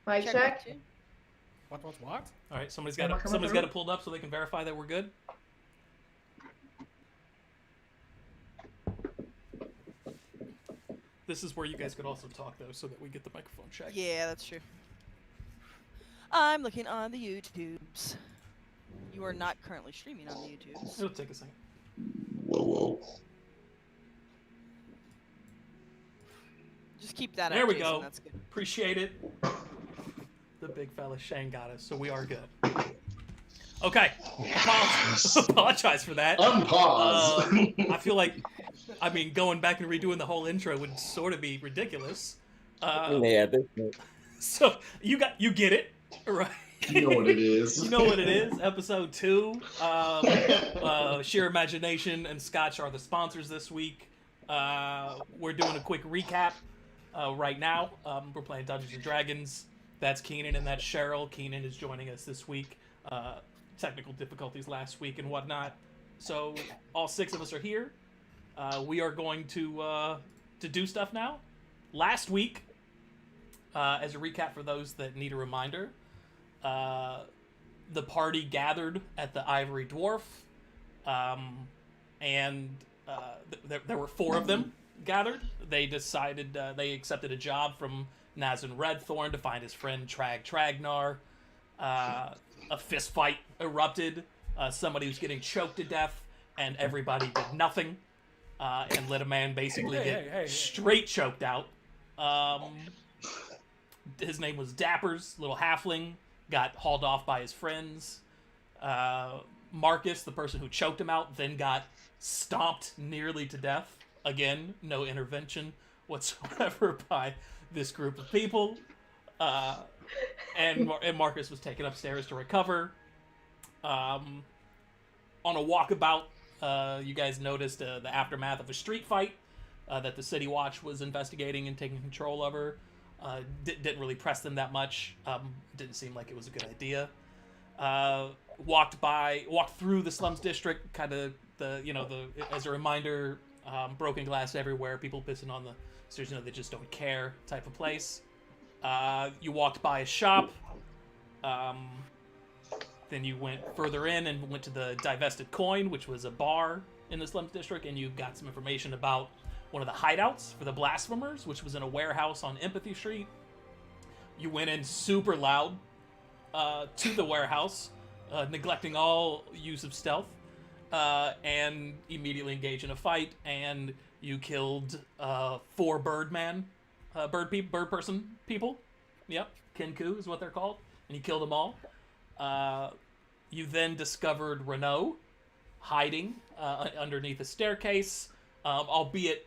Mic check. What? All right, somebody's got it pulled up so they can verify that we're good. This is where you guys could also talk though, so that we get the microphone checked. Yeah, that's true. I'm looking on the YouTubes. You are not currently streaming on the YouTubes. It'll take a second. Whoa. Just keep that There up, we Jason. go. That's good. Appreciate it. The big fella Shane got us, so we are good. Okay. Apologize for that. Unpause. I feel like, going back and redoing the whole intro would sort of be ridiculous. Yeah, So you get it, right? You know what it is. You know what it is. Episode 2. Sheer Imagination and Scotch are the sponsors this week. We're doing a quick recap right now. We're playing Dungeons and Dragons. That's Keenan and that's Cheryl. Keenan is joining us this week. Technical difficulties last week and whatnot. So all 6 of us are here. We are going to do stuff now. Last week, as a recap for those that need a reminder, the party gathered at the Ivory Dwarf, and there were 4 of them gathered. They decided they accepted a job from Nazan Redthorn to find his friend Tragnar. A fist fight erupted. Somebody was getting choked to death, and everybody did nothing, and let a man basically get straight choked out. His name was Dappers, little halfling, got hauled off by his friends. Marcus, the person who choked him out, then got stomped nearly to death. Again, no intervention whatsoever by this group of people. And Marcus was taken upstairs to recover. On a walkabout, you guys noticed the aftermath of a street fight that the City Watch was investigating and taking control over. Didn't really press them that much. Didn't seem like it was a good idea. Walked through the slums district, kind of as a reminder, broken glass everywhere, people pissing on the stairs, they just don't care type of place. You walked by a shop. Then you went further in and went to the Divested Coin, which was a bar in the slums district, and you got some information about one of the hideouts for the blasphemers, which was in a warehouse on Empathy Street. You went in super loud to the warehouse, neglecting all use of stealth, and immediately engaged in a fight, and you killed 4 bird person people. Yep, Kenku is what they're called, and you killed them all. You then discovered Renault hiding underneath a staircase, albeit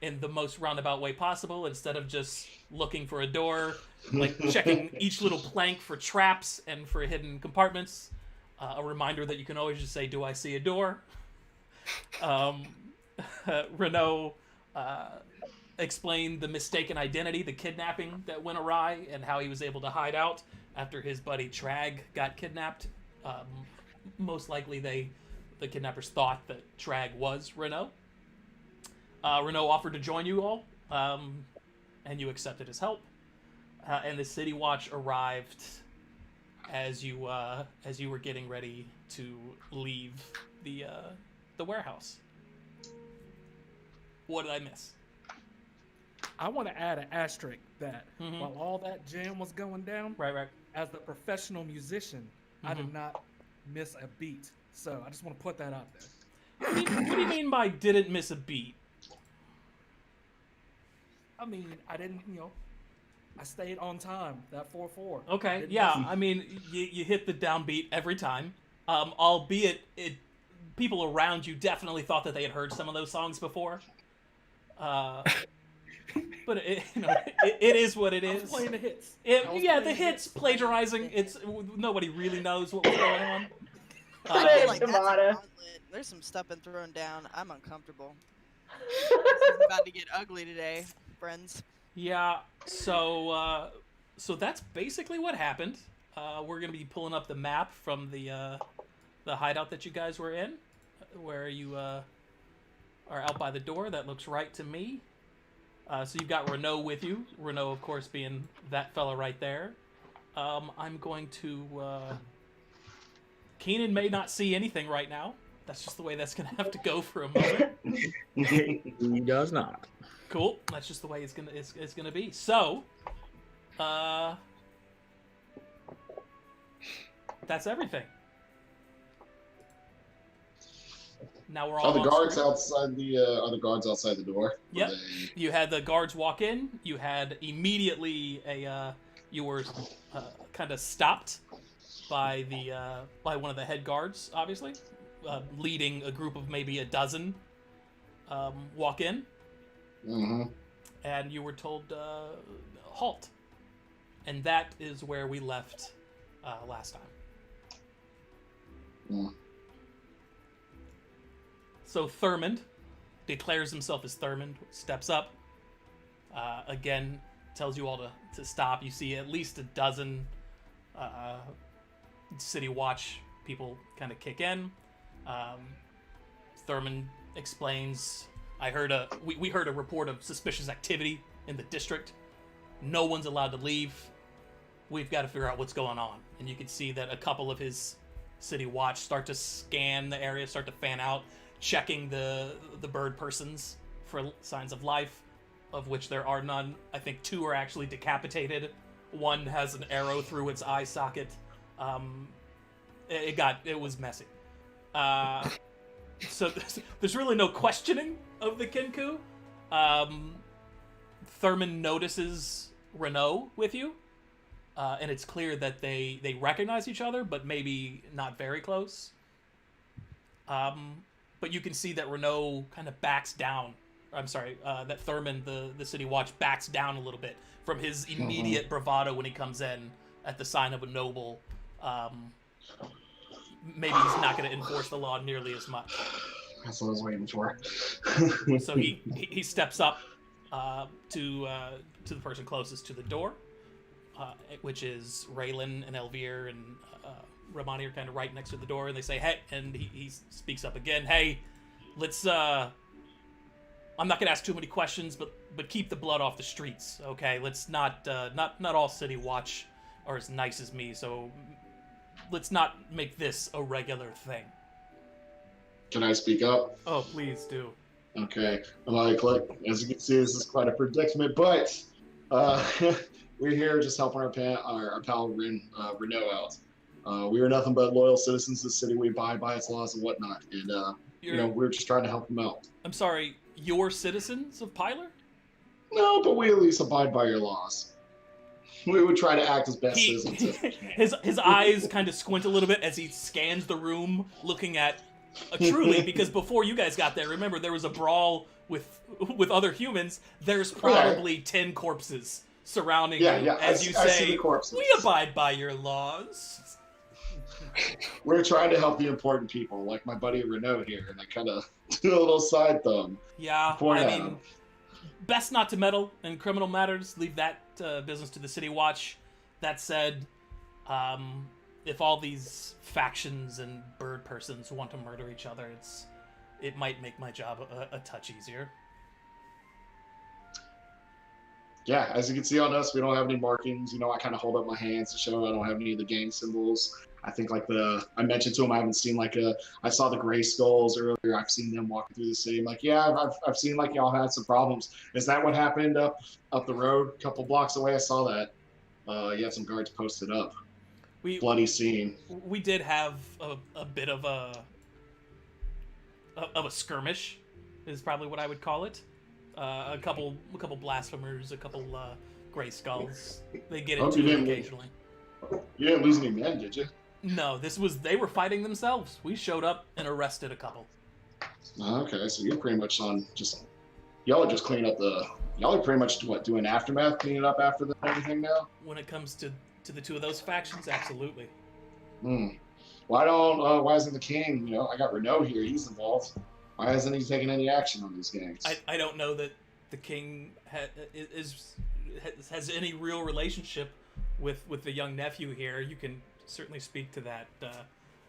in the most roundabout way possible. Instead of just looking for a door, like checking each little plank for traps and for hidden compartments. A reminder that you can always just say, "Do I see a door?" Renault explained the mistaken identity, the kidnapping that went awry, and how he was able to hide out after his buddy Trag got kidnapped. Most likely the kidnappers thought that Trag was Renault. Renault offered to join you all, and you accepted his help. And the City Watch arrived as you were getting ready to leave the warehouse. What did I miss? I want to add an asterisk that while all that jam was going down, Right. as the professional musician, I did not miss a beat. So I just want to put that out there. What do you mean by didn't miss a beat? I mean, I didn't, I stayed on time, that 4/4. Okay, yeah, you hit the downbeat every time, albeit people around you definitely thought that they had heard some of those songs before. But it is what it is. I was playing the hits. The hits, plagiarizing. Nobody really knows what was going on. There's some stuff been thrown down. I'm uncomfortable. This is about to get ugly today, friends. Yeah. So that's basically what happened. We're gonna be pulling up the map from the hideout that you guys were in, where you are out by the door. That looks right to me. So you've got Renault with you. Renault, of course, being that fella right there. I'm going to. Keenan may not see anything right now. That's just the way that's gonna have to go for a moment. He does not. Cool. That's just the way it's gonna be. So, that's everything. Now we're all. Are the on guards screen. outside the? Are the guards outside the door? Yep. Are they- You had the guards walk in. You had immediately you were kind of stopped by by one of the head guards, obviously, leading a group of maybe a dozen walk in, Mhm. and you were told halt, and that is where we left last time. Mm. So Thurmond declares himself as Thurmond, steps up, again, tells you all to stop. You see at least a dozen City Watch people kind of kick in. Thurmond explains, we heard a report of suspicious activity in the district. No one's allowed to leave. We've got to figure out what's going on. And you can see that a couple of his City Watch start to scan the area, start to fan out, checking the bird persons for signs of life, of which there are none. I think 2 are actually decapitated. One has an arrow through its eye socket. It was messy. So there's really no questioning of the Kinku. Thurman notices Renault with you, and it's clear that they recognize each other, but maybe not very close. But you can see that Renault kind of backs down. I'm sorry, that Thurman, the City Watch, backs down a little bit from his immediate bravado when he comes in at the sign of a noble. Maybe he's not going to enforce the law nearly as much. That's what I was waiting for. So he steps up to the person closest to the door, which is Raylan and Elvire and Romani are kind of right next to the door, and they say, "Hey," and he speaks up again. "Hey, let's. I'm not gonna ask too many questions, but keep the blood off the streets, okay? Let's not all City Watch are as nice as me, so let's not make this a regular thing." Can I speak up? Oh, please do. Okay. Like, as you can see, this is quite a predicament, but we're here just helping our pal Renault out. We are nothing but loyal citizens of the city. We abide by its laws and whatnot, and we're just trying to help him out. I'm sorry, you're citizens of Pyler? No, but we at least abide by your laws. We would try to act as best citizens as we can. his eyes kind of squint a little bit as he scans the room, looking at truly, because before you guys got there, remember there was a brawl with other humans. There's probably 10 corpses surrounding you as you I see say, the corpses. "We abide by your laws." We're trying to help the important people, like my buddy Renault here, and I kind of do a little side thumb. Yeah, Point I at mean, him. best not to meddle in criminal matters. Leave that business to the City Watch. That said, if all these factions and bird persons want to murder each other, it might make my job a touch easier. Yeah, as you can see on us, we don't have any markings. I kind of hold up my hands to show I don't have any of the gang symbols. I think I mentioned to him, I haven't seen I saw the gray skulls earlier. I've seen them walking through the city. I'm like, yeah, I've seen y'all had some problems. Is that what happened up the road a couple blocks away? I saw that. You had some guards posted up. Bloody scene. We did have a bit of a skirmish, is probably what I would call it. A couple blasphemers, a couple gray skulls. They get into it occasionally. You didn't lose any men, did you? No, they were fighting themselves. We showed up and arrested a couple. Okay, so you're pretty much y'all are just cleaning up y'all are pretty much doing aftermath, cleaning up after everything now? When it comes to the 2 of those factions, absolutely. Why isn't the king, I got Renault here, he's involved. Why hasn't he taken any action on these gangs? I don't know that the king has any real relationship with the young nephew here. You can certainly speak to that,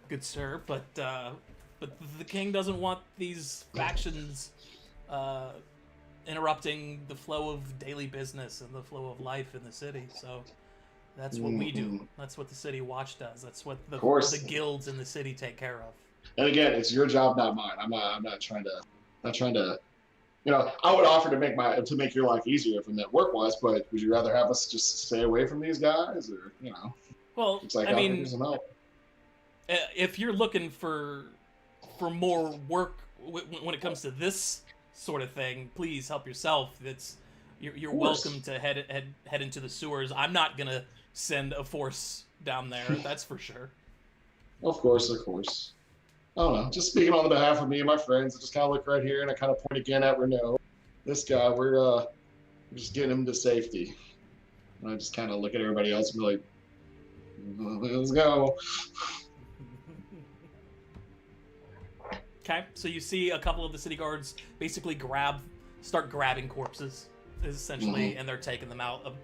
good sir, but the king doesn't want these factions interrupting the flow of daily business and the flow of life in the city. So That's what we do. That's what the City Watch does. That's what the guilds in the city take care of. And again, it's your job, not mine. I'm not trying to. You know, I would offer to make your life easier if it meant work-wise, but would you rather have us just stay away from these guys, or you know? Well, it's like, I mean, some help. If you're looking for more work when it comes to this sort of thing, please help yourself. You're welcome to head into the sewers. I'm not gonna send a force down there. That's for sure. Of course. I don't know. Just speaking on behalf of me and my friends, I just kind of look right here and I kind of point again at Renault. This guy, we're just getting him to safety. And I just kind of look at everybody else and be like, let's go. Okay, so you see a couple of the city guards basically start grabbing corpses, essentially, and they're taking them out.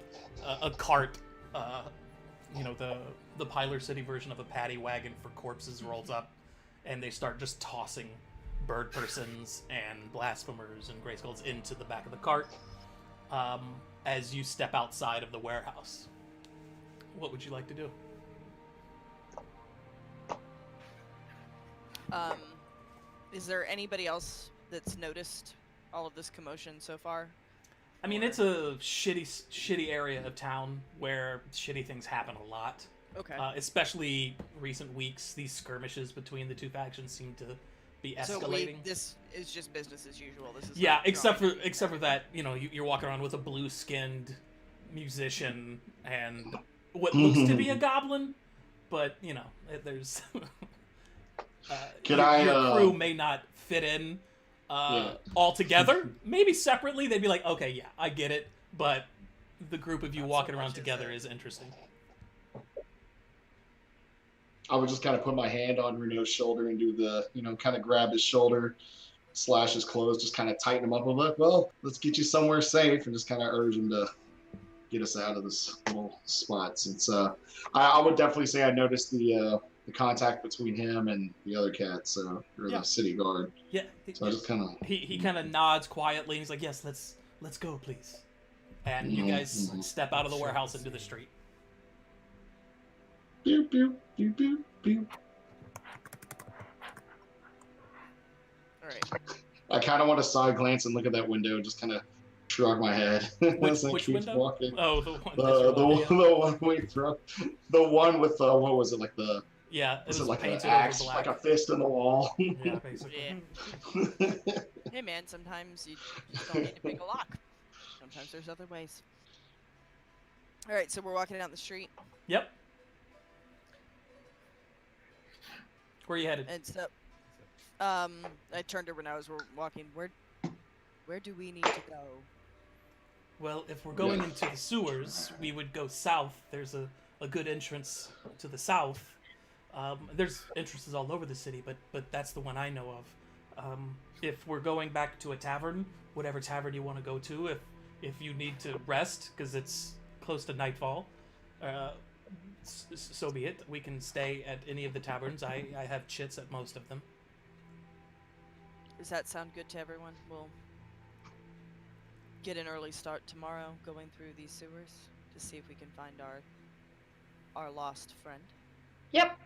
A cart, the Pilar City version of a paddy wagon for corpses rolls up, and they start just tossing bird persons and blasphemers and gray skulls into the back of the cart as you step outside of the warehouse. What would you like to do? Is there anybody else that's noticed all of this commotion so far? I mean, it's a shitty area of town where shitty things happen a lot. Okay. Especially recent weeks, these skirmishes between the two factions seem to be escalating. So this is just business as usual. This is except for that, you're walking around with a blue-skinned musician and what looks to be a goblin, but there's your crew may not fit in all together. Maybe separately, they'd be like, okay, yeah, I get it, but the group of you walking around together is interesting. I would just kind of put my hand on Renault's shoulder and do the, kind of grab his shoulder, slash his clothes, just kind of tighten him up a little. Well, let's get you somewhere safe, and just kind of urge him to get us out of this little spot. Since I would definitely say I noticed the contact between him and the other cat, or the city guard. Yeah. So I just kind of he kind of nods quietly. And he's like, "Yes, let's go, please." And you guys step out of the warehouse into the street. Pew, pew, pew, pew, pew. All right. I kind of want to side glance and look at that window, and just kind of shrug my head. Which window? Walking. Oh, the one. The one we throw. The one with what was it, like the? Yeah, it was like an painted axe, over black. like a fist in the wall. Yeah, basically. Yeah. Hey man, sometimes you just don't need to pick a lock. Sometimes there's other ways. All right, so we're walking down the street. Yep. Where are you headed? And so, I turned to Renault as we're walking. Where do we need to go? Well, if we're going into the sewers, we would go south. There's a good entrance to the south. There's entrances all over the city, but that's the one I know of. If we're going back to a tavern, whatever tavern you want to go to, if you need to rest because it's close to nightfall, so be it. We can stay at any of the taverns. I have chits at most of them. Does that sound good to everyone? We'll get an early start tomorrow going through these sewers to see if we can find our lost friend. Yep.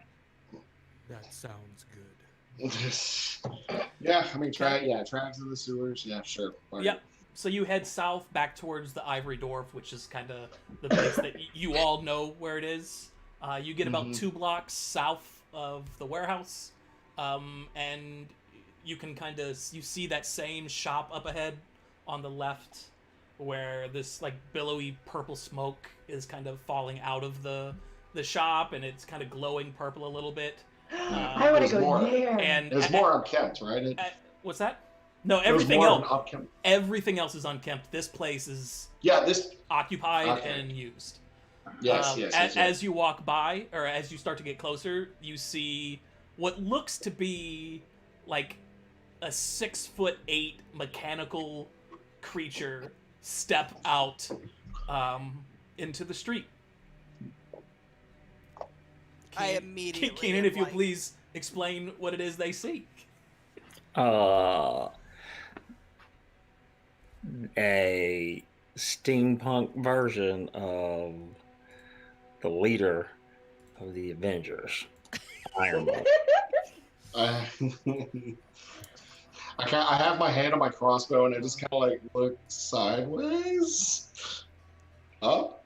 That sounds good. Yeah, I mean, tracks in the sewers. Yeah, sure. Yep. So you head south back towards the Ivory Dwarf, which is kind of the place that you all know where it is. You get about 2 blocks south of the warehouse, and you can you see that same shop up ahead on the left, where this like billowy purple smoke is kind of falling out of the shop, and it's kind of glowing purple a little bit. I want to go there. And it's more unkempt, right? What's that? No, everything else is unkempt. This place is occupied and used. Yes, As you walk by, or as you start to get closer, you see what looks to be like a 6'8" mechanical creature step out into the street. I immediately. Keenan, if you please explain what it is they see. A steampunk version of the leader of the Avengers, Iron Man. I have my hand on my crossbow and I just kind of like look sideways. Up.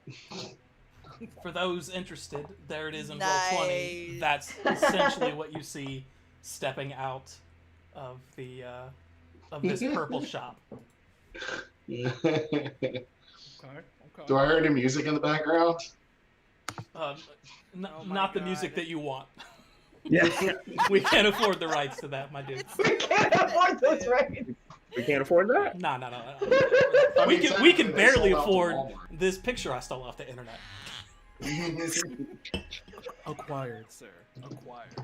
For those interested, there it is in roll 20. Nice. That's essentially what you see stepping out of the of this purple shop. Okay. Do I hear any music in the background? Oh my not the music God. that you want. Yeah, We can't afford the rights to that, my dude. We can't afford those rights. we can't afford that. No. I We mean, can technically, they barely sold out to afford Walmart. this picture I stole off the internet. Acquired, sir. Acquired.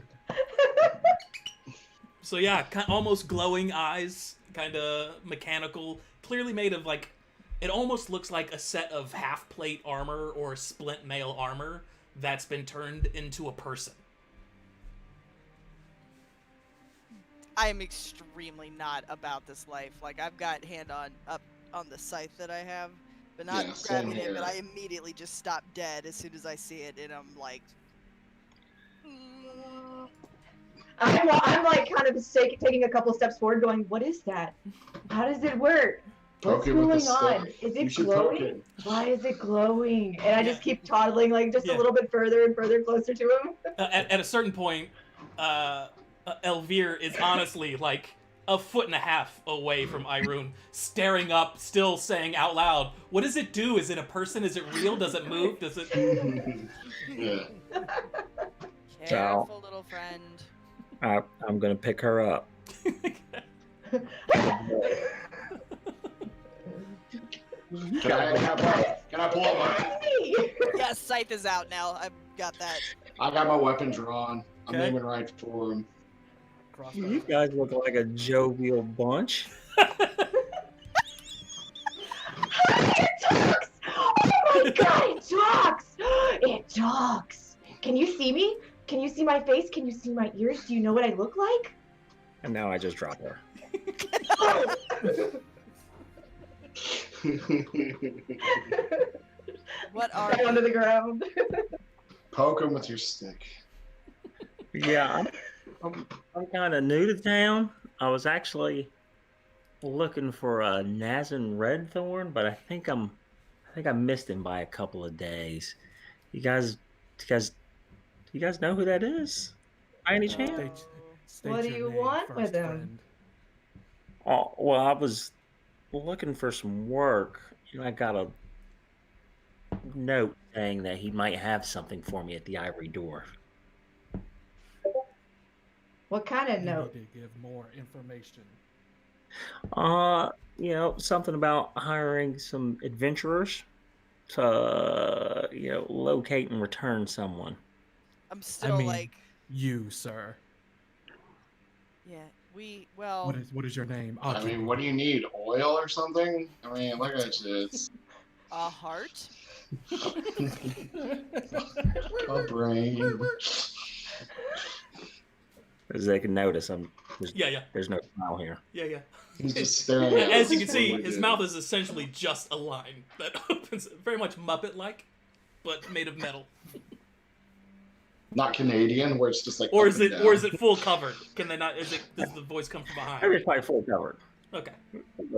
So yeah, almost glowing eyes, kind of mechanical, clearly made of like, it almost looks like a set of half plate armor or splint mail armor that's been turned into a person. I am extremely not about this life. Like, I've got hand up on the scythe that I have, but not Yeah, same grabbing it, but here. I immediately just stop dead as soon as I see it, and I'm like... I'm like kind of taking a couple steps forward, going, "What is that? How does it work? What's Poke it with going a on? stick. Is You it should poke glowing? it. Why is it glowing?" And I just keep toddling, like just Yeah. a little bit further and further closer to him. At a certain point, Elvire is honestly like a foot and a half away from Airuhn, staring up, still saying out loud, "What does it do? Is it a person? Is it real? Does it move? Does it?" Yeah. Careful, little friend. I'm gonna pick her up. Can I pull up my? Yes, scythe is out now. I've got that. I got my weapon drawn. I'm Okay. aiming right for him. Crossbow. You guys look like a jovial bunch. It talks! Oh my god, it talks! It talks! Can you see me? Can you see my face? Can you see my ears? Do you know what I look like? And now I just drop her. What are Down onto the ground. Poke him with your stick. Yeah, I'm kind of new to town. I was actually looking for a Nazan Redthorn, but I think I missed him by a couple of days. You guys know who that is? By any chance? State What do your you name want first, with him? friend. Oh, well, I was looking for some work. I got a note saying that he might have something for me at the Ivory Door. What kind of You note? need to give more information. Something about hiring some adventurers to, locate and return someone. I'm still mean- like, You, sir. yeah, well, What is your name? I mean, what do you need? Oil or something? I mean, look at you. It's a heart? a brain. As they can notice, Yeah. there's no smile here. Yeah. He's just staring at As us. you can see, What do we his do? mouth is essentially just a line that opens, very much Muppet-like, but made of metal. Not Canadian, where it's just like. Or up is and it down. full covered? Can they not? Does the voice come from I behind? was quite full covered. Okay,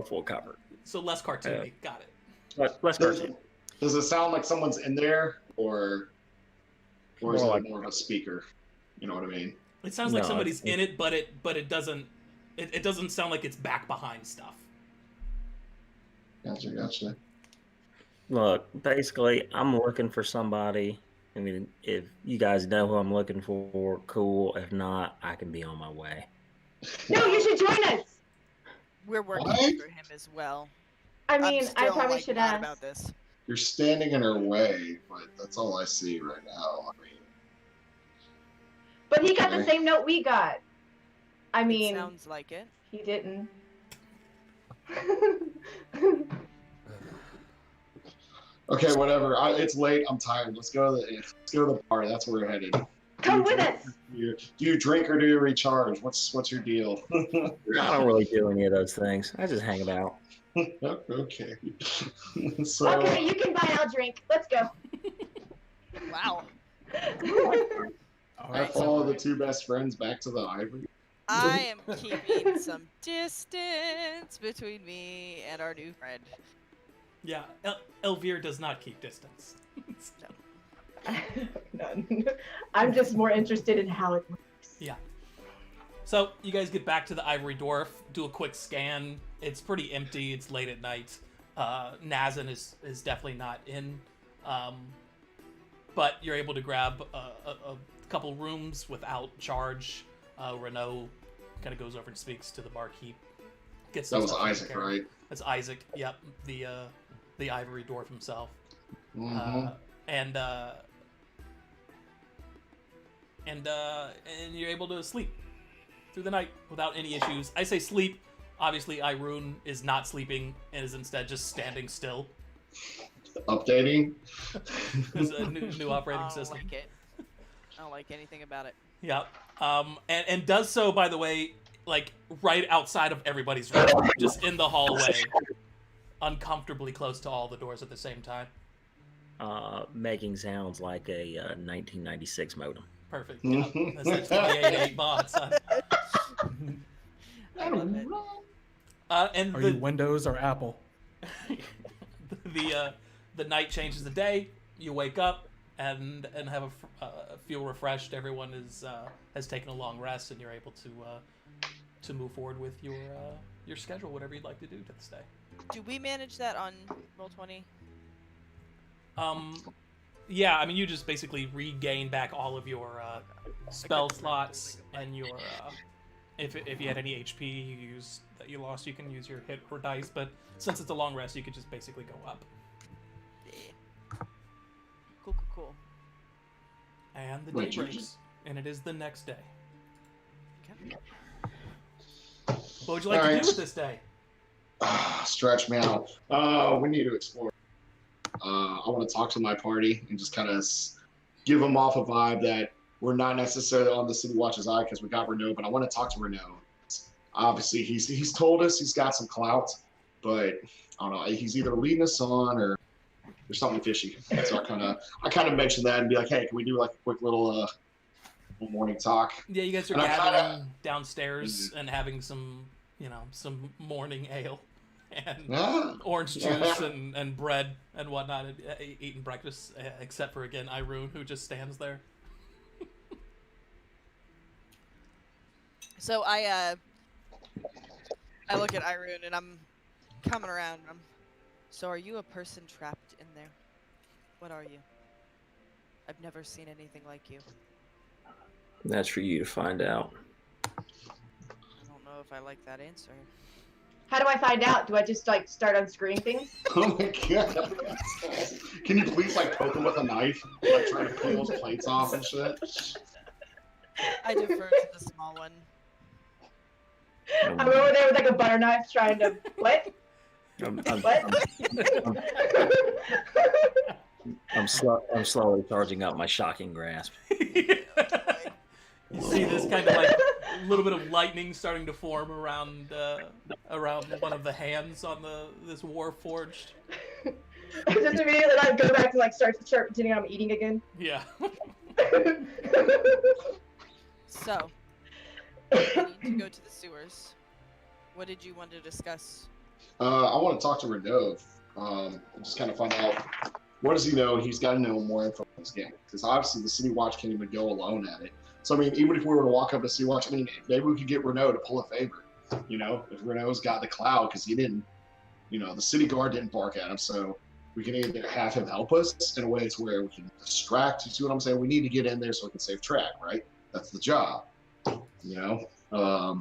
Full covered. so less cartoony. Got it. But less Does cartoon. Does it sound like someone's in there, or is More it like- more of a speaker? You know what I mean? It sounds like No, somebody's it's- in it, but it doesn't. It doesn't sound like it's back behind stuff. Gotcha. Look, basically, I'm looking for somebody. I mean, if you guys know who I'm looking for, cool. If not, I can be on my way. No, you should join us. We're working What? for him as well. I mean, I'm I still, probably like, should not ask. about this. You're standing in her way, but that's all I see right now. I mean, But he got the Okay. same note we got. I It mean, sounds like it. he didn't. okay, whatever. It's late. I'm tired. Let's go to the bar. That's where we're headed. Come with us. Do you drink or do you recharge? What's your deal? I don't really do any of those things. I just hang about. Okay. So Okay, you can buy. I'll drink. Let's go. Wow. All I right, follow the two best friends back to the ivory. I am keeping some distance between me and our new friend. Yeah, Elvire does not keep distance. None. I'm just more interested in how it works. Yeah. So you guys get back to the Ivory Dwarf, do a quick scan. It's pretty empty. It's late at night. Nazin is definitely not in, but you're able to grab a couple rooms without charge. Renault kind of goes over and speaks to the barkeep. Gets That some was stuff taken Isaac, care of. right? That's Isaac. Yep, the Ivory Dwarf himself. Mm-hmm. And you're able to sleep through the night without any issues. I say sleep. Obviously, Airuhn is not sleeping and is instead just standing still. Updating. There's a new operating I don't system. like it. I don't like anything about it. Yeah. And does so, by the way, like right outside of everybody's room, just in the hallway, uncomfortably close to all the doors at the same time. Making sounds like a 1996 modem. Perfect. Yeah. That's a 28.8 bots. I love it. And Are you Windows or Apple? the night changes the day. You wake up and have feel refreshed. Everyone has taken a long rest, and you're able to move forward with your schedule, whatever you'd like to do to this day. Do we manage that on Roll20? Yeah, I mean, you just basically regain back all of your spell slots and your if you had any HP you use that you lost, you can use your hit or dice. But since it's a long rest, you could just basically go up. Yeah. Cool. And the Wait, day you breaks, and it is the next day. Okay. What would you like to Alright. do with this day? Stretch me out. We need to explore. I want to talk to my party and just kind of give them off a vibe that we're not necessarily on the City Watch's eye because we got Renault, but I want to talk to Renault. Obviously, he's told us he's got some clout, but I don't know. He's either leading us on or there's something fishy. So I kind of mentioned that and be like, hey, can we do like a quick little morning talk? Yeah, you guys are And I gathering downstairs and having some morning ale and orange juice and bread and whatnot, and eating breakfast, except for, again, Airuhn, who just stands there. So I look at Airuhn and I'm coming around. So are you a person trapped in there? What are you? I've never seen anything like you. That's for you to find out. I don't know if I like that answer. How do I find out? Do I just like start unscrewing things? Oh my god. Can you please like poke him with a knife? Like trying to pull those plates off and shit? I defer to the small one. I'm over there with like a butter knife trying to what? What? I'm slowly charging up my shocking grasp. You see this kind of like a little bit of lightning starting to form around one of the hands on this war forged. Just immediately like go back to like start pretending I'm eating again. Yeah. So, I need to go to the sewers. What did you want to discuss? I want to talk to Renault. Just kind of find out what does he know. He's got to know more info on this game because obviously the City Watch can't even go alone at it. So I mean, even if we were to walk up to City Watch, I mean, maybe we could get Renault to pull a favor. You know, if Renault's got the cloud because he didn't, the city guard didn't bark at him, so we can either have him help us in a way to where we can distract. You see what I'm saying? We need to get in there so we can save track, right? That's the job. I don't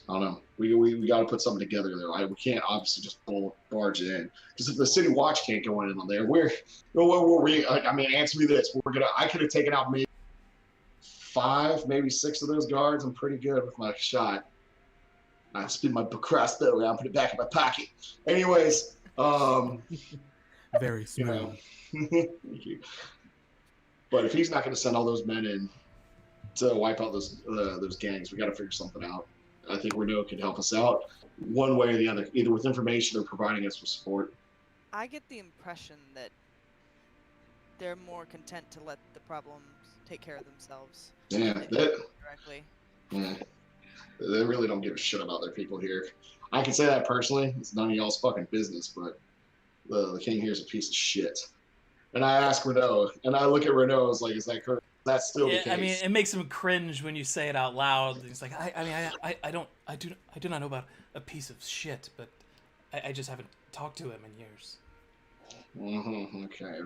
know. We got to put something together there. Right? We can't obviously just barge it in because if the City Watch can't go in on there, where were we? I mean, answer me this: I could have taken out maybe 5, maybe 6 of those guards. I'm pretty good with my shot. I spin my crossbow around, put it back in my pocket. Anyways, Very smooth. Thank you. But if he's not going to send all those men in to wipe out those gangs, we got to figure something out. I think Renault could help us out one way or the other, either with information or providing us with support. I get the impression that they're more content to let the problems take care of themselves. Yeah, than directly. yeah, they really don't give a shit about their people here. I can say that personally. It's none of y'all's fucking business, but the king here is a piece of shit. And I ask Renault, and I look at Renault, I was like, is that correct? That's still the case. I mean, it makes him cringe when you say it out loud. He's like, I do not know about a piece of shit, but I just haven't talked to him in years. Mm-hmm. Okay.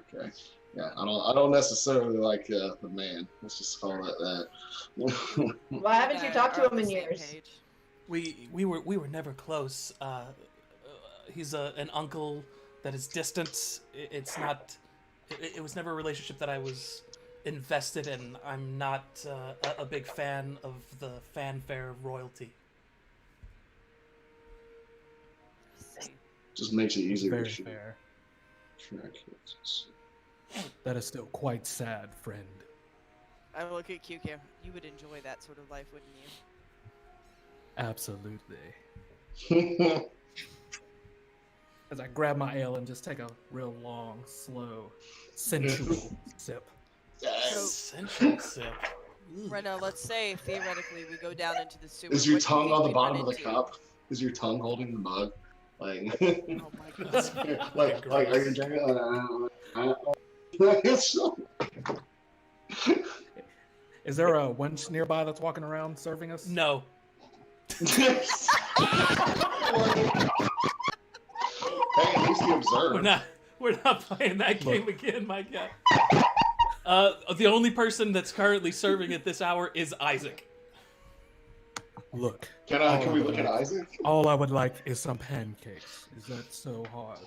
Yeah, I don't necessarily like the man. Let's just call it that. Why haven't you talked to him in years? Page. We were never close. He's an uncle that is distant. It's not. It was never a relationship that I was invested in. I'm not a big fan of the fanfare of royalty. Just makes it easier. Very fair. That is still quite sad, friend. I look at QQ. You would enjoy that sort of life, wouldn't you? Absolutely. As I grab my ale and just take a real long, slow, sensual sip. Sensual sip. Right now, let's say theoretically we go down into the sewer. Is your What do you tongue think on the we bottom run of the into? cup? Is your tongue holding the mug? Like, Oh my god. like, are you drinking? Is there a wench nearby that's walking around serving us? No. Hey, at least you observe. We're not playing that game again, my guy. The only person that's currently serving at this hour is Isaac. Look. Can we look at Isaac? All I would like is some pancakes. Is that so hard?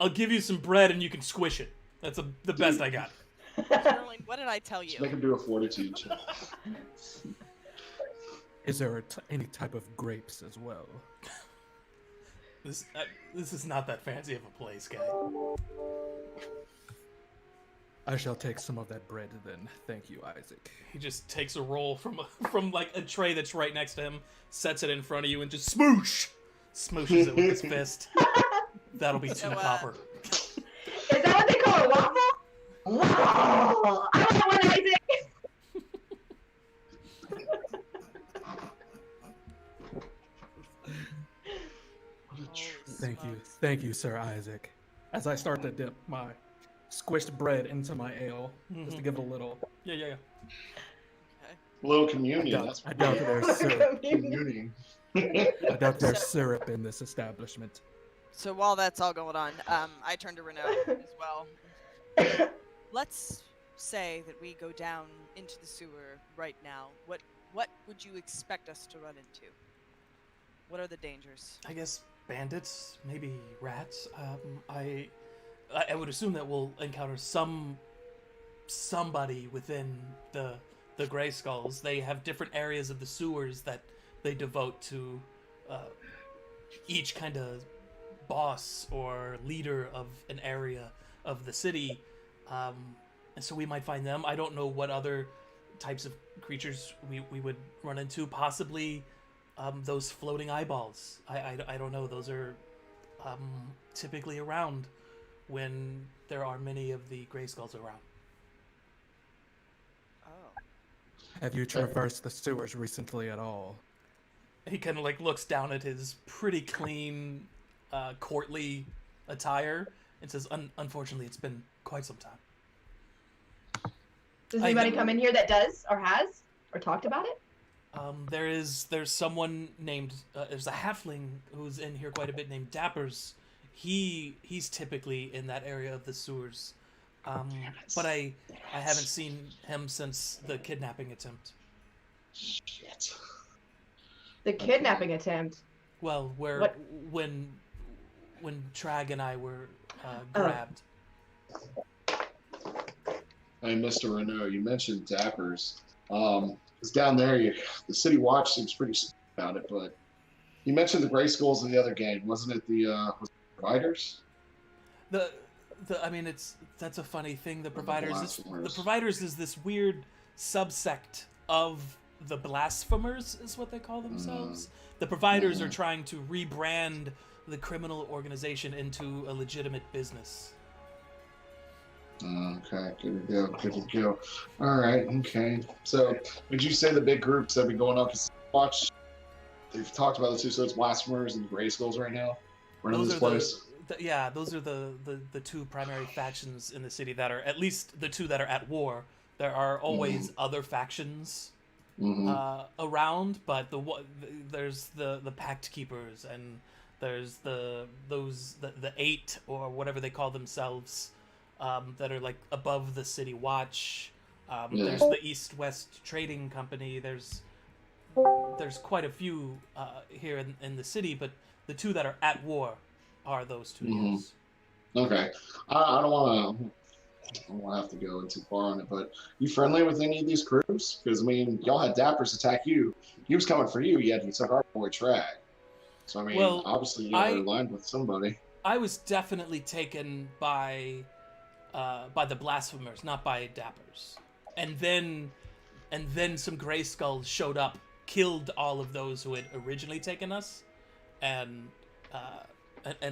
I'll give you some bread and you can squish it. That's the best I got. Sterling, what did I tell you? Make him do a fortitude check. Is there any type of grapes as well? This is not that fancy of a place, guy. I shall take some of that bread then. Thank you, Isaac. He just takes a roll from like a tray that's right next to him, sets it in front of you, and just smooshes it with his fist. That'll be tuna copper. Is that what they call a waffle? Wow! I want one, Isaac! Thank you, Sir Isaac. As I start to dip my squished bread into my ale, just to give it a little. Yeah. A little communion. I doubt there's syrup. Communion. I doubt there's syrup in this establishment. So while that's all going on, I turn to Renault as well. Let's say that we go down into the sewer right now. What would you expect us to run into? What are the dangers? I guess bandits, maybe rats. I would assume that we'll encounter somebody within the Grey Skulls. They have different areas of the sewers that they devote to each kind of boss or leader of an area of the city, and so we might find them. I don't know what other types of creatures we would run into. Possibly those floating eyeballs. I don't know. Those are typically around when there are many of the Grey Skulls around. Oh. Have you traversed the sewers recently at all? He kind of like looks down at his pretty clean, courtly attire and says, "Unfortunately, it's been quite some time." Does anybody come in here that does or has or talked about it? There's someone named there's a halfling who's in here quite a bit named Dappers. He's typically in that area of the sewers, but I haven't seen him since the kidnapping attempt. Shit. The kidnapping attempt. Well, when Trag and I were grabbed. Hey, Mr. Renault, you mentioned Dappers. It's down there. The City Watch seems pretty about it, but you mentioned the Grey Skulls in the other game. Wasn't it the Providers? I mean, that's a funny thing. The Providers is this weird subsect of the Blasphemers, is what they call themselves. The Providers are trying to rebrand the criminal organization into a legitimate business. Okay, good to go, good to go. All right, okay. So, would you say the big groups that be going up to watch? They've talked about the two, so it's Blasphemers and Gray Skulls right now. Running this place. Those are the two primary factions in the city that are, at least the two that are at war. There are always other factions around, but there's the Pact Keepers, and there's the eight, or whatever they call themselves, that are like above the city watch. There's the East-West Trading Company. There's quite a few here in the city, but the two that are at war are those two. Yes. Okay, I don't want to have to go in too far on it, but you friendly with any of these crews? Because I mean, y'all had Dappers attack you. He was coming for you, yet he took our boy Trag. So I mean, obviously you are aligned with somebody. I was definitely taken by the Blasphemers, not by Dappers. And then some Gray Skulls showed up, killed all of those who had originally taken us, and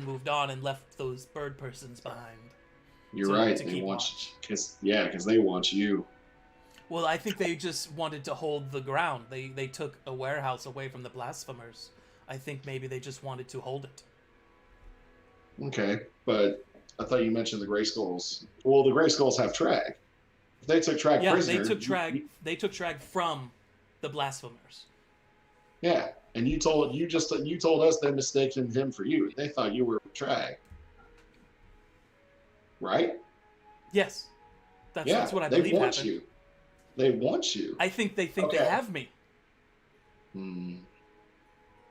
moved on and left those bird persons behind. You're right. They want because they want you. Well, I think they just wanted to hold the ground. They took a warehouse away from the Blasphemers. I think maybe they just wanted to hold it. Okay, but I thought you mentioned the Gray Skulls. Well, the Gray Skulls have Trag. If they took Trag prisoner. Yeah, they took Trag from the Blasphemers. Yeah, and you told us they mistaken him for you. They thought you were Trag. Right? Yes. That's what I believe happened. You. They want you. I think they think they have me.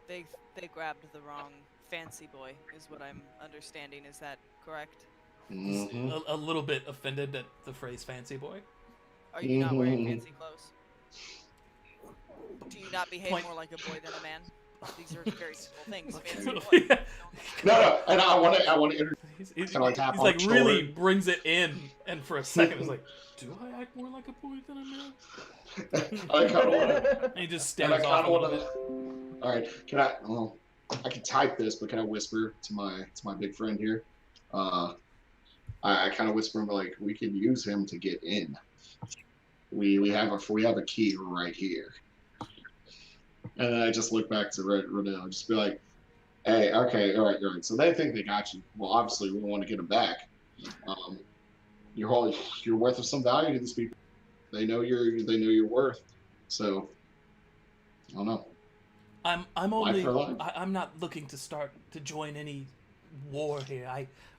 They grabbed the wrong fancy boy, is what I'm understanding. Is that correct? A little bit offended at the phrase fancy boy. Are you not wearing fancy clothes? Do you not behave more like a boy than a man? These are very simple things. Fancy boy. No, and I want to introduce. He's like really brings it in, and for a second it's like, do I act more like a boy than a man? I kind of want to. And he just stares off a little bit. All right, can I? Well, I can type this, but can I whisper to my big friend here? I kind of whisper him like, we can use him to get in. We have a key right here. And then I just look back to Renell and just be like, hey, okay, all right. So they think they got you. Well, obviously we want to get them back. You're worth of some value to these people. They know your worth. So I don't know. I'm not looking to join any war here.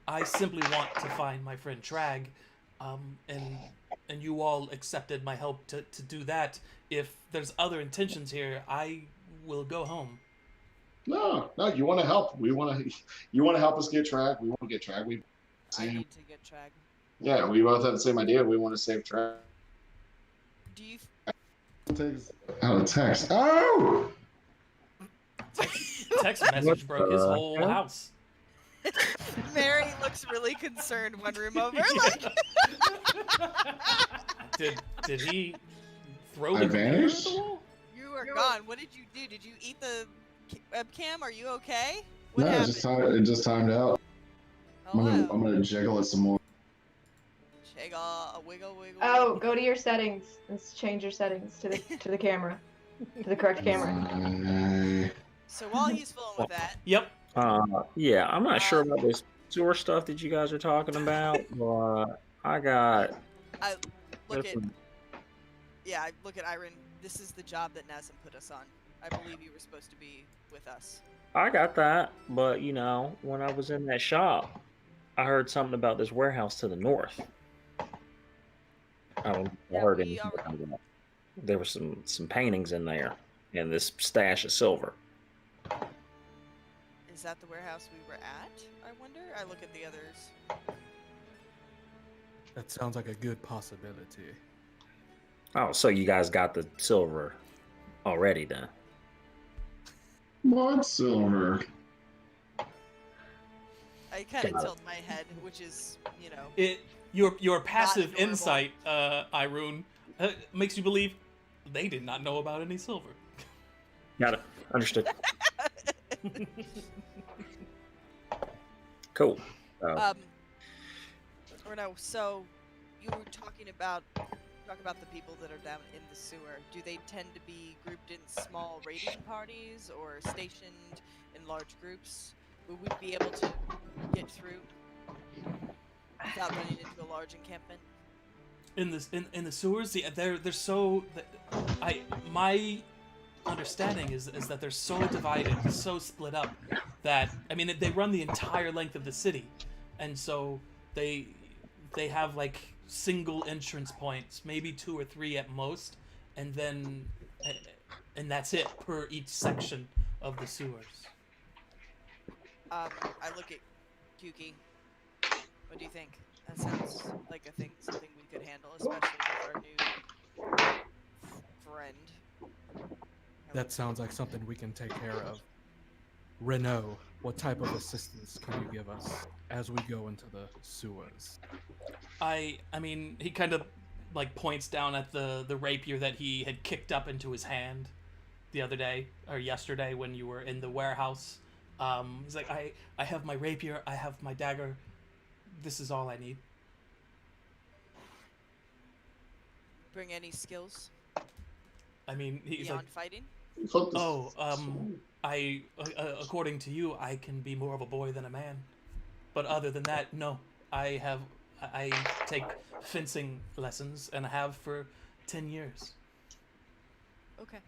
I simply want to find my friend Trag, and you all accepted my help to do that. If there's other intentions here, I will go home. No, you want to help. You want to help us get Trag. We want to get Trag. I need to get Trag. Yeah, we both have the same idea. We want to save Trag. Do you? Text. Oh! Text message broke his whole house. Mary looks really concerned one room over. Like, did he throw the computer at the wall? You are gone. What did you do? Did you eat the webcam? Are you okay? What no, happened? it just timed out. Oh, I'm gonna jiggle it some more. Jiggle, wiggle. Oh, go to your settings and change your settings to the camera, to the correct camera. So while he's fooling with that. Yep. Yeah, I'm not sure about this sewer stuff that you guys are talking about, but I look at Airuhn. This is the job that Nazem put us on. I believe you were supposed to be with us. I got that, but when I was in that shop, I heard something about this warehouse to the north. I heard anything about that. There were some paintings in there, and this stash of silver. Is that the warehouse we were at? I wonder. I look at the others. That sounds like a good possibility. Oh, so you guys got the silver already then? What silver? I kind of tilt my head, which is, your passive insight, Airuhn, makes you believe they did not know about any silver. Got it. Understood. Cool. Or no, so you were talking about the people that are down in the sewer. Do they tend to be grouped in small raiding parties or stationed in large groups? Would we be able to get through without running into a large encampment? In the sewers, yeah, they're so. My understanding is that they're so divided, so split up, that I mean they run the entire length of the city, and so they have like single entrance points, maybe 2 or 3 at most, and then and that's it per each section of the sewers. I look at Yuki. What do you think? That sounds like something we could handle, especially with our new friend. That sounds like something we can take care of. Renault, what type of assistance can you give us as we go into the sewers? I mean, he kind of like points down at the rapier that he had kicked up into his hand the other day or yesterday when you were in the warehouse. He's like, I have my rapier, I have my dagger. This is all I need. Bring any skills I mean, he's beyond like, fighting? I according to you, I can be more of a boy than a man. But other than that, no. I take fencing lessons and have for 10 years. Okay.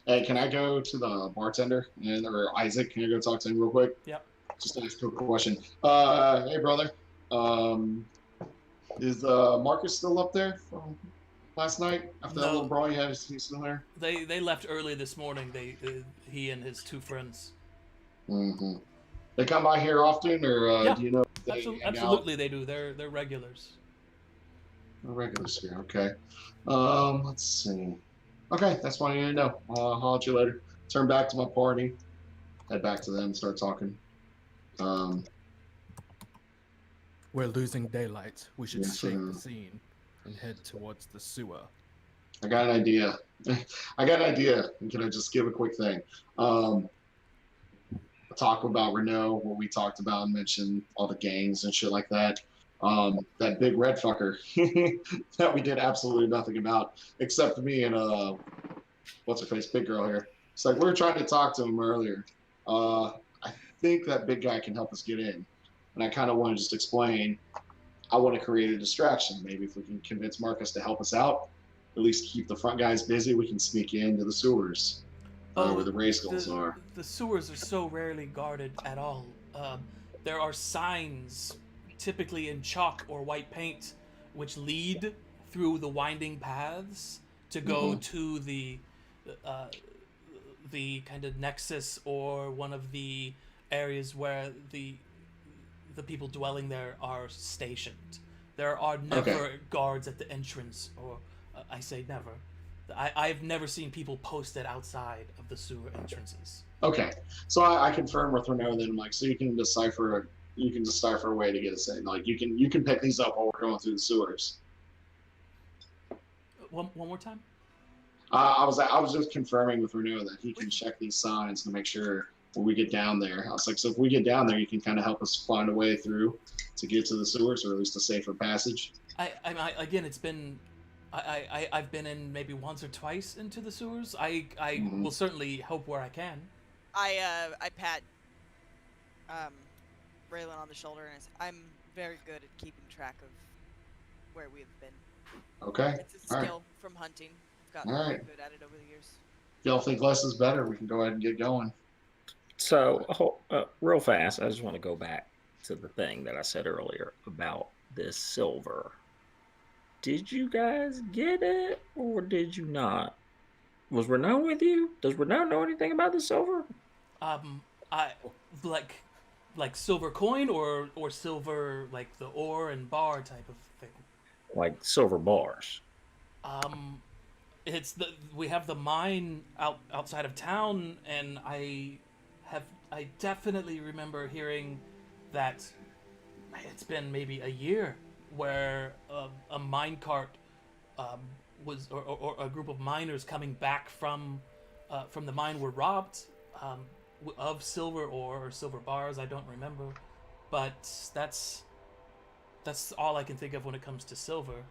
Hey, can I go to the bartender or Isaac? Can you go talk to him real quick? Yep. Just ask a quick question. Hey, brother. Is Marcus still up there from last night after that No. little brawl you had? Is he still there? They left early this morning. He and his 2 friends. Mm-hmm. They come by here often, or Yeah. do you know? If they hang out? Absolutely, they do. They're regulars. The regulars here. Okay. Let's see. Okay, that's what I need to know. I'll holler at you later. Turn back to my party. Head back to them. Start talking. We're losing daylight. We should Yes, shake sir. the scene and head towards the sewer. I got an idea. Can I just give a quick thing? Talk about Renault, what we talked about, and mention all the gangs and shit like that. That big red fucker that we did absolutely nothing about, except for me and what's her face, big girl here. It's like we were trying to talk to him earlier. I think that big guy can help us get in, and I kind of want to just explain. I want to create a distraction. Maybe if we can convince Marcus to help us out, at least keep the front guys busy, we can sneak into the sewers where the race goals are. The sewers are so rarely guarded at all. There are signs, typically in chalk or white paint, which lead through the winding paths to go to the kind of nexus or one of the areas where the people dwelling there are stationed. There are never guards at the entrance, or I say never. I've never seen people posted outside of the sewer entrances. Okay, so I confirm with Renault then, like, so you can decipher a way to get us in. Like, you can pick these up while we're going through the sewers. One more time. I was just confirming with Renault that he can check these signs to make sure when we get down there. I was like, so if we get down there, you can kind of help us find a way through to get to the sewers, or at least a safer passage. Again, it's been. I've been in maybe once or twice into the sewers. I will certainly help where I can. I pat Raylan on the shoulder and I say, I'm very good at keeping track of where we've been. Okay. It's a skill from hunting. I've gotten All very right. good at it over the years. If y'all think less is better, we can go ahead and get going. So, real fast, I just want to go back to the thing that I said earlier about this silver. Did you guys get it, or did you not? Was Renault with you? Does Renault know anything about the silver? I like silver coin or silver like the ore and bar type of thing. Like silver bars. It's we have the mine outside of town, and I definitely remember hearing that it's been maybe a year where a mine cart was or a group of miners coming back from the mine were robbed. of silver ore or silver bars. I don't remember, but that's all I can think of when it comes to silver.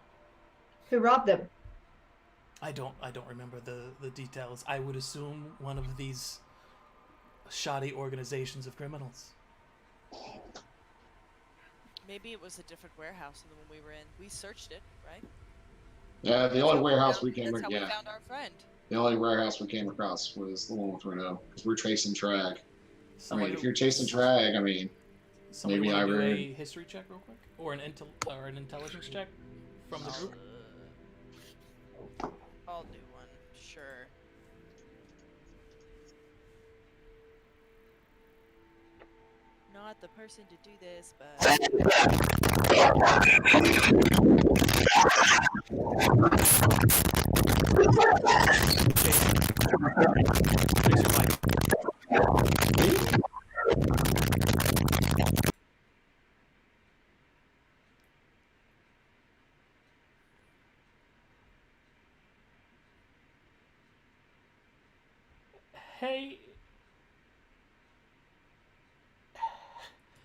Who robbed them? I don't remember the details. I would assume one of these shoddy organizations of criminals. Maybe it was a different warehouse than the one we were in. We searched it, right? Yeah, the only warehouse we came. That's how Yeah, we found our friend. the only warehouse we came across was the one with Renault because we're chasing Trag. I mean, if you're chasing Trag, I mean, somebody maybe want to do Airuhn. a history check real quick, or an intelligence check from the group. I'll do one, sure. Not the person to do this, but Fix your mic. Hey.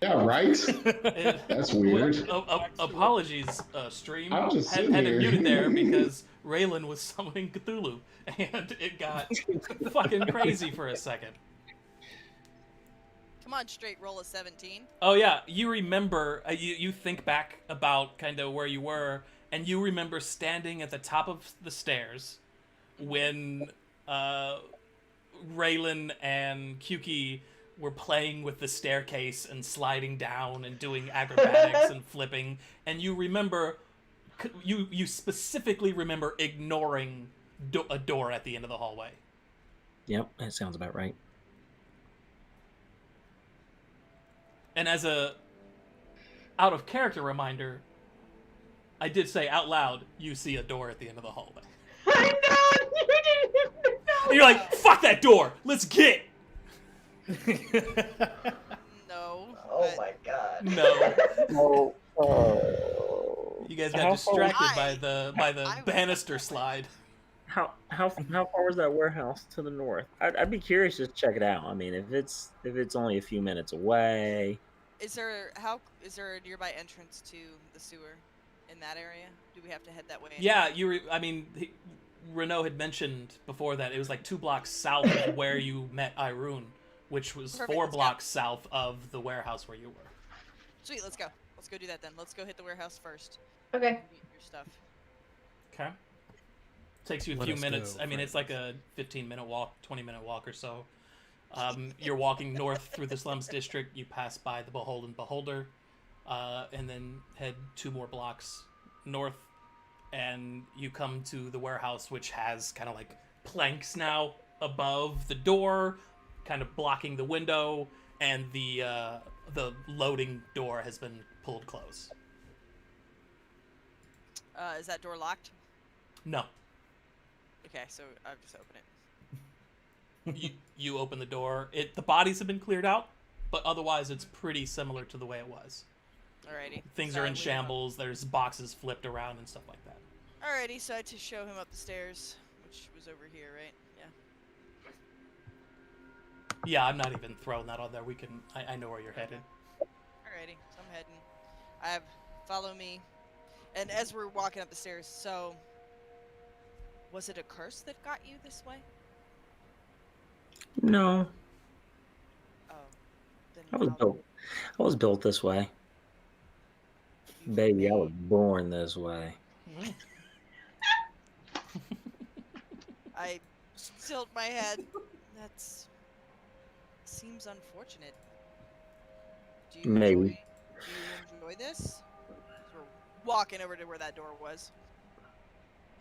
Yeah, right. It- That's weird. Apologies, stream. I was just Had sitting it here. muted there because Raylan was summoning Cthulhu, and it got fucking crazy for a second. come on, straight roll a 17. Oh yeah, you remember? You think back about kind of where you were, and you remember standing at the top of the stairs when Raylan and Kyuki were playing with the staircase and sliding down and doing acrobatics and flipping, and you remember, you specifically remember ignoring a door at the end of the hallway. Yep, that sounds about right. And as a out of character reminder, I did say out loud, you see a door at the end of the hallway. I know! You didn't even know! And you're like, fuck that door! Let's get! No. Oh but my god. No. Oh. You guys got How distracted far- by the I was banister up that way. slide. How far was that warehouse to the north? I'd be curious to check it out. I mean, if it's only a few minutes away. Is there a nearby entrance to the sewer in that area? Do we have to head that way? Yeah, Renault had mentioned before that it was like 2 blocks south of where you met Airuhn, which was Perfect, 4 let's go. blocks south of the warehouse where you were. Sweet, let's go. Let's go do that then. Let's go hit the warehouse first. Okay. and get your stuff. Okay. Takes you a Let few us minutes. go, I mean, it's like a 15-minute walk, 20-minute walk or so. You're walking north through the slums district. You pass by the Beholden Beholder, and then head 2 more blocks north, and you come to the warehouse, which has kind of like planks now above the door, kind of blocking the window, and the loading door has been pulled close. Is that door locked? No. Okay, so I'll just open it. You open the door. The bodies have been cleared out, but otherwise it's pretty similar to the way it was. Alrighty. Things so are I in lead him up. shambles. There's boxes flipped around and stuff like that. Alrighty, so I had to show him up the stairs, which was over here, right? Yeah. Yeah, I'm not even throwing that on there. I know where you're headed. Alrighty, so I'm heading. Follow me. And as we're walking up the stairs, so was it a curse that got you this way? No, Oh, then I was built this way, baby. I was born this way. I tilt my head. Seems unfortunate. Do you Maybe. enjoy this? We're walking over to where that door was.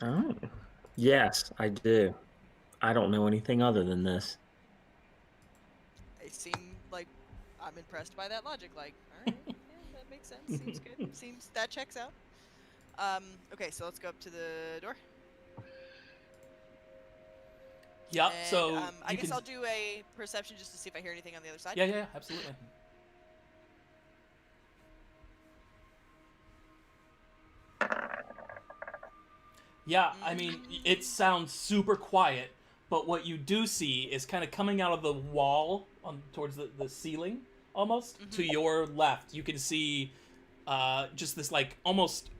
Oh, yes, I do. I don't know anything other than this. I seem like I'm impressed by that logic. Like, alright, yeah, that makes sense. Seems good. Seems that checks out. Okay, so let's go up to the door. Yeah, And, so I you guess can... I'll do a perception just to see if I hear anything on the other side. Yeah, absolutely. Yeah, I mean, it sounds super quiet, but what you do see is kind of coming out of the wall on towards the ceiling, almost to your left, you can see just this like almost.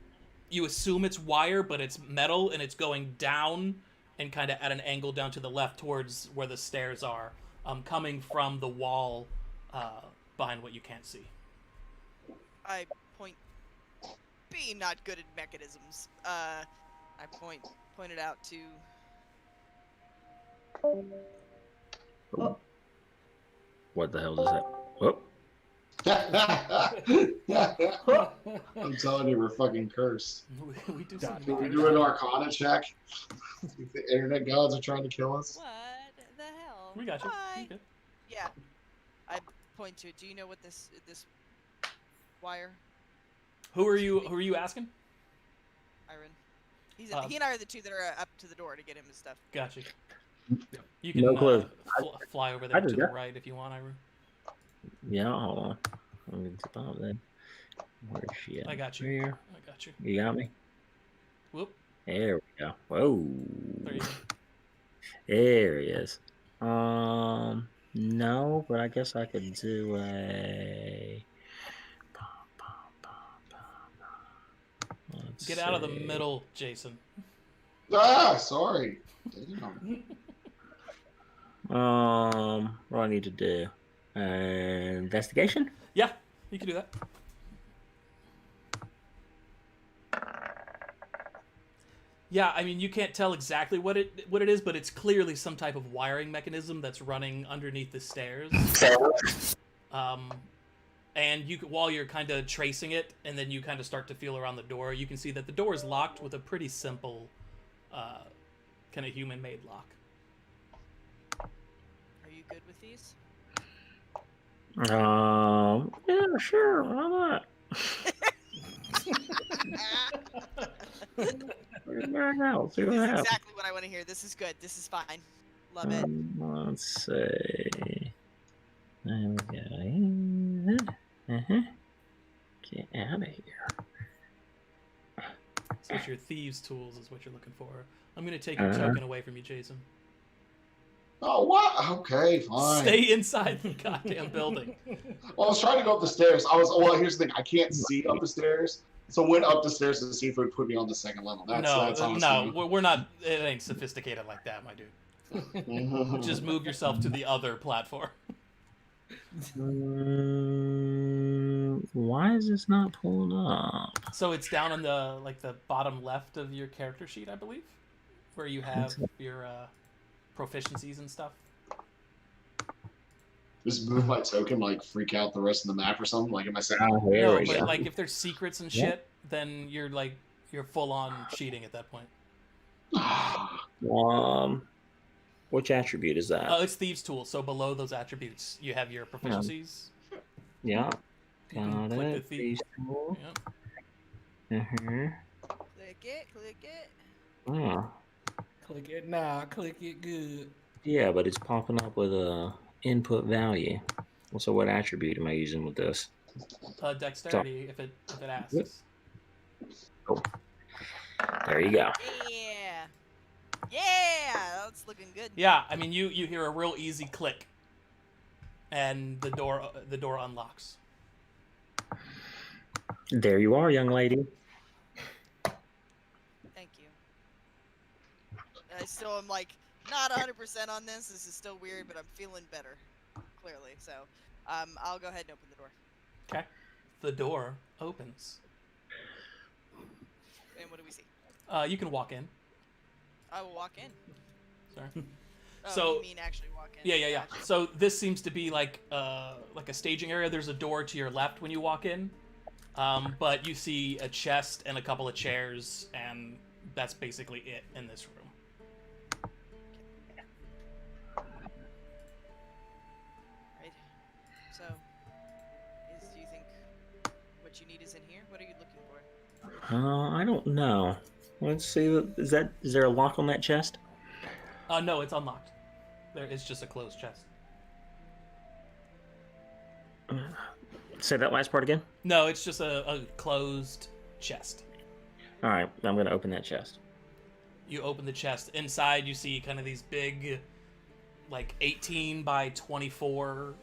You assume it's wire, but it's metal, and it's going down and kind of at an angle down to the left towards where the stairs are, coming from the wall behind what you can't see. I point, being not good at mechanisms, I point it out to... What the hell is that? Oh, I'm telling you, we're fucking cursed. We do some Can we do an Arcana check? If the internet gods are trying to kill us. What the hell? We got you. Hi. You good. Yeah. I point to it. Do you know what this wire? Who are you asking? Airuhn. He and I are the two that are up to the door to get him his stuff. Gotcha. You can No clue. fly over I there did to the that. right if you want, Airuhn. yeah, hold on. Let me stop then. Where's she at? I got you. Here. I got you. You got me? Whoop. There we go. Whoa. There you go. There he is. No, but I guess I could do a... Let's Get out of the see. middle, Jason. Ah, sorry. Damn. What do I need to do? Investigation? Yeah, you can do that. Yeah, I mean, you can't tell exactly what it is, but it's clearly some type of wiring mechanism that's running underneath the stairs. And while you're kind of tracing it, and then you kind of start to feel around the door, you can see that the door is locked with a pretty simple, kind of human-made lock. Are you good with these? Yeah, sure. Why not? Right now, see what This is happens. exactly what I want to hear. This is good. This is fine. Love it. Let's see. There we go. Get out of here. So it's your thieves' tools is what you're looking for. I'm going to take your token away from you, Jason. Oh, what? Okay, fine. Stay inside the goddamn building. Well, I was trying to go up the stairs. Well, here's the thing. I can't see up the stairs. So I went up the stairs to see if it would put me on the second level. That's honestly... No, we're not. It ain't sophisticated like that, my dude. Just move yourself to the other platform. Why is this not pulling up? So it's down on the bottom left of your character sheet, I believe, where you have your proficiencies and stuff. Just move my token, like freak out the rest of the map or something. Like, am I saying? Oh, here No, we but go. like if there's secrets and shit, then you're full on cheating at that point. Which attribute is that? It's thieves' tool. So below those attributes, you have your proficiencies. Yeah. You can Got click it. the These tool. Yep. Click it. Click it. Oh. Click it now. Click it good. Yeah, but it's popping up with a input value. So what attribute am I using with this? Dexterity, if it asks. Cool. There you go. Yeah. Yeah. That's looking good. Yeah, I mean you hear a real easy click, and the door unlocks. There you are, young lady. Thank you. I still am like not 100% on this. This is still weird, but I'm feeling better, clearly. So, I'll go ahead and open the door. Okay. The door opens. And what do we see? You can walk in. I will walk in. Sorry. Oh, So- you mean actually walk in? Yeah. Gotcha. So this seems to be like a staging area. There's a door to your left when you walk in, but you see a chest and a couple of chairs, and that's basically it in this room. Right. So, do you think what you need is in here? What are you looking for? I don't know. Let's see. Is there a lock on that chest? No, it's unlocked. It's just a closed chest. Say that last part again. No, it's just a closed chest. All right, I'm gonna open that chest. You open the chest. Inside, you see kind of these big like 18 by 24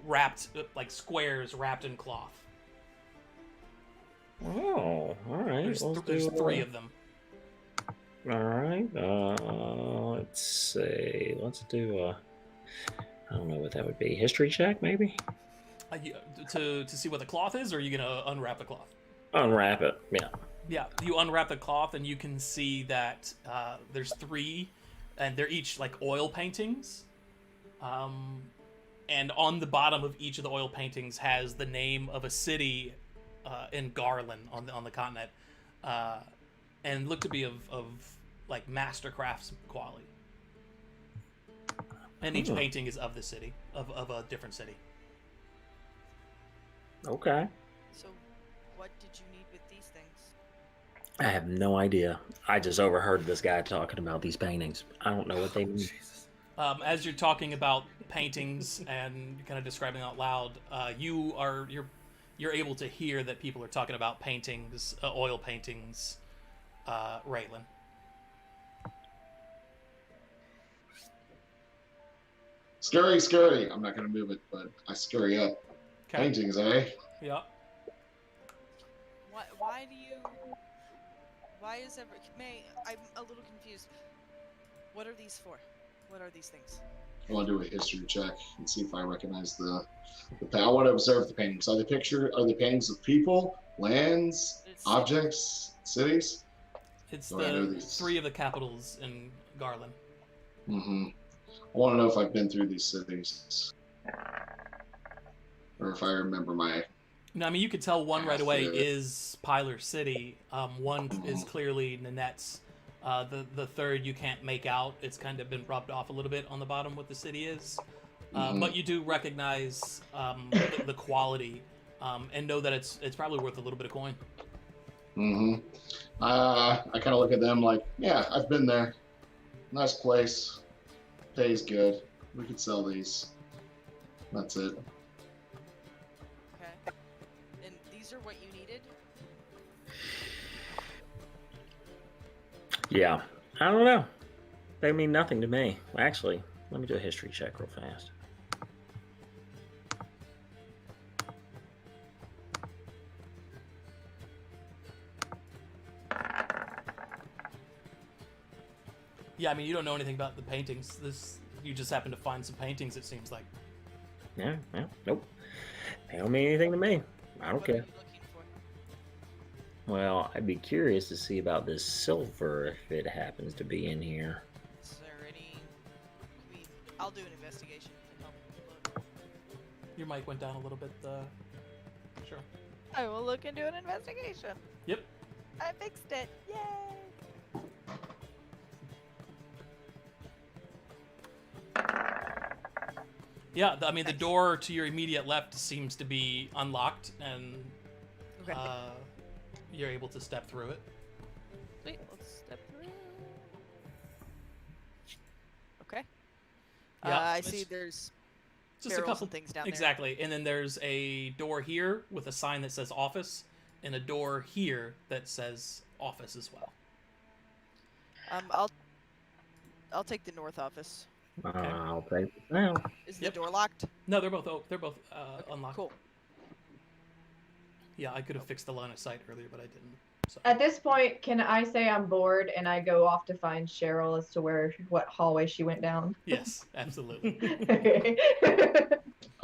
wrapped like squares wrapped in cloth. Oh, all right. There's three of them. All right. Let's see. Let's do I don't know what that would be. History check, maybe. To see what the cloth is, or are you gonna unwrap the cloth? Unwrap it. Yeah. Yeah, you unwrap the cloth and you can see that there's three, and they're each like oil paintings. And on the bottom of each of the oil paintings has the name of a city in Garland on the continent, and look to be of like master crafts quality. And each painting is of the city, of a different city. Okay. So, what did you need with these things? I have no idea. I just overheard this guy talking about these paintings. I don't know what they mean. As you're talking about paintings and kind of describing out loud, you're able to hear that people are talking about paintings, oil paintings, Raylan. Scurry, scurry. I'm not gonna move it, but I scurry up. Okay. Paintings, eh? Yeah. Why do you? Why is ever? I'm a little confused. What are these for? What are these things? I want to do a history check and see if I recognize the I want to observe the paintings. Are the paintings of people, lands, objects, cities? It's Oh, I know the these. three of the capitals in Garland. Mm-hmm. I want to know if I've been through these cities, or if I remember my. No, I mean you could tell one right away Yeah. is Pyler City. One is clearly Nanette's. The third you can't make out. It's kind of been rubbed off a little bit on the bottom what the city is. But you do recognize the quality and know that it's probably worth a little bit of coin. Mm-hmm. I kind of look at them like, yeah, I've been there. Nice place. Pays good. We could sell these. That's it. Okay. And these are what you needed? Yeah. I don't know. They mean nothing to me. Actually, let me do a history check real fast. Yeah, I mean you don't know anything about the paintings. You just happen to find some paintings. It seems like. Yeah. Nope. They don't mean anything to me. I don't What are you care. looking for? Well, I'd be curious to see about this silver if it happens to be in here. Is there any? I'll do an investigation and help look. Your mic went down a little bit. Sure. I will look into an investigation. Yep. I fixed it. Yay! Yeah, I mean the door to your immediate left seems to be unlocked, and Okay. you're able to step through it. Sweet. Let's step through. Okay. Yeah, I it's see. There's Just a barrels couple and things down there. exactly, and then there's a door here with a sign that says office, and a door here that says office as well. I'll take the north office. I'll take it now. Is Yep. the door locked? No, they're both unlocked. Cool. Yeah, I could have fixed the line of sight earlier, but I didn't. So. At this point, can I say I'm bored and I go off to find Cheryl as to what hallway she went down? Yes, absolutely. Okay.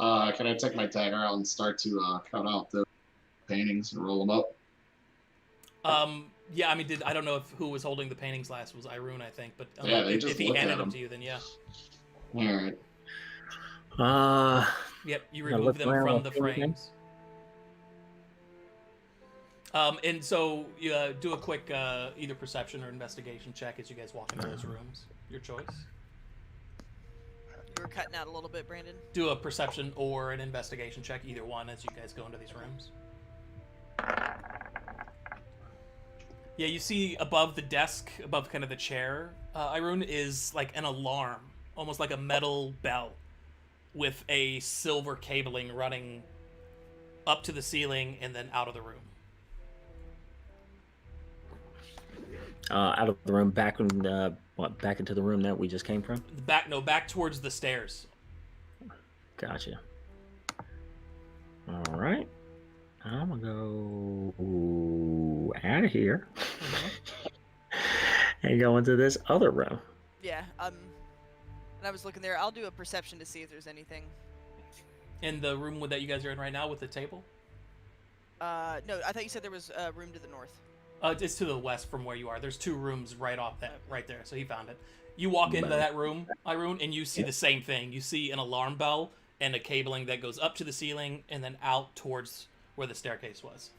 Can I take my dagger out and start to cut out the paintings and roll them up? Yeah, I mean, I don't know who was holding the paintings last. Was Airuhn, I think, but Yeah, they just if he look handed at them them. to you, then yeah. All right. Yep, you Now remove look them around from with the everything. frames. And so you do a quick either perception or investigation check as you guys walk into those rooms. Your choice. You were cutting out a little bit, Brandon. Do a perception or an investigation check, either one, as you guys go into these rooms. Yeah, you see above the desk, above kind of the chair, Airuhn, is like an alarm, almost like a metal bell, with a silver cabling running up to the ceiling and then out of the room. Out of the room, back in What, back into the room that we just came from? Back towards the stairs. Gotcha. All right. I'm gonna go out of here and go into this other room. Yeah. And I was looking there. I'll do a perception to see if there's anything. In the room that you guys are in right now with the table? No, I thought you said there was a room to the north. It's to the west from where you are. There's 2 rooms right there. So he found it. You walk into that room, Airuhn, and you see the same thing. You see an alarm bell and a cabling that goes up to the ceiling and then out towards where the staircase was.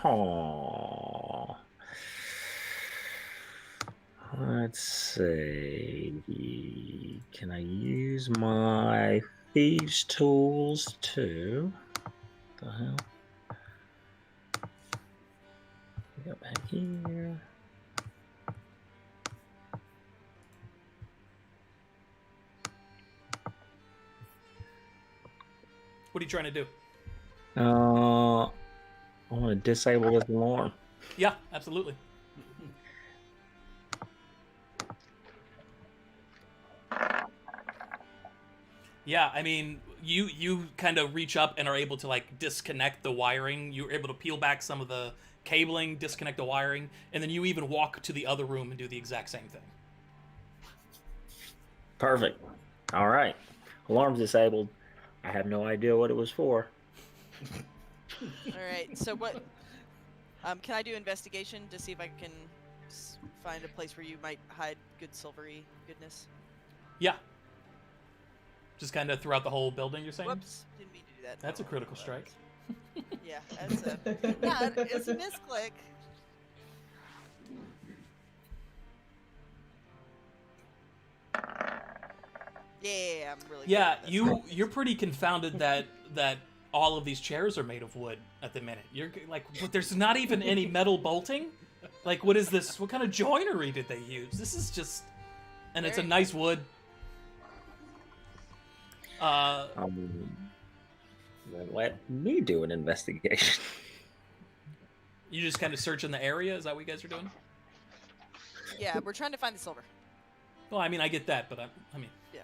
Oh. Let's see. Can I use my thieves' tools too? What the hell? Go back here. What are you trying to do? I want to disable this alarm. Yeah, absolutely. Yeah, I mean, you kind of reach up and are able to like disconnect the wiring. You're able to peel back some of the cabling, disconnect the wiring, and then you even walk to the other room and do the exact same thing. Perfect. All right. Alarm's disabled. I have no idea what it was for. All right. So what? Can I do investigation to see if I can find a place where you might hide good silvery goodness? Yeah. Just kind of throughout the whole building, you're saying? Whoops! Didn't mean to do that. That's a critical strike. Yeah, that's it's a misclick. Yeah, I'm really. Yeah, good. you're pretty confounded that all of these chairs are made of wood at the minute. You're like, but there's not even any metal bolting. Like, what is this? What kind of joinery did they use? This is just, and it's a nice wood. Then let me do an investigation. You just kind of search in the area. Is that what you guys are doing? Yeah, we're trying to find the silver. Well, I mean, I get that, but I mean, Yeah.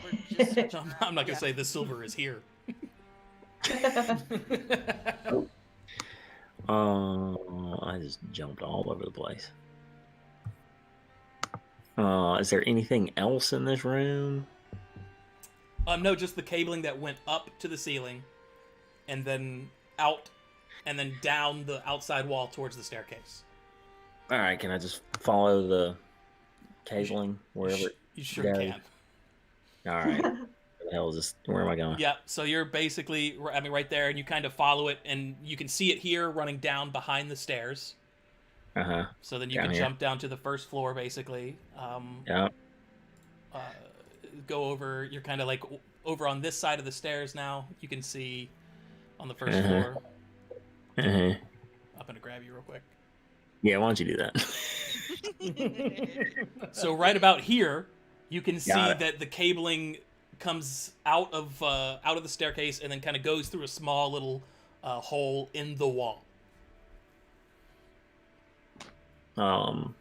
We're just. I'm not gonna say the silver is here. I just jumped all over the place. Is there anything else in this room? No, just the cabling that went up to the ceiling, and then out, and then down the outside wall towards the staircase. All right, can I just follow the cabling wherever? You sure goes? can. All right. Where the hell is this? Where am I going? Yeah, so you're basically, I mean, right there, and you kind of follow it, and you can see it here running down behind the stairs. Uh-huh. So then you Down can here. jump down to the first floor, basically. Yeah. Go over, you're kind of like over on this side of the stairs now. You can see on the 1st Uh-huh. floor. Uh-huh. I'm going to grab you real quick. Yeah, why don't you do that? So right about here, you can see Got it. that the cabling comes out of the staircase and then kind of goes through a small little hole in the wall. Doing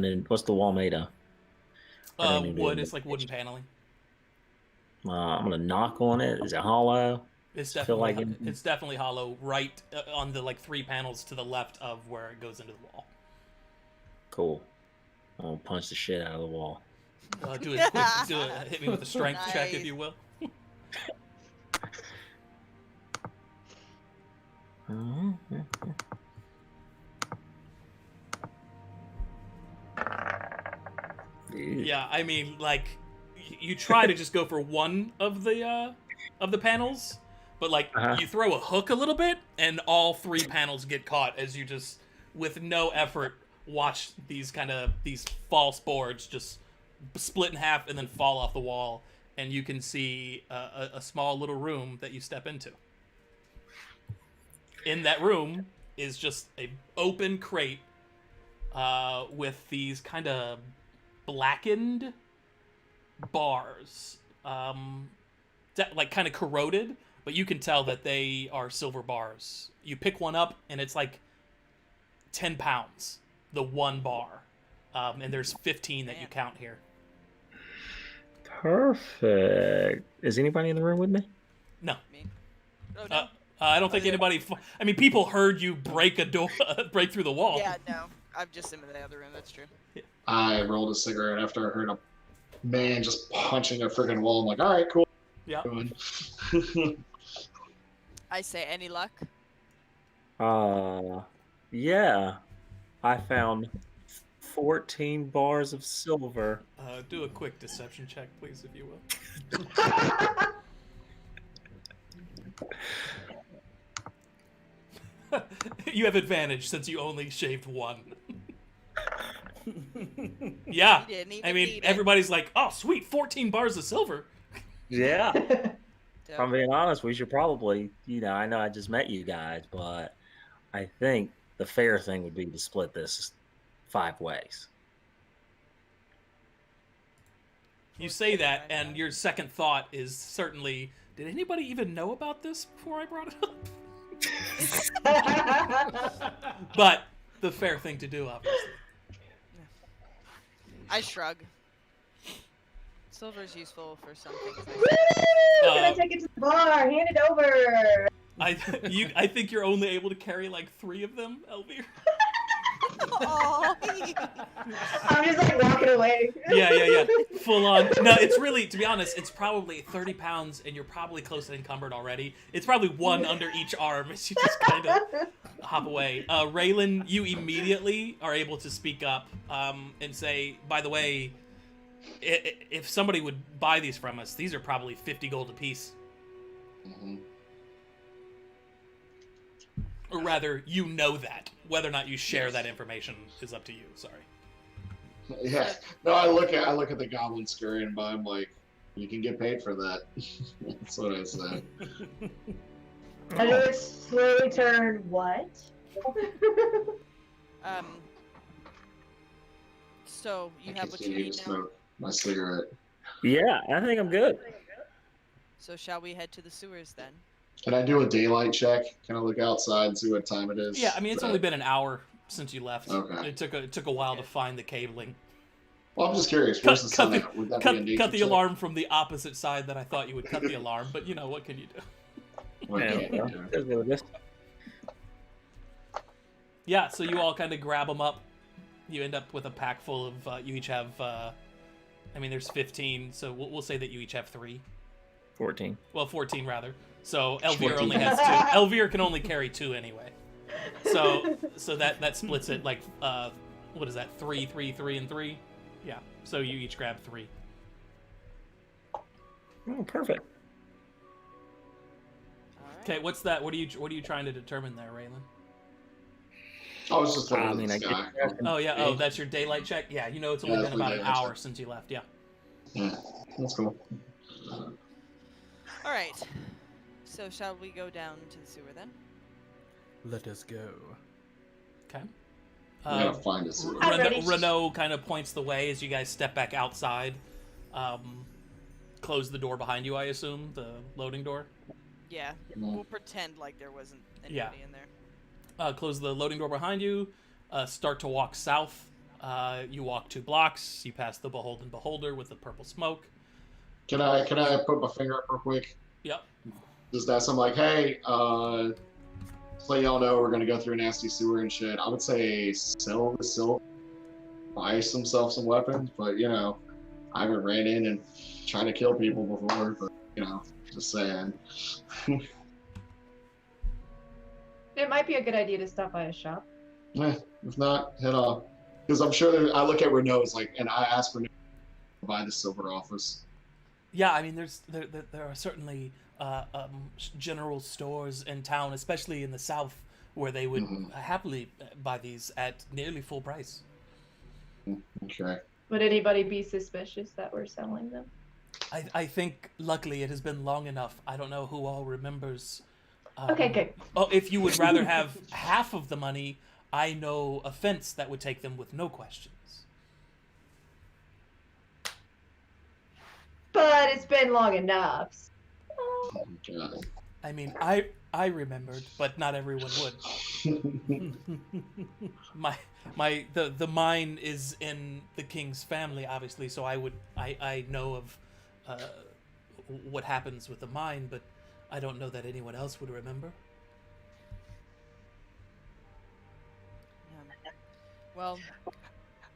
it. What's the wall made of? I don't even Wood. know. It's like wooden paneling. I'm gonna knock on it. Is it hollow? It's Feel like definitely it's definitely hollow. Right on the like 3 panels to the left of where it goes into the wall. Cool. I'm gonna punch the shit out of the wall. Do it. Hit me with a strength check, if Nice. you will. Yeah, I mean, like, you try to just go for one of the panels, but like you throw a hook a little bit, and all 3 panels get caught as you just, with no effort, watch these false boards just split in half and then fall off the wall, and you can see a small little room that you step into. In that room is just a open crate with these kind of blackened bars, like kind of corroded, but you can tell that they are silver bars. You pick one up and it's like 10 pounds the one bar, and there's 15 that you count here. Perfect. Is anybody in the room with me? No. Me. Oh no. I don't think anybody. I mean, people heard you break a door, break through the wall. Yeah, no. I'm just in the other room. That's true. I rolled a cigarette after I heard a man just punching a freaking wall. I'm like, all right, cool. Yeah. I say, any luck? Yeah. I found 14 bars of silver. Do a quick deception check, please, if you will. You have advantage since you only shaved one. Yeah. He didn't even I mean, need it. everybody's like, oh, sweet, 14 bars of silver. Yeah. Dope. If I'm being honest, we should probably, I know I just met you guys, but I think the fair thing would be to split this 5 ways. You say that, and your second thought is certainly, did anybody even know about this before I brought it up? But the fair thing to do, obviously. I shrug. Silver's useful for some things. Woo! Can I take it to the bar? Hand it over. I think you're only able to carry like 3 of them, Elvir. Aw. I'm just like walking away. Yeah. Full on. No, it's really, to be honest, it's probably 30 pounds, and you're probably close to encumbered already. It's probably 1 under each arm as you just kind of hop away. Raylan, you immediately are able to speak up and say, by the way, if somebody would buy these from us, these are probably 50 gold apiece. Mhm. Or rather, you know that. Whether or not you share that information is up to you. Sorry. Yeah. No, I look at the goblin scurrying by. I'm like, you can get paid for that. That's what I said. And it would slowly turn what? So you I have what you continue need to now. smoke my cigarette. Yeah, I think I'm good. So shall we head to the sewers then? Can I do a daylight check? Can I look outside and see what time it is? Yeah, I mean, it's only been an hour since you left. Okay. It took a while to find the cabling. Well, I'm just curious. Where's the sun at? Would that be a nature Cut the check? alarm from the opposite side that I thought you would cut the alarm, but what can you do? What Yeah, can you do? That's what it is. Yeah, so you all kind of grab them up. You end up with a pack full of, you each have, there's 15, so we'll say that you each have 3. 14. Well, 14 rather. So Elvir 14. only has 2. Elvir can only carry 2 anyway. So that splits it like, what is that? 3, 3, 3, and 3? Yeah. So you each grab 3. Oh, perfect. Alright. Okay, what's that? What are you trying to determine there, Raylan? I was just looking I at mean, the I sky. guess- Oh yeah. Oh, that's your daylight check. Yeah, it's only Yeah, been that's my about an daylight hour check. since you left. Yeah. Yeah, that's cool. Alright. So shall we go down to the sewer then? Let us go. Okay. We gotta find a sewer. I'm ready. Renault kind of points the way as you guys step back outside. Close the door behind you, I assume, the loading door. Yeah. Mhm. We'll pretend like there wasn't anybody in there. Close the loading door behind you. Start to walk south. You walk 2 blocks. You pass the Beholden Beholder with the purple smoke. Can I put my finger up real quick? Yep. Just ask them like, hey, so y'all know we're gonna go through a nasty sewer and shit. I would say sell the silver, buy himself some weapons, but I haven't ran in and tried to kill people before, but just saying. It might be a good idea to stop by a shop. If not, head off. Because I'm sure I look at Renault's and I ask Renault to buy the silver office. Yeah, I mean, there are certainly general stores in town, especially in the south, where they would happily buy these at nearly full price. Okay. Would anybody be suspicious that we're selling them? I think, luckily, it has been long enough. I don't know who all remembers. Okay, good. Oh, if you would rather have half of the money, I know a fence that would take them with no questions. But it's been long enough. Okay. I mean, I remembered, but not everyone would. The mine is in the king's family, obviously, so I know of what happens with the mine, but I don't know that anyone else would remember. Well,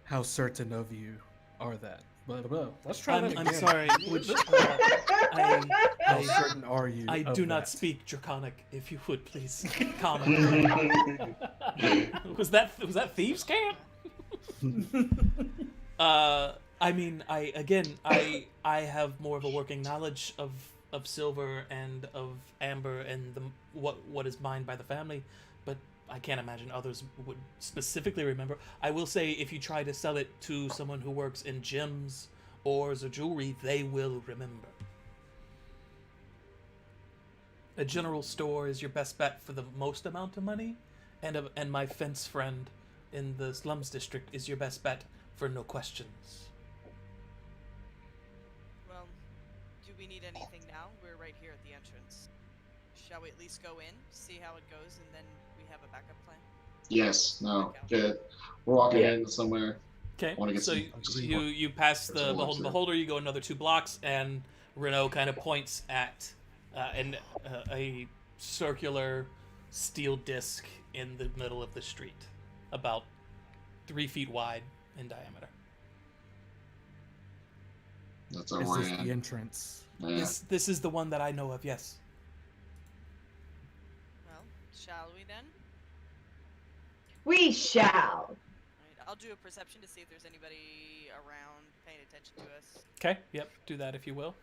How certain of you are that? Blah, blah, blah. Let's try that again. I'm sorry. Which, How certain are you? I of do not that? speak Draconic. If you would please comment. was that thieves' camp? I mean, I have more of a working knowledge of silver and of amber and what is mined by the family, but I can't imagine others would specifically remember. I will say, if you try to sell it to someone who works in gems or the jewelry, they will remember. A general store is your best bet for the most amount of money, and my fence friend in the slums district is your best bet for no questions. well, do we need anything now? We're right here at the entrance. Shall we at least go in, see how it goes, and then we have a backup plan? Yes. No. Good. We're walking Yeah. in somewhere. Okay, I wanna get so some- you pass the some Beholden lights Beholder, you go another 2 blocks, and Renault kind of points at a circular steel disc in the middle of the street, about 3 feet wide in diameter. That's our Is way this the in. entrance? Yeah. This is the one that I know of, yes. Well, shall we then? We shall. Alright, I'll do a perception to see if there's anybody around paying attention to us. Okay, yep, do that if you will.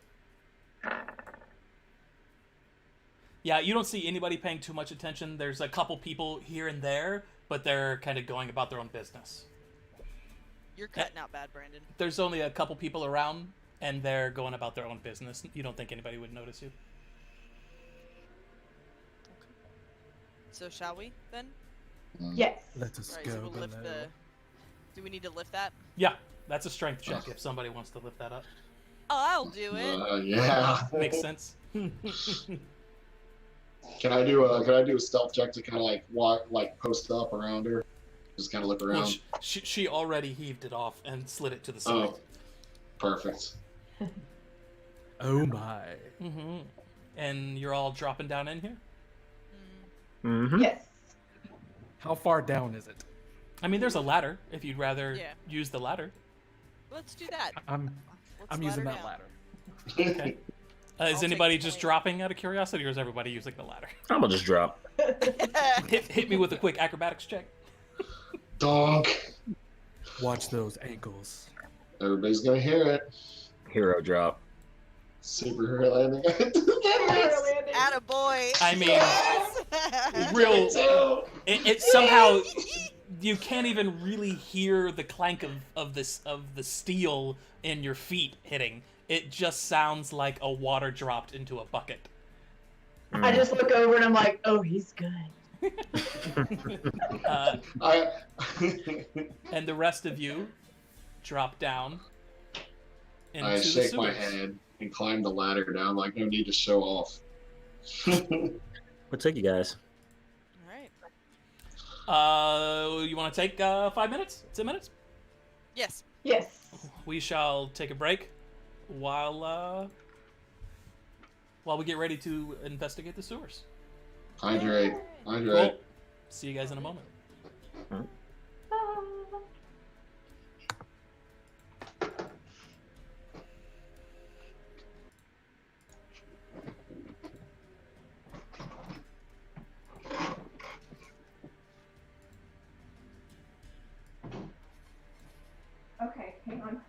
Yeah, you don't see anybody paying too much attention. There's a couple people here and there, but they're kind of going about their own business. You're cutting out bad, Brandon. There's only a couple people around, and they're going about their own business. You don't think anybody would notice you? So shall we then? Yes. Let us Alright, go so we'll lift below. the. Do we need to lift that? Yeah, that's a strength check if somebody wants to lift that up. Oh, I'll do it. Yeah. Makes sense. Can I do a stealth check to kind of like walk, like post up around her, just kind of look around? Well, she already heaved it off and slid it to the side. Oh, perfect. Oh my. Mm-hmm. And you're all dropping down in here? Mm-hmm. Yes. How far down is it? I mean, there's a ladder if you'd rather Yeah. use the ladder. Let's do that. I'm Let's using ladder that down. ladder. Okay. I'll Is take anybody the just point. dropping out of curiosity, or is everybody using the ladder? I'm gonna just drop. Hit me with a quick acrobatics check. Donk. Watch those ankles. Everybody's gonna hear it. Hero drop. Superhero landing. Attaboy. I mean, Yes! real. Two. It somehow you can't even really hear the clank of the steel in your feet hitting. It just sounds like a water dropped into a bucket. I just look over and I'm like, oh, he's good. I. And the rest of you drop down into I the shake my sewers. head and climb the ladder down. Like no need to show off. What took you guys? Alright. You want to take 5 minutes? 10 minutes? Yes. Yes. We shall take a break while we get ready to investigate the sewers. Hydrate. Cool. Hydrate. See you guys in a moment. Okay, hang on.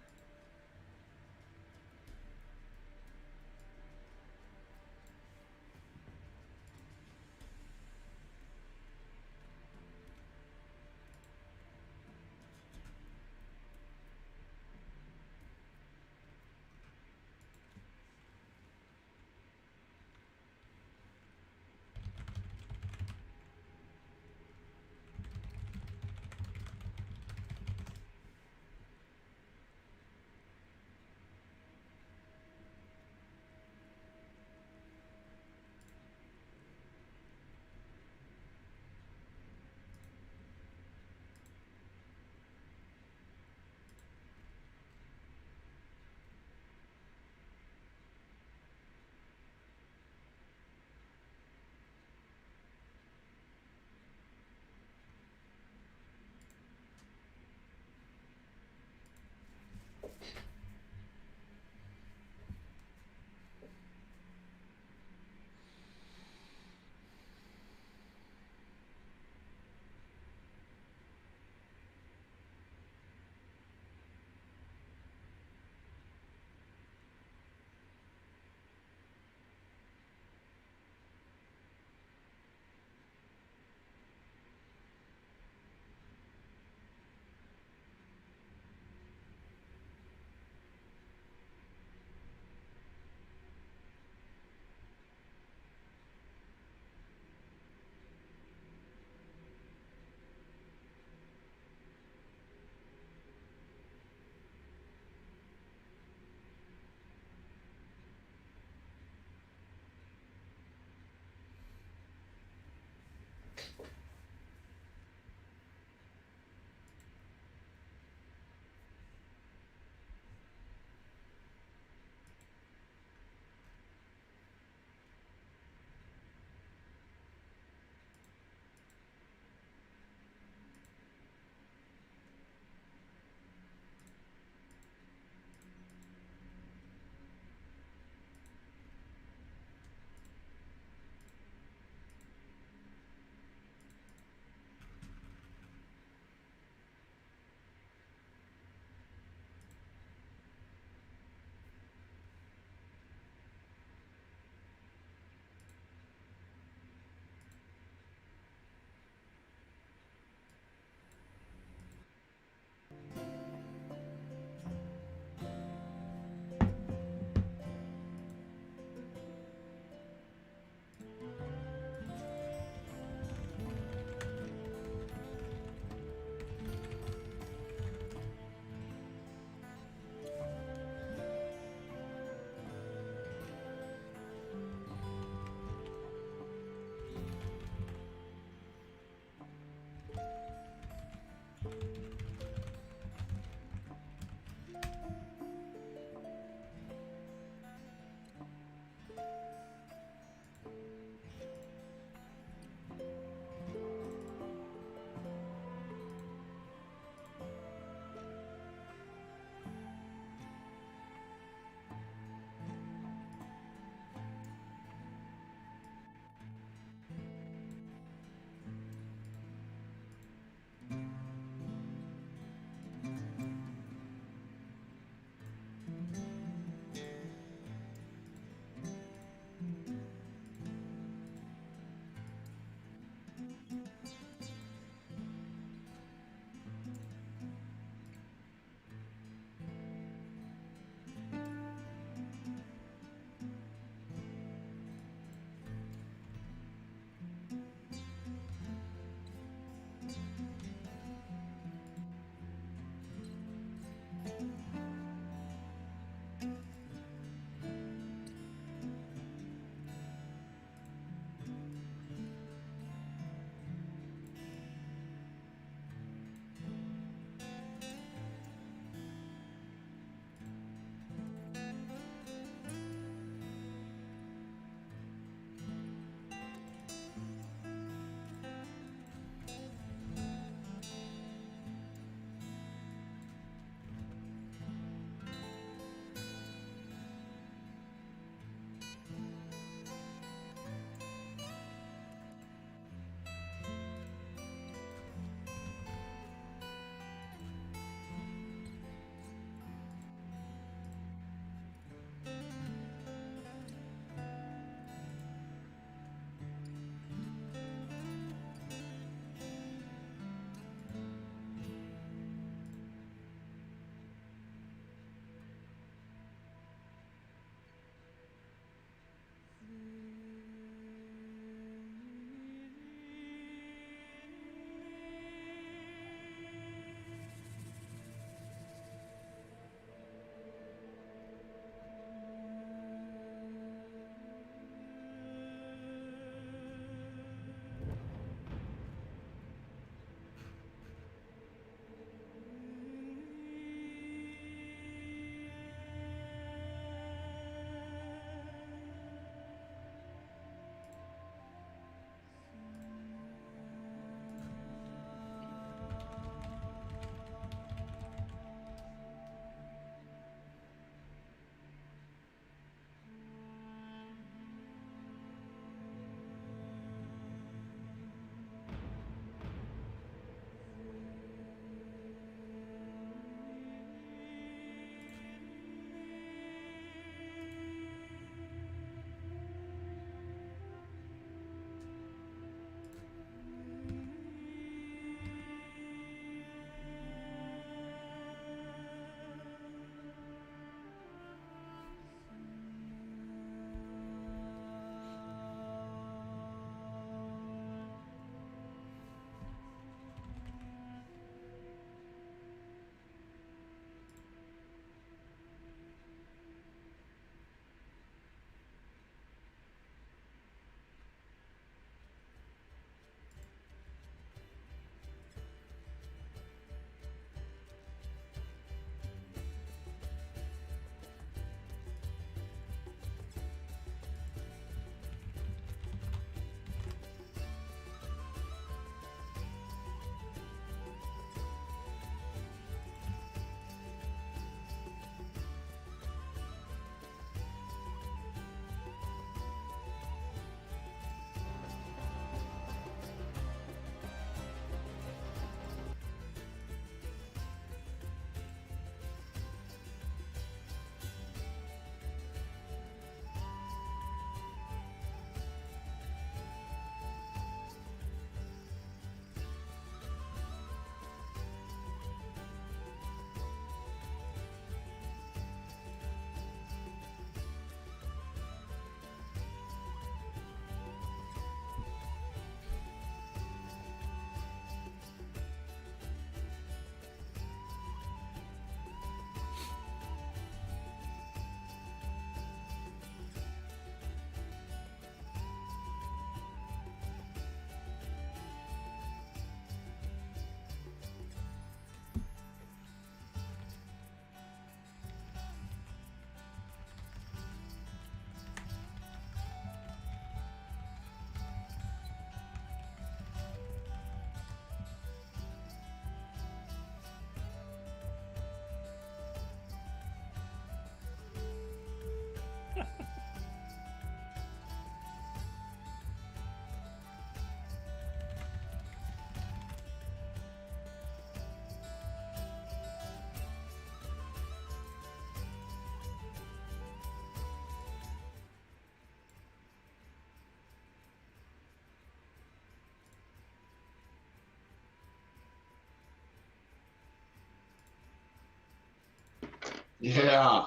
Yeah.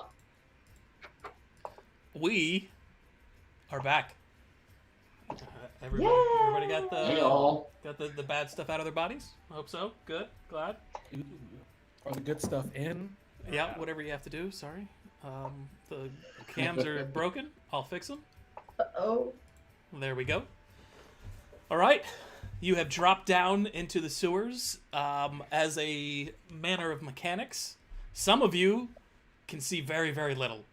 We are back. Everybody, Yay! everybody got the Hey, all. the bad stuff out of their bodies. I hope so. Good. Glad. Ooh. Are the good stuff in? Yeah. Whatever you have to do. Sorry. The cams are broken. I'll fix them. Oh. There we go. All right. You have dropped down into the sewers. As a manner of mechanics, some of you can see very, very little.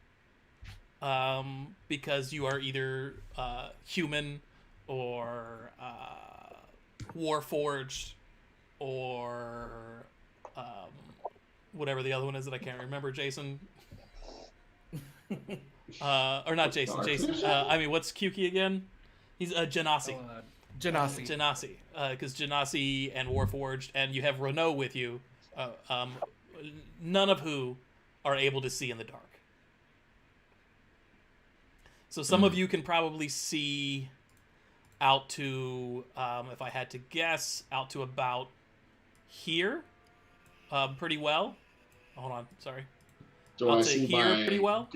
Because you are either human or Warforged or whatever the other one is that I can't remember. Jason. Or not Jason. Jason. I mean, what's Kyuki again? He's a Genasi. Genasi. Genasi. Because Genasi and Warforged, and you have Renault with you, none of who are able to see in the dark. So some of you can probably see out to, if I had to guess, out to about here, pretty well. Hold on, sorry. Do I'll I say see here my? pretty well.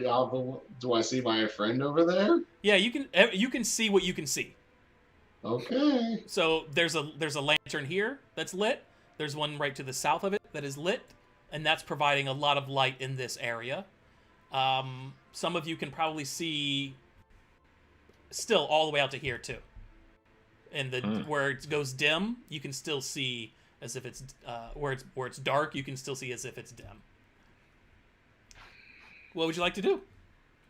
Do I see my friend over there? Yeah, you can see what you can see. Okay. So there's a lantern here that's lit. There's one right to the south of it that is lit, and that's providing a lot of light in this area. Some of you can probably see still all the way out to here too. And where it goes dim, you can still see as if it's where it's dark, you can still see as if it's dim. What would you like to do?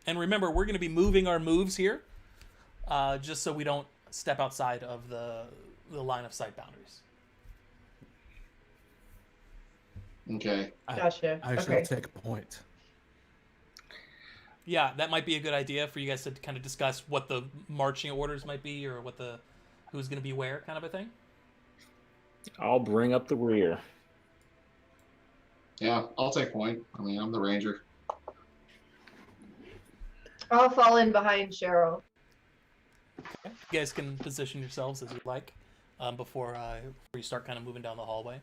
And remember, we're going to be moving our moves here, just so we don't step outside of the line of sight boundaries. Okay. Gotcha. I shall take point. Yeah, that might be a good idea for you guys to kind of discuss what the marching orders might be, or what who's going to be where, kind of a thing. I'll bring up the rear. Yeah, I'll take point. I mean, I'm the ranger. I'll fall in behind Cheryl. You guys can position yourselves as you like before you start kind of moving down the hallway.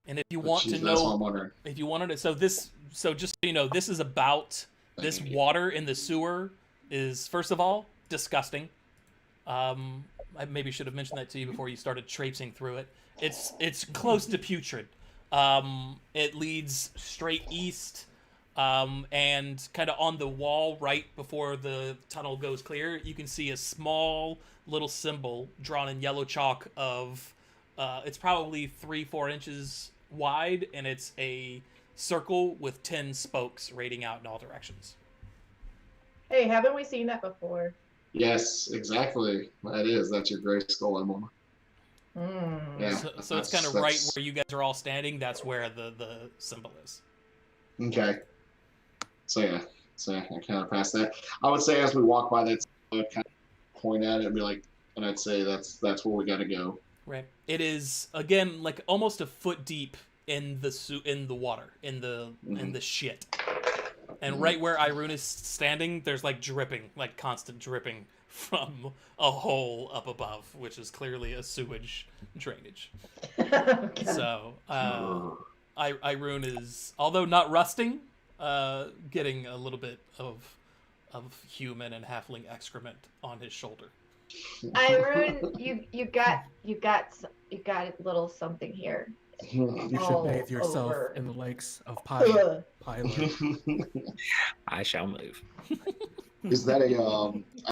And if you want to That's what know, I'm wondering. if you wanted to, so just so you know, this is about this water in the sewer is, first of all, disgusting. I maybe should have mentioned that to you before you started traipsing through it. It's close to putrid. It leads straight east, and kind of on the wall right before the tunnel goes clear, you can see a small little symbol drawn in yellow chalk of, it's probably 3-4 inches wide, and it's a circle with 10 spokes radiating out in all directions. Hey, haven't we seen that before? Yes, exactly. That's your gray skull emblem. Yeah. So it's kind of right where you guys are all standing. That's where the symbol is. Okay. So I kind of passed that. I would say as we walk by that, I'd kind of point at it and be like, and I'd say that's where we got to go. Right. It is, again, like almost a foot deep in the water, in the shit. And right where Airuhn is standing, there's like dripping, like constant dripping from a hole up above, which is clearly a sewage drainage. Okay. So Airuhn is, although not rusting, getting a little bit of human and halfling excrement on his shoulder. Airuhn, you got a little something here. You should All bathe yourself over. in the lakes of Ugh. Pyler. I shall move. Is that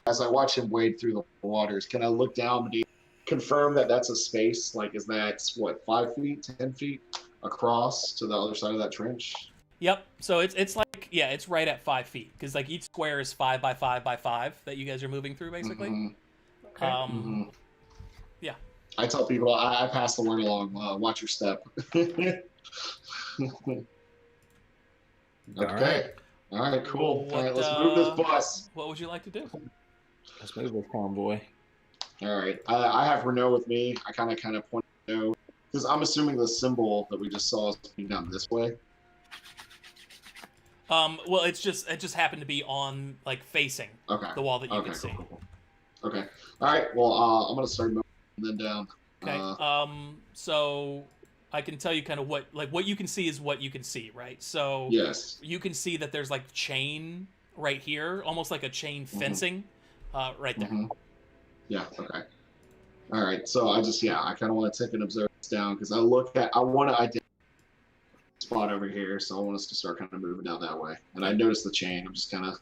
as I watch him wade through the waters, can I look down and confirm that that's a space? Like, is that, what, 5 feet, 10 feet across to the other side of that trench? Yep. So it's like, yeah, it's right at 5 feet, because like each square is 5 by 5 by 5 that you guys are moving through, basically. Mm-hmm. Okay. Yeah. I tell people I pass the word along. Watch your step. Okay. All right. Cool. All right. Let's move this bus. What would you like to do? Let's move this convoy. All right. I have Renault with me. I kind of point to Renault because I'm assuming the symbol that we just saw is being done this way. Well, it just happened to be on, like, facing the wall that you can see. Cool. Okay. All right. Well, I'm gonna start moving then down. Okay. So I can tell you kind of what you can see is what you can see, right? So Yes. you can see that there's like chain right here, almost like a chain fencing, right there. Yeah. Okay. All right. So I kind of want to take and observe this down because I want to identify a spot over here, so I want us to start kind of moving down that way. And I noticed the chain. I'm just kind of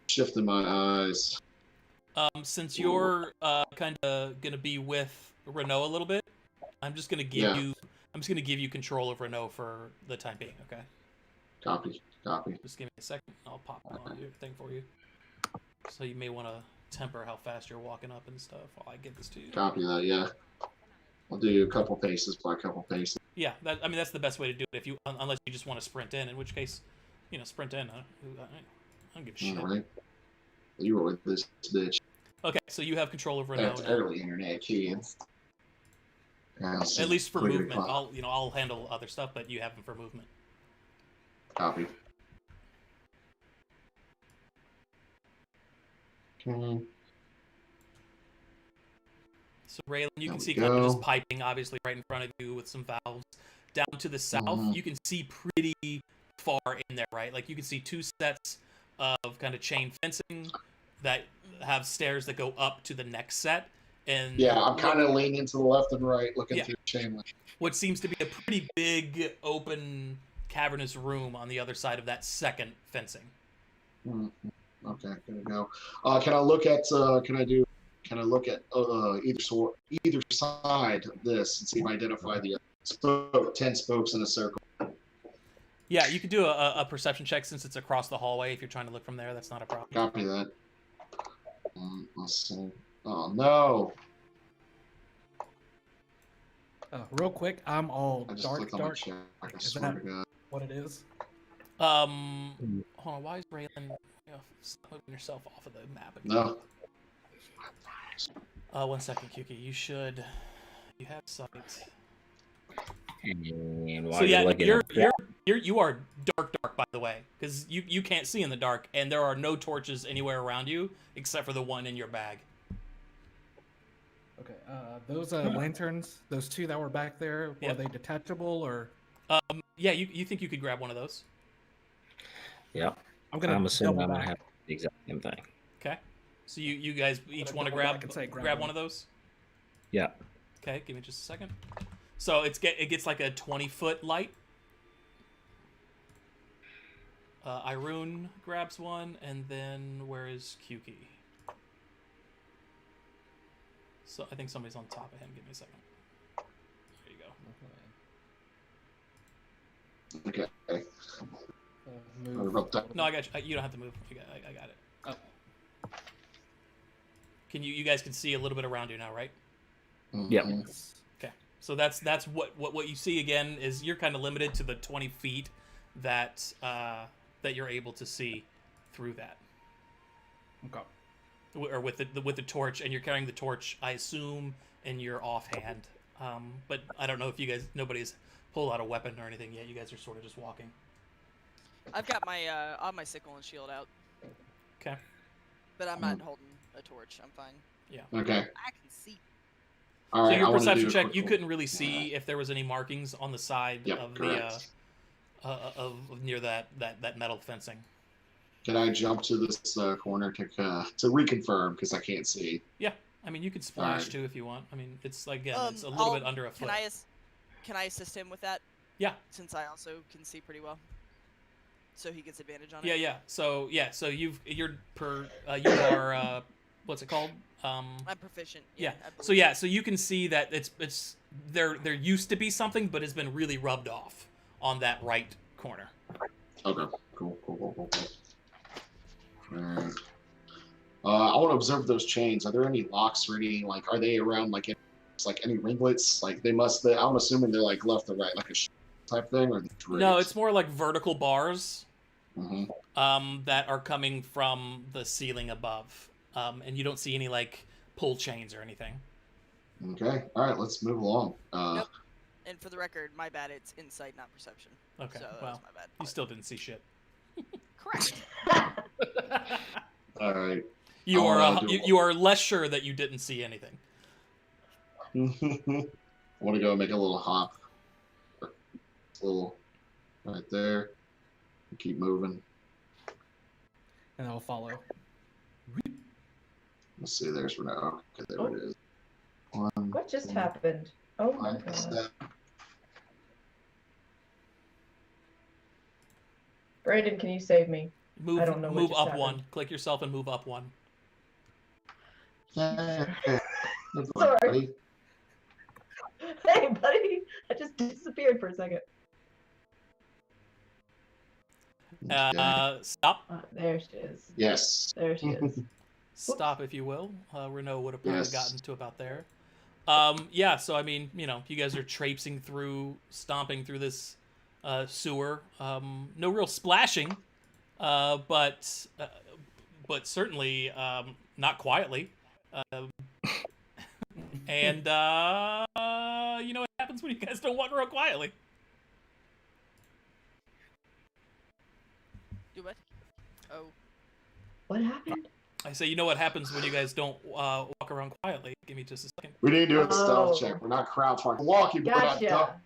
shifting my eyes. Since you're kind of gonna be with Renault a little bit, I'm just gonna give you control of Renault for the time being. Okay. Copy. Just give me a second. I'll pop on your thing for you. So you may want to temper how fast you're walking up and stuff while I give this to you. Copy that. Yeah. I'll do a couple paces by couple paces. Yeah, that's the best way to do it. If you unless you just want to sprint in which case, sprint in. I don't give a shit. All right. You were with this bitch. Okay, so you have control of Renault. That's early internet kids. At least for movement. I'll handle other stuff, but you have them for movement. Copy. Okay. So Raylan, you can see kind of just piping, obviously, right in front of you with some valves. Down to the south, you can see pretty far in there, right? Like you can see two sets of kind of chain fencing that have stairs that go up to the next set. And yeah, I'm kind of leaning to the left and right, looking through the chain link. What seems to be a pretty big, open, cavernous room on the other side of that second fencing. Okay, gonna go. Can I look at? Either side of this and see if I identify the 10 spokes in a circle? Yeah, you could do a perception check since it's across the hallway. If you're trying to look from there, that's not a problem. Copy that. Let's see. Oh no! Real quick, I'm all I just dark. clicked on my check. I swear to God. What it is? Hold on. Why is Raylan moving yourself off of the map again? No. 1 second, Kyuki. You have sight. And So yeah, you are dark by the way, because you can't see in the dark, and there are no torches anywhere around you except for the one in your bag. Okay, those lanterns, those two that were back there, were they detachable or? Yeah, you think you could grab one of those? Yeah. I'm assuming I'm gonna have the exact same thing. Okay. So you guys each want to grab one of those? Yeah. Okay, give me just a second. So it gets like a 20-foot light. Airuhn grabs one, and then where is Kyuki? So I think somebody's on top of him. Give me a second. There you go. Okay. Move. No, I got you. You don't have to move. I got it. Oh. Can you guys can see a little bit around you now, right? Yeah. Okay. So that's what you see again is you're kind of limited to the 20 feet that you're able to see through that. Okay. Or with the torch, and you're carrying the torch, I assume, in your offhand. But I don't know if nobody's pulled out a weapon or anything yet. You guys are sort of just walking. I've got my sickle and shield out. Okay. But I'm not holding a torch. I'm fine. Yeah. Okay. I can see. All right. So your perception check, you couldn't really see if there was any markings on the side of correct. of near that metal fencing. Can I jump to this corner to reconfirm because I can't see? Yeah. I mean, you could splash too if you want. I mean, it's like it's a little bit under a foot. Can I assist him with that? Yeah. Since I also can see pretty well. So he gets advantage on it. Yeah. So you are what's it called? I'm proficient. Yeah. So you can see that it's there used to be something, but it's been really rubbed off on that right corner. Okay. Cool. Alright. I want to observe those chains. Are there any locks or any are they around any ringlets? I'm assuming they're left to right, like a type thing, or no, it's more like vertical bars. Mm-hmm. That are coming from the ceiling above, and you don't see any pull chains or anything. Okay, all right, let's move along. Nope. And for the record, my bad. It's insight, not perception. Okay, so well, my bad. You still didn't see shit. Correct. All right. You are less sure that you didn't see anything. want to go and make a little hop. A little right there. Keep moving. And I'll follow. Let's see, there's Renault. Okay, there it is. What just happened? Oh my One god. step. Brandon, can you save me? Move, I don't know what move just up happened. one. Click yourself and move up one. Hey, Sorry. buddy. Hey, buddy. I just disappeared for a second. Stop. There she is. Yes. There she is. Stop, if you will. Renault would have probably Yes. gotten to about there. Yeah, so I mean, you know, you guys are traipsing through, stomping through this sewer. No real splashing, but certainly not quietly. And you know what happens when you guys don't walk around quietly? Do what? Oh. What happened? I say, you know what happens when you guys don't walk around quietly? Give me just a second. We need to do a Oh. stealth check. We're not crowd walking, but we're not Gotcha. duck.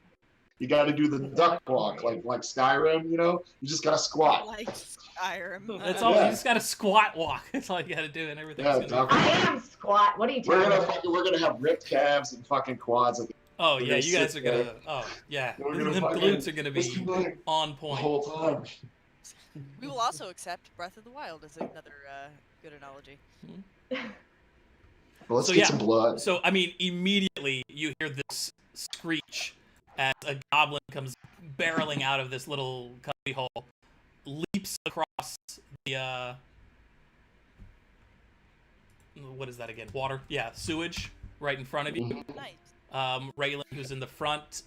You got to do the duck walk, like Skyrim. You know, you just got to squat. Like Skyrim. That's all. Yeah. You just got to squat walk. That's all you got to do, and everything's Yeah, gonna duck. be... I am squat. What are you We're talking gonna about? we're gonna have ripped calves and fucking quads Oh We're yeah, gonna you guys sit are gonna. there. Oh yeah, We're the gonna fucking glutes are gonna listen be to it on the point. whole time. We will also accept Breath of the Wild as another good analogy. Well, let's So, get yeah. some blood. So I mean, immediately you hear this screech as a goblin comes barreling out of this little cubby hole, leaps across the what is that again? Water? Yeah, sewage right in front of you. Mhm. Nice. Raylan, who's in the front,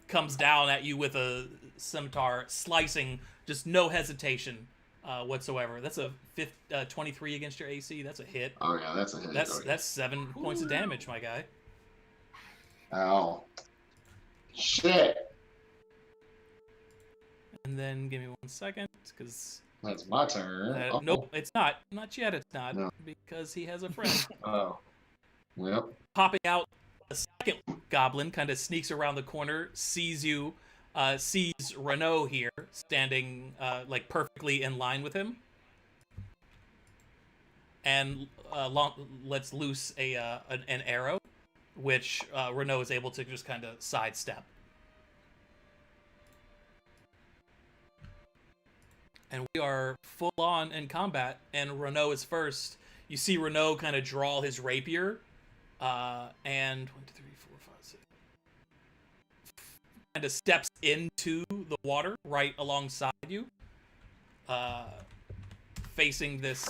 comes down at you with a scimitar, slicing, just no hesitation whatsoever. That's a 23 against your AC. That's a hit. Oh yeah, that's a hit. That's Oh, yeah. that's 7 points of damage, my guy. Ow. Shit. And then give me 1 second, because That's my turn. Oh. nope, it's not. Not yet. It's not No. because he has a friend. Oh. Yep. Popping out, a second goblin kind of sneaks around the corner, sees you, sees Renault here standing like perfectly in line with him, and lets loose an arrow, which Renault is able to just kind of sidestep. And we are full on in combat, and Renault is first. You see Renault kind of draw his rapier, and 1, 2, 3, 4, 5, 6. Kind of steps into the water right alongside you, facing this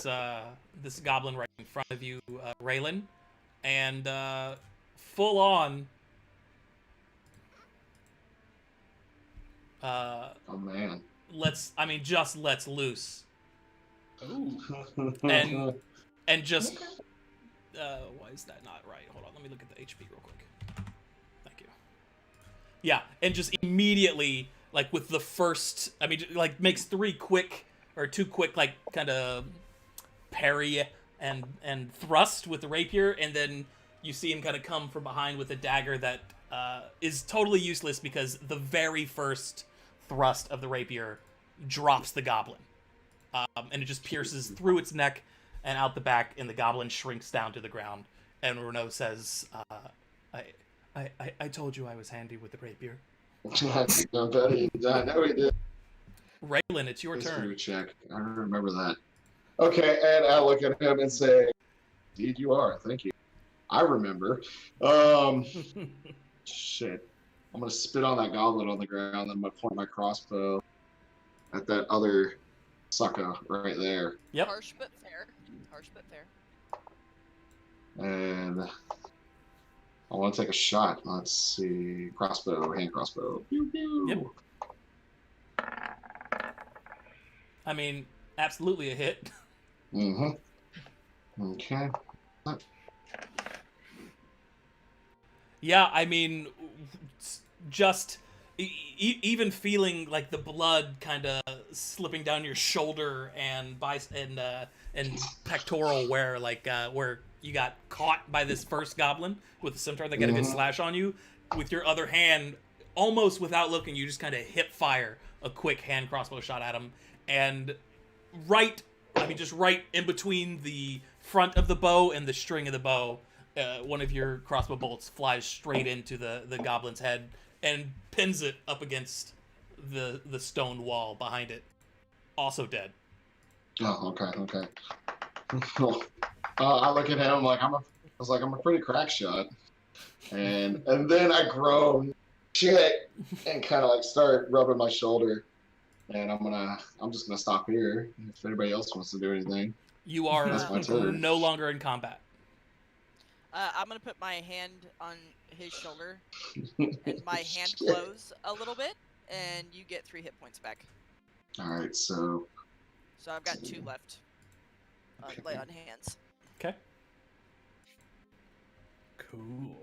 this goblin right in front of you, Raylan, and full on. Oh man. Lets loose Ooh. and just why is that not right? Hold on, let me look at the HP real quick. Thank you. Yeah, and just immediately, like with the first, I mean, like makes 2 quick, like kind of parry and thrust with the rapier, and then you see him kind of come from behind with a dagger that is totally useless because the very first thrust of the rapier drops the goblin, and it just pierces through its neck and out the back, and the goblin shrinks down to the ground. And Renault says, I told you I was handy with the rapier. No, buddy. I know he did. Raylan, it's your History turn. check. I remember that. Okay, and I look at him and say, "Indeed, you are. Thank you. I remember." Shit. I'm gonna spit on that goblet on the ground, and I'm gonna point my crossbow at that other sucker right there. Yep. Harsh but fair. Harsh but fair. And I want to take a shot. Let's see. Crossbow, hand crossbow. Pew, pew. Yep. I mean, absolutely a hit. Mm-hmm. Okay. Yeah, I mean, just even feeling like the blood kind of slipping down your shoulder and pectoral, where you got caught by this first goblin with the scimitar that got a good slash on you, with your other hand, almost without looking, you just kind of hip fire a quick hand crossbow shot at him, and just right in between the front of the bow and the string of the bow, one of your crossbow bolts flies straight into the goblin's head and pins it up against the stone wall behind it. Also dead. Oh, okay. I look at him like I'm a pretty crack shot, and then I groan, shit, and kind of like start rubbing my shoulder, and I'm just gonna stop here. If anybody else wants to do anything, You are that's my turn. no longer in combat. I'm gonna put my hand on his shoulder, and my hand glows a little bit, and you get 3 hit points back. All right, so So I've got 2 left. Lay on hands. Okay. Cool.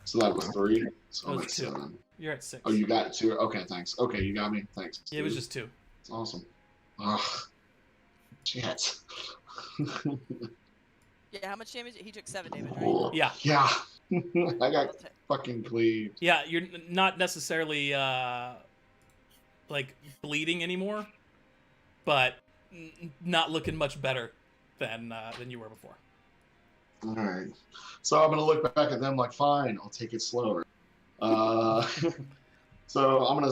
So that was 3. So That I'm was at 2. 7. You're at 6. Oh, you got 2. Okay, thanks. Okay, you got me. Thanks. Yeah, it was just 2. It's awesome. Oh, shit. Yeah, how much damage? He took 7 damage, right? Yeah. Yeah. I got I'll ta- fucking cleaved. Yeah, you're not necessarily like bleeding anymore, but not looking much better than you were before. All right. So I'm gonna look back at them like, fine, I'll take it slower. So I'll do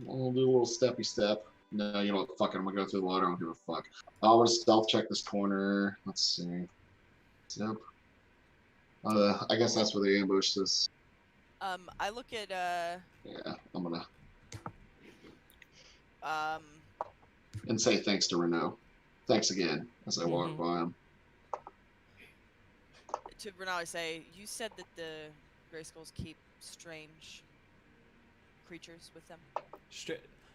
a little steppy step. No, you know what? Fuck it. I'm gonna go through the water. I don't give a fuck. I'm gonna stealth check this corner. Let's see. Yep. I guess that's where the ambush is. I look at Yeah, I'm gonna um and say thanks to Renault. Thanks again as I walk by him. to Renal. I say, you said that the Grey Skulls keep strange creatures with them.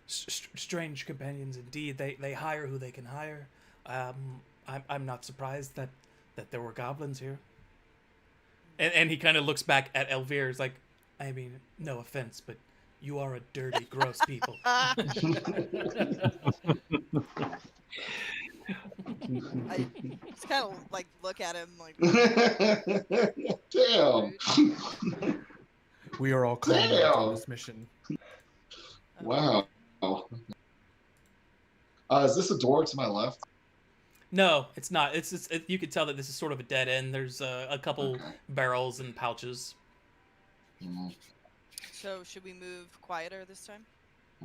Strange companions indeed. They hire who they can hire. I'm not surprised that there were goblins here. And he kind of looks back at Elvira. He's like, I mean, no offense, but you are a dirty, gross people. I just kind of like look at him like. Damn. We are all called out on this mission. Wow. Is this a door to my left? No, it's not. It's just, you could tell that this is sort of a dead end. There's a couple barrels and pouches. So should we move quieter this time?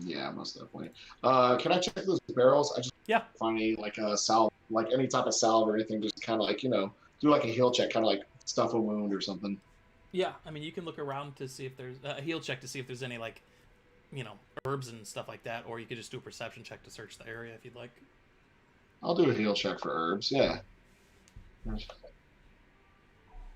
Yeah, most definitely. Can I check those barrels? I just find any like a salve, like any type of salve or anything. Just kind of like do like a heal check, kind of like stuff a wound or something. Yeah, I mean you can look around to see if there's a heal check to see if there's any like, herbs and stuff like that, or you could just do a perception check to search the area if you'd like. I'll do a heal check for herbs. Yeah.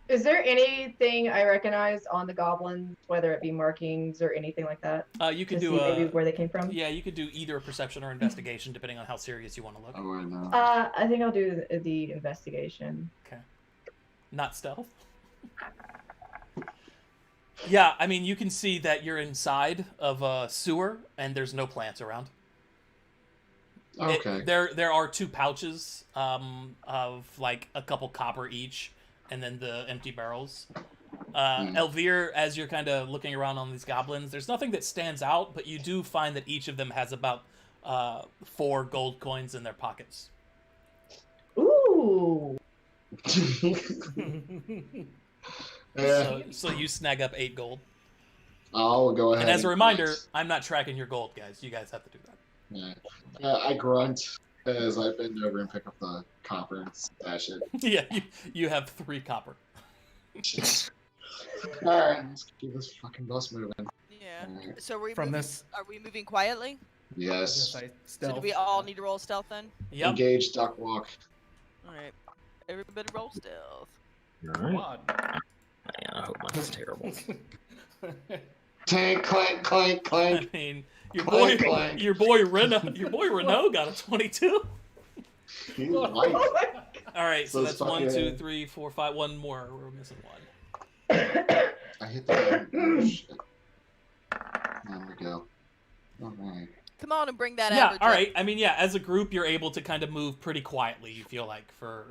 Is there anything I recognize on the goblins, whether it be markings or anything like that? You could to do see maybe where they came from. Yeah, you could do either a perception or investigation, depending on how serious you want to look. Oh, I know. I think I'll do the investigation. Okay. Not stealth. Yeah, I mean you can see that you're inside of a sewer and there's no plants around. Okay. There are 2 pouches of like a couple copper each, and then the empty barrels. Elvira, as you're kind of looking around on these goblins, there's nothing that stands out, but you do find that each of them has about 4 gold coins in their pockets. Ooh. So you snag up 8 gold. I'll go ahead. And as a reminder, I'm not tracking your gold, guys. You guys have to do that. Yeah. I grunt as I bend over and pick up the copper and stash it. Yeah, you have 3 copper. Alright, let's keep this fucking bus moving. Yeah. Alright. So are From this- are we moving quietly? Yes. So do we all need to roll stealth then? Yep. Engage, duck walk. All right. Everybody roll stealth. Alright. Man, I hope mine's terrible. Tank, clank, clank, I clank. mean, Clank, clank. your boy Renault got a 22. He's white. All right, so it's that's 1, fucking- 2, 3, 4, 5. One more. We're missing 1. I hit the oh, shit. There we go. Alright. Come on and bring that Yeah. average All up. right. I mean, yeah. As a group, you're able to kind of move pretty quietly. You feel like for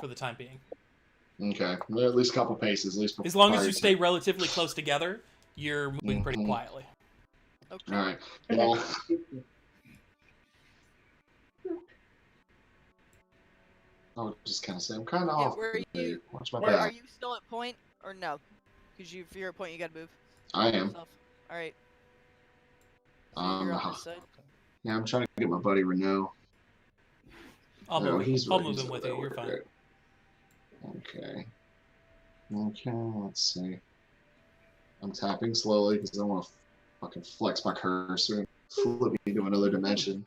the time being. Okay, well, at least a couple paces, at least. As long as prior you to- stay relatively close together, you're moving pretty Mhm. quietly. Okay. All right. Okay. Well, I would just kind of say I'm kind of Yeah, off. where are today. you? Watch my Where are back. you still at point or no? Because if you're at point, you gotta move. I am. Yourself. All right. So you're on this side. Yeah, I'm trying to get my buddy Renault. I'll No, move him. he's I'll right- move he's him with over you. You're there. fine. Great. Okay. Okay, let's see. I'm tapping slowly because I want to fucking flex my cursor and flip me to another dimension.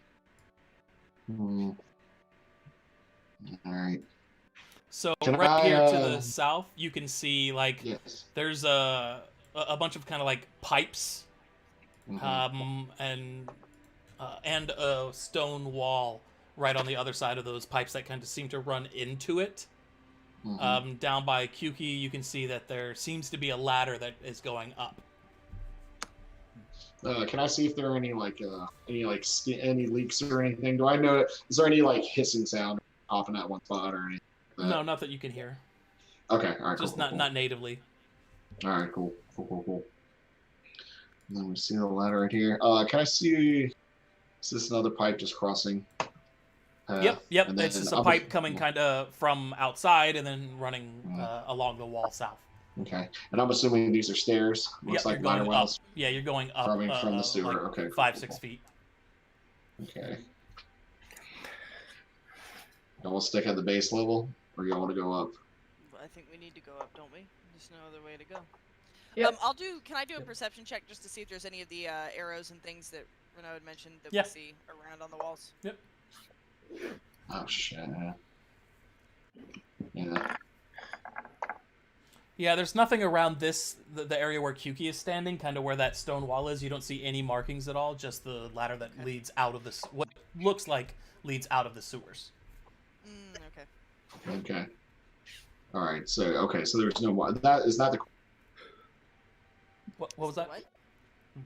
Alright. So Can right I, here to the south, you can see like Yes. there's a bunch of kind of like pipes, Mhm. and a stone wall right on the other side of those pipes that kind of seem to run into it. Mhm. Down by Kyuki, you can see that there seems to be a ladder that is going up. Can I see if there are any any leaks or anything? Do I know? Is there any like hissing sound popping at one spot or anything? Like that? No, not that you can hear. Okay. All right. Just cool, not natively. All right. Cool. And then we see the ladder right here. Can I see? Is this another pipe just crossing? Yep. and then It's just a other- pipe coming kind of from outside and then running along the wall south. Okay. And I'm assuming these are stairs. Looks Yep, like you're ladder going up. wells Yeah, you're going up from the sewer. like Okay. 5-6 feet. Okay. Y'all want to stick at the base level, or y'all want to go up? I think we need to go up, don't we? There's no other way to go. Yep. Can I do a perception check just to see if there's any of the arrows and things that Renaud had mentioned that Yeah. we see around on the walls? Yep. Oh shit. Yeah. Yeah, there's nothing around the area where Kyuki is standing, kind of where that stone wall is. You don't see any markings at all, just the ladder that leads out of what looks like leads out of the sewers. Okay. Okay. All right. So there's no more. That is not the What was that?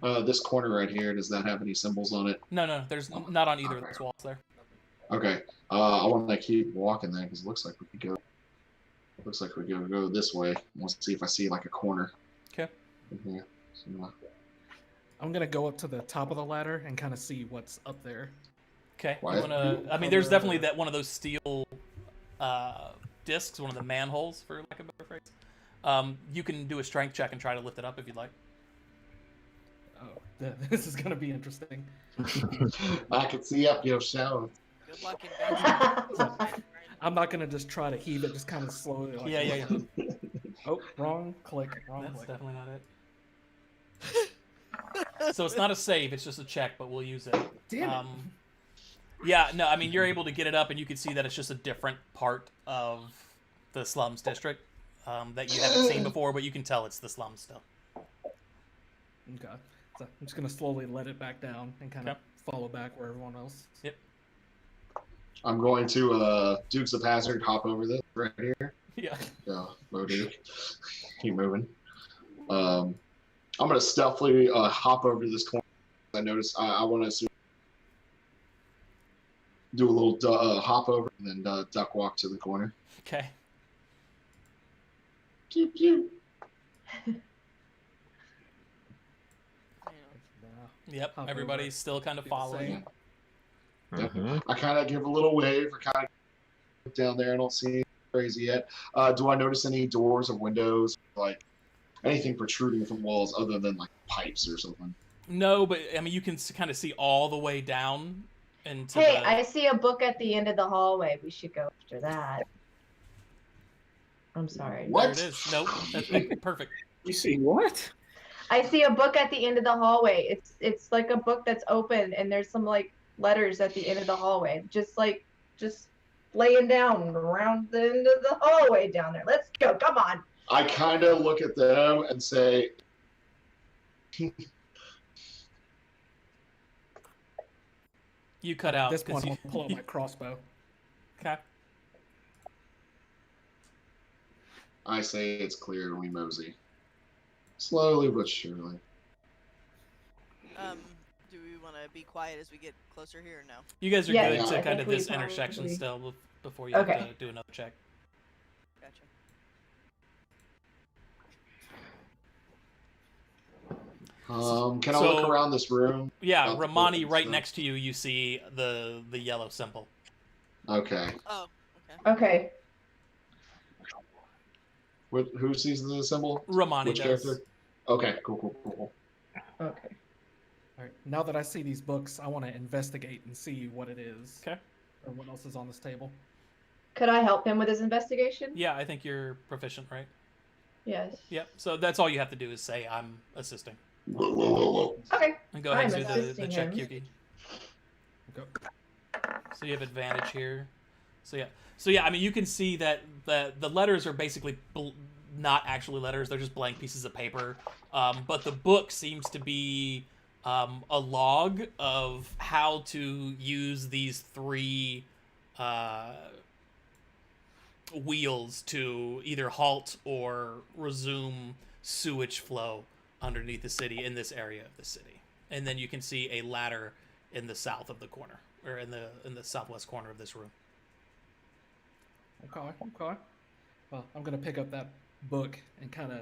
What? this corner right here. Does that have any symbols on it? No, there's not on either of those walls there. Okay. I want to keep walking there because it looks like we could go. Looks like we go this way. Let's see if I see like a corner. Okay. Yeah. So, I'm gonna go up to the top of the ladder and kind of see what's up there. Okay. Why- You wanna? I mean, there's definitely that one of those steel discs, one of the manholes, for lack of a better phrase. You can do a strength check and try to lift it up if you'd like. Oh, this is gonna be interesting. I can see up your show. Good luck in bed. I'm not gonna just try to heave it, just kind of slowly. Like, Yeah. Oh, wrong click. Wrong That's click. definitely not it. So it's not a save; it's just a check, but we'll use it. Damn it. Yeah, no, I mean you're able to get it up, and you can see that it's just a different part of the slums district that you haven't seen before, but you can tell it's the slums still. Okay. So I'm just gonna slowly let it back down and kind of Okay. follow back where everyone else. Yep. I'm going to Dukes of Hazzard hop over this right here. Yeah. Low Duke. Keep moving. I'm gonna stealthily hop over this corner. I noticed I want to do a little hop over and then duck walk to the corner. Okay. Pew pew. Yep. Hop Everybody's still kind of Do the following. same. Mhm. I kind of give a little wave. I kind of look down there. I don't see anything crazy yet. Do I notice any doors or windows, like anything protruding from walls other than like pipes or something? No, but I mean you can kind of see all the way down into Hey, the. I see a book at the end of the hallway. We should go after that. I'm sorry. What? There it is. Nope. That's perfect. You see what? I see a book at the end of the hallway. It's like a book that's open and there's some like letters at the end of the hallway. Just laying down around the end of the hallway down there. Let's go. Come on. I kind of look at them and say, You cut out. At this 'cause point, you- I'll pull out my crossbow. Okay. I say it's clear and we mosey. Slowly but surely. Do we want to be quiet as we get closer here or no? You guys are Yeah, good yeah, to I kind think of we this intersection probably- still before you Okay. have to do another check. Gotcha. Can I look around this room? Yeah, About the book Romani, and right stuff? next to you, you see the yellow symbol. Okay. Oh, okay. Okay. Who sees the symbol? Romani Which does. character? Okay, cool. Okay. All right. Now that I see these books, I want to investigate and see what it is. Okay. Or what else is on this table. Could I help him with his investigation? Yeah, I think you're proficient, right? Yes. Yep. So that's all you have to do is say I'm assisting. Whoa. Okay. And go ahead I'm and do the assisting check, him. Yuki. Go. So you have advantage here. So yeah, I mean you can see that the letters are basically not actually letters; they're just blank pieces of paper. But the book seems to be a log of how to use these three wheels to either halt or resume sewage flow underneath the city in this area of the city. And then you can see a ladder in the south of the corner, or in the southwest corner of this room. Okay. Well, I'm gonna pick up that book and kind of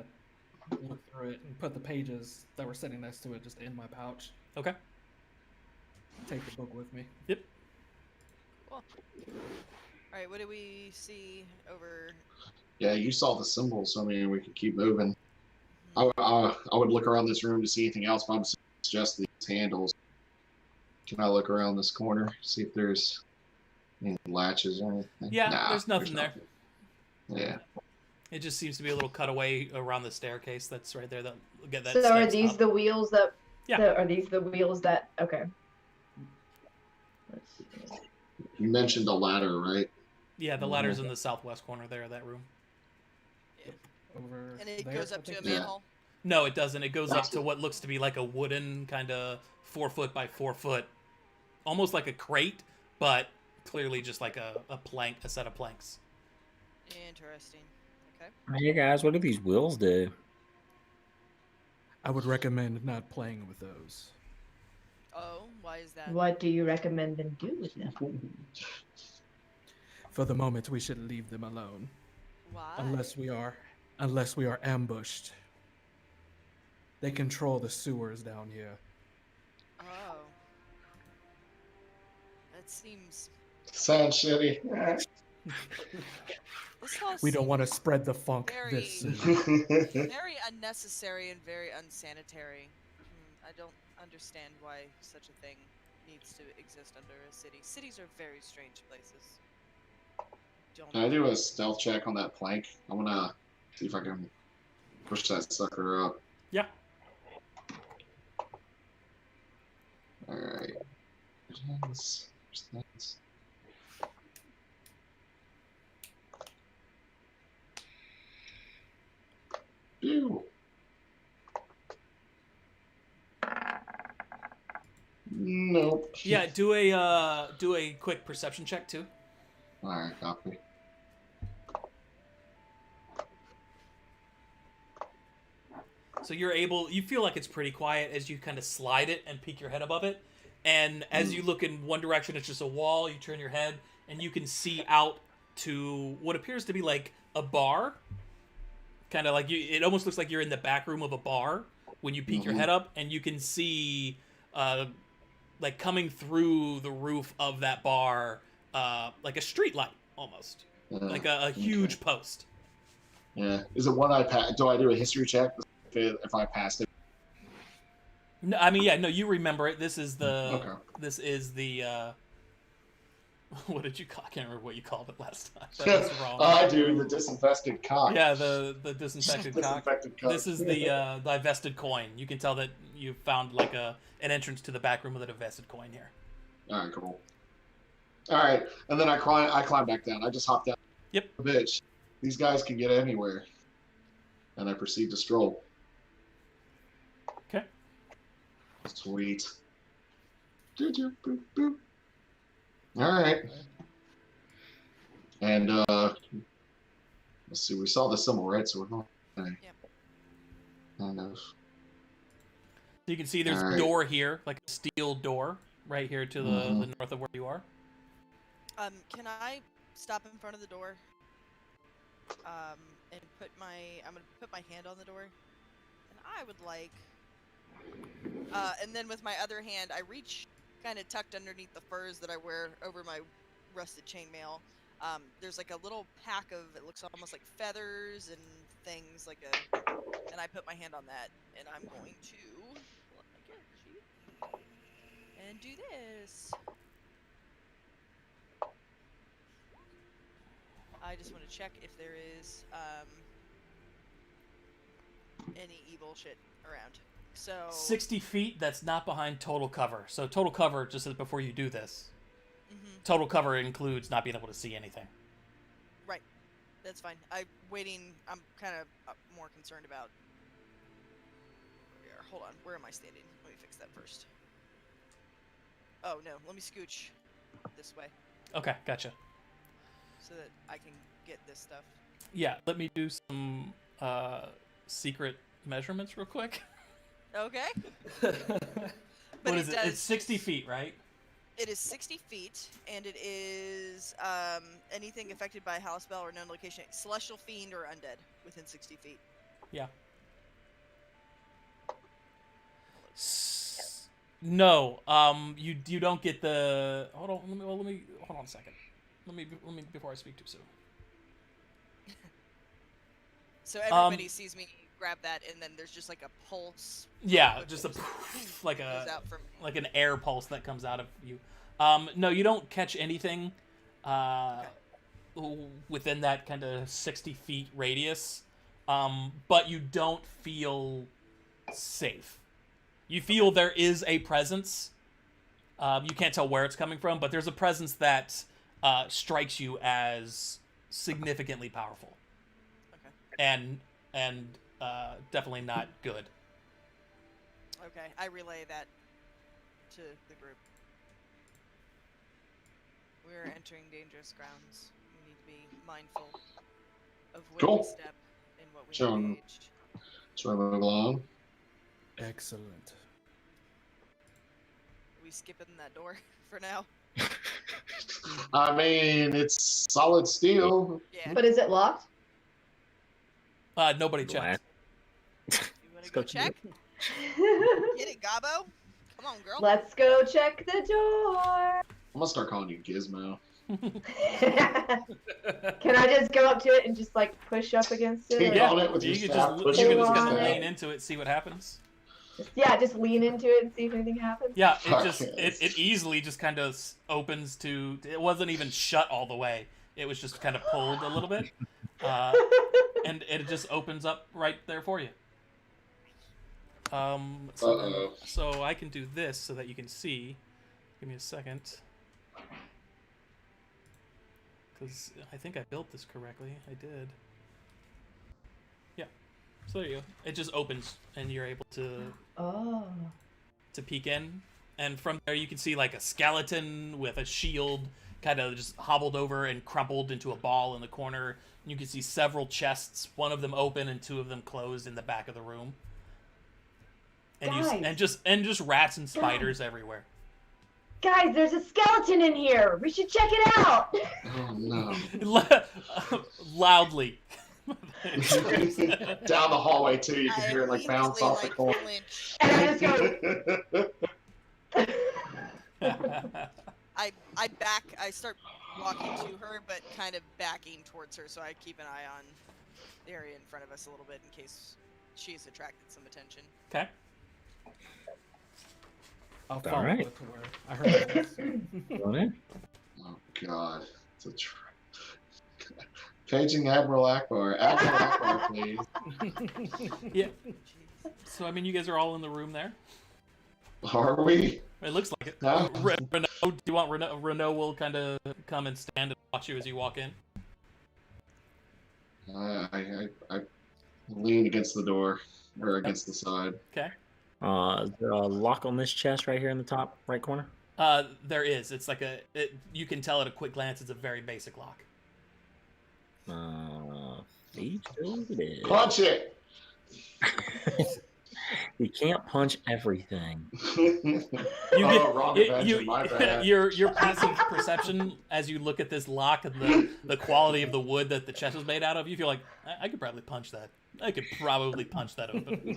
look through it and put the pages that were sitting next to it just in my pouch. Okay. Take the book with me. Yep. Cool. All right, what do we see over? Yeah, you saw the symbol, so I mean we could keep moving. I would look around this room to see anything else, but I'm just these handles. Can I look around this corner, see if there's any latches or anything? Yeah, Nah, there's nothing there. Yeah. It just seems to be a little cutaway around the staircase that's right there. That get that. So are steps these up. the wheels that? Yeah. Are these the wheels that? Okay. Let's see. You mentioned a ladder, right? Yeah, the ladder's in the southwest corner there of that room. Over And it there, goes I up to a think. manhole. No, it doesn't. It goes up That's to what looks to be like a wooden kind of 4 foot by 4 foot, almost like a crate, but clearly just like a plank, a set of planks. Interesting. Okay. Hey guys, what do these wheels do? I would recommend not playing with those. Oh, why is that? What do you recommend them do with them? For the moment, we should leave them alone, Why? unless we are ambushed. They control the sewers down here. Oh. That seems. Sounds shitty. This all We don't seems want to spread the funk this very- soon. very unnecessary and very unsanitary. I don't understand why such a thing needs to exist under a city. Cities are very strange places. Don't. Can I do a stealth check on that plank? I want to see if I can push that sucker up. Yeah. Alright. Ew. Nope. Yeah, do a quick perception check too. Alright, copy. So you feel like it's pretty quiet as you kind of slide it and peek your head above it. And as you look in one direction, it's just a wall. You turn your head and you can see out to what appears to be like a bar. Kind of like it almost looks like you're in the back room of a bar when you peek your head up, and you can see like coming through the roof of that bar, like a street light almost, like a huge post. Yeah. Is it one I pass? Do I do a history check if I passed it? No, I mean, yeah, no, you remember it. This is the. Okay. This is the. What did you call? I can't remember what you called it last time. That was wrong. I do the disinfested cock. Yeah, the disinfected cock. Disinfected cock. This is the divested coin. You can tell that you found like an entrance to the back room with a divested coin here. All right, cool. All right, and then I climb back down. I just hop down. Yep. Bitch, these guys can get anywhere. And I proceed to stroll. Okay. Sweet. Boop, boop, boop. All right. And let's see. We saw the symbol, right? So we're going. Okay. Yep. Kind of. So you can see there's a Alright. door here, like a steel door, right here to the north of where you are. Can I stop in front of the door? And I'm gonna put my hand on the door, and I would like And then with my other hand, I reach kind of tucked underneath the furs that I wear over my rusted chainmail. There's like a little pack of, it looks almost like feathers and things, and I put my hand on that, and I'm going to pull up my character sheet and do this. I just want to check if there is any evil shit around. So 60 feet, that's not behind total cover. So total cover, just before you do this, total cover includes not being able to see anything. Right. That's fine. I'm kind of more concerned about... Hold on. Where am I standing? Let me fix that first. Oh, no. Let me scooch this way Okay, gotcha. so that I can get this stuff. Yeah, let me do some secret measurements real quick. Okay. What is it? It's 60 feet, right? It is 60 feet, and it is anything affected by a house spell or known location, celestial fiend or undead within 60 feet. Yeah. No, you don't get the. Hold on, let me hold on a second. Let me before I speak too soon. So everybody sees me grab that, and then there's just like a pulse. Yeah, just a like goes out from me. like an air pulse that comes out of you. No, you don't catch anything within that kind of 60 feet radius, but you don't feel safe. You feel there is a presence. You can't tell where it's coming from, but there's a presence that strikes you as significantly powerful. Okay. And definitely not good. Okay, I relay that to the group. We're entering dangerous grounds. We need to be mindful of where we Cool. step and what we Sure. engaged. So we move along. Excellent. Are we skipping that door for now? I mean, it's solid steel. Yeah. But is it locked? Nobody checked. You want Let's to go go to check? Get it, Gabo. Come on, girl. Let's go check the door. I'm gonna start calling you Gizmo. Can I just go up to it and just like push up against it? Take or- Yeah, on it with you your can staff, just push you it can with just your kind of on staff. lean into it, see what happens. Yeah, just lean into it and see if anything happens. Yeah, it Fuck just yes. it easily just kind of opens to. It wasn't even shut all the way. It was just kind of pulled a little bit, and it just opens up right there for you. So I can do this so that you can see. Give me a second, because I think I built this correctly. I did. Yeah. So there you go. It just opens, and you're able to Oh. peek in, and from there you can see like a skeleton with a shield kind of just hobbled over and crumpled into a ball in the corner. You can see several chests, one of them open and two of them closed in the back of the room. And Guys. just rats and spiders everywhere. Guys, there's a skeleton in here. We should check it out. Oh no! Loudly. Down the hallway too, you can hear it like bounce off the corner. flinch. And I just go. I start walking to her, but kind of backing towards her, so I keep an eye on the area in front of us a little bit in case she's attracted some attention. Okay. I'll follow right. it to where I heard this. Going in. Oh god, it's a paging Admiral Akbar. Admiral Akbar, please. Yeah. So I mean, you guys are all in the room there. Are we? It looks like it. No. Renault, do you want Renault? Renault will kind of come and stand and watch you as you walk in. I lean against the door or against the side. Okay. Is there a lock on this chest right here in the top right corner? There is. It's like you can tell at a quick glance. It's a very basic lock. See, still it is. Punch it! You can't punch everything. Wrong adventure, my bad. Your passive perception as you look at this lock and the quality of the wood that the chest was made out of, you feel like I could probably punch that. I could probably punch that open.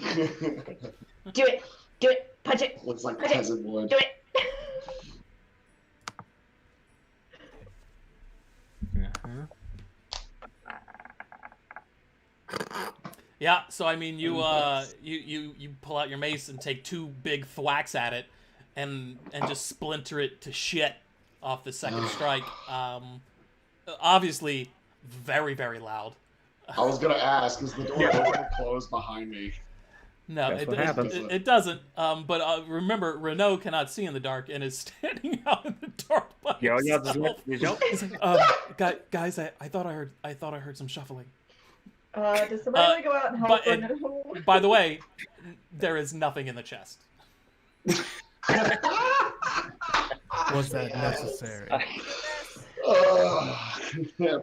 Do it. Do it. Punch it. Looks like Punch it. peasant wood. Do it. Uh-huh. Yeah, so I mean, you pull out your mace and take 2 big thwacks at it, and just splinter it to shit off the second strike. Obviously, very, very loud. I was gonna ask, is the door open or closed behind me? No, That's what happens. it doesn't. But remember, Renault cannot see in the dark and is standing out in the dark by himself. He's like, guys, I thought I heard some shuffling. Does somebody want to go out and help Renault? By the way, there is nothing in the chest. Was that necessary? Yeah,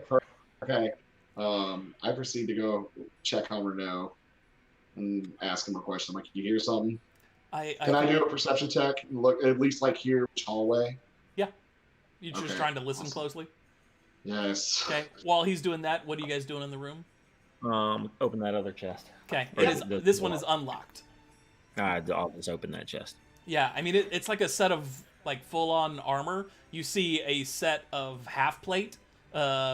okay. I proceed to go check on Renault and ask him a question. I'm like, you hear something? Can I do a perception check and look at least like hear which hallway? Yeah. You're just Okay, trying to listen awesome. closely? Yes. Okay. While he's doing that, what are you guys doing in the room? Open that other chest. Okay. Or This one is unlocked. I'll just open that chest. Yeah, I mean, it's like a set of like full-on armor. You see a set of half plate,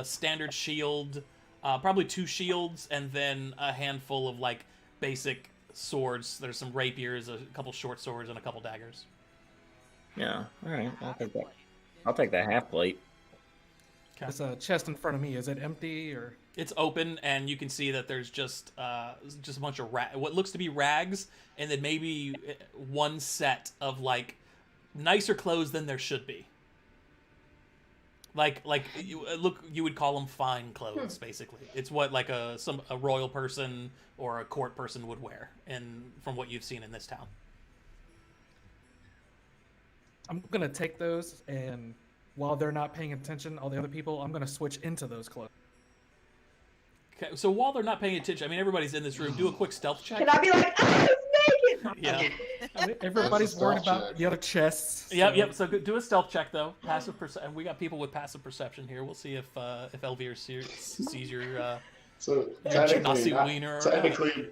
standard shield, probably 2 shields, and then a handful of like basic swords. There's some rapiers, a couple short swords, and a couple daggers. Yeah. All right. I'll take that. I'll take that half plate. Okay. There's a chest in front of me. Is it empty or? It's open, and you can see that there's just a bunch of what looks to be rags, and then maybe 1 set of like nicer clothes than there should be. Like you would call them fine clothes, basically. It's what like a royal person or a court person would wear, and from what you've seen in this town. I'm gonna take those, and while they're not paying attention, all the other people, I'm gonna switch into those clothes. Okay, so while they're not paying attention, I mean everybody's in this room. Do a quick stealth check. Can I be like, oh, it's naked? Yeah. I mean, everybody's worried stealth about check. the other chests. Yep. So do a stealth check though. Passive and we got people with passive perception here. We'll see if Elvira sees your So Nazi technically, not, wiener. technically,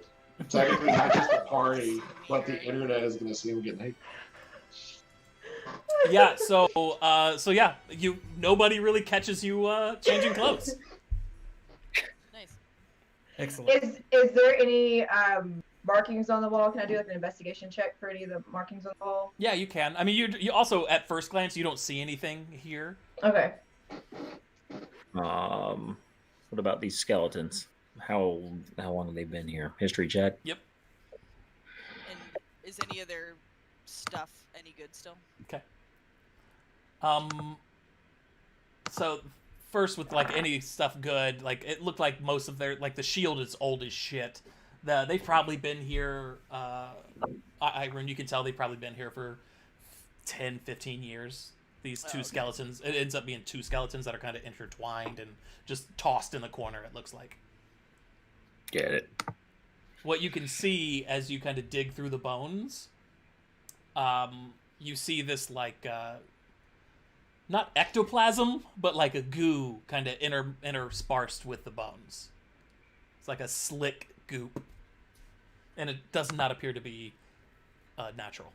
technically not just the party, but the internet is gonna see him get naked. Yeah. So yeah, nobody really catches you changing clothes. Nice. Excellent. Is there any markings on the wall? Can I do like an investigation check for any of the markings on the wall? Yeah, you can. I mean, you also at first glance you don't see anything here. Okay. What about these skeletons? How long have they been here? History check. Yep. And is any of their stuff any good still? Okay. So first with like any stuff good, like it looked like most of their like the shield is old as shit. They've probably been here. Airuhn, you can tell they've probably been here for 10, 15 years. These 2 skeletons. It ends up being 2 skeletons that are kind of intertwined and just tossed in the corner. It looks like. Get it. What you can see as you kind of dig through the bones, you see this like not ectoplasm, but like a goo kind of interspersed with the bones. It's like a slick goop, and it does not appear to be natural.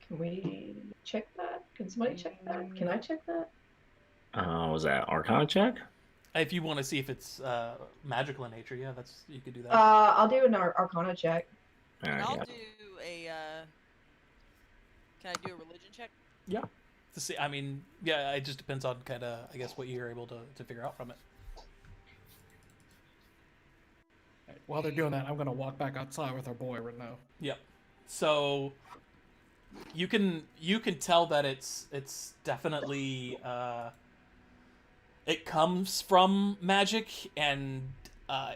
Can we check that? Can somebody check that? Can I check that? Was that Arcana check? If you want to see if it's magical in nature, yeah, you could do that. I'll do an Arcana check. All right, I'll yeah. do a. Can I do a religion check? Yeah. To see, I mean, yeah, it just depends on kind of, I guess, what you're able to figure out from it. Right, while they're doing that, I'm gonna walk back outside with our boy Renault. Yep. So you can tell that it's definitely it comes from magic, and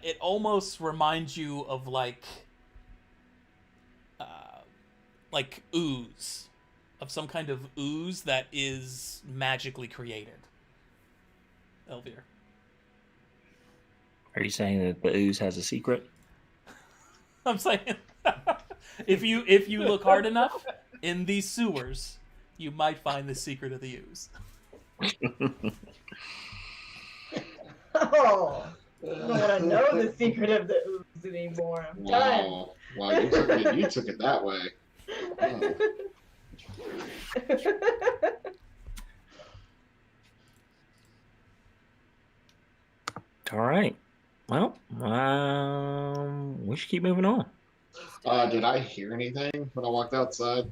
it almost reminds you of like ooze, of some kind of ooze that is magically created. Elvira. Are you saying that the ooze has a secret? I'm saying if you look hard enough in these sewers, you might find the secret of the ooze. Oh. I don't want to know the secret of the ooze anymore. I'm done. Wow, you took it that way. Oh. All right. Well, we should keep moving on. Did I hear anything when I walked outside?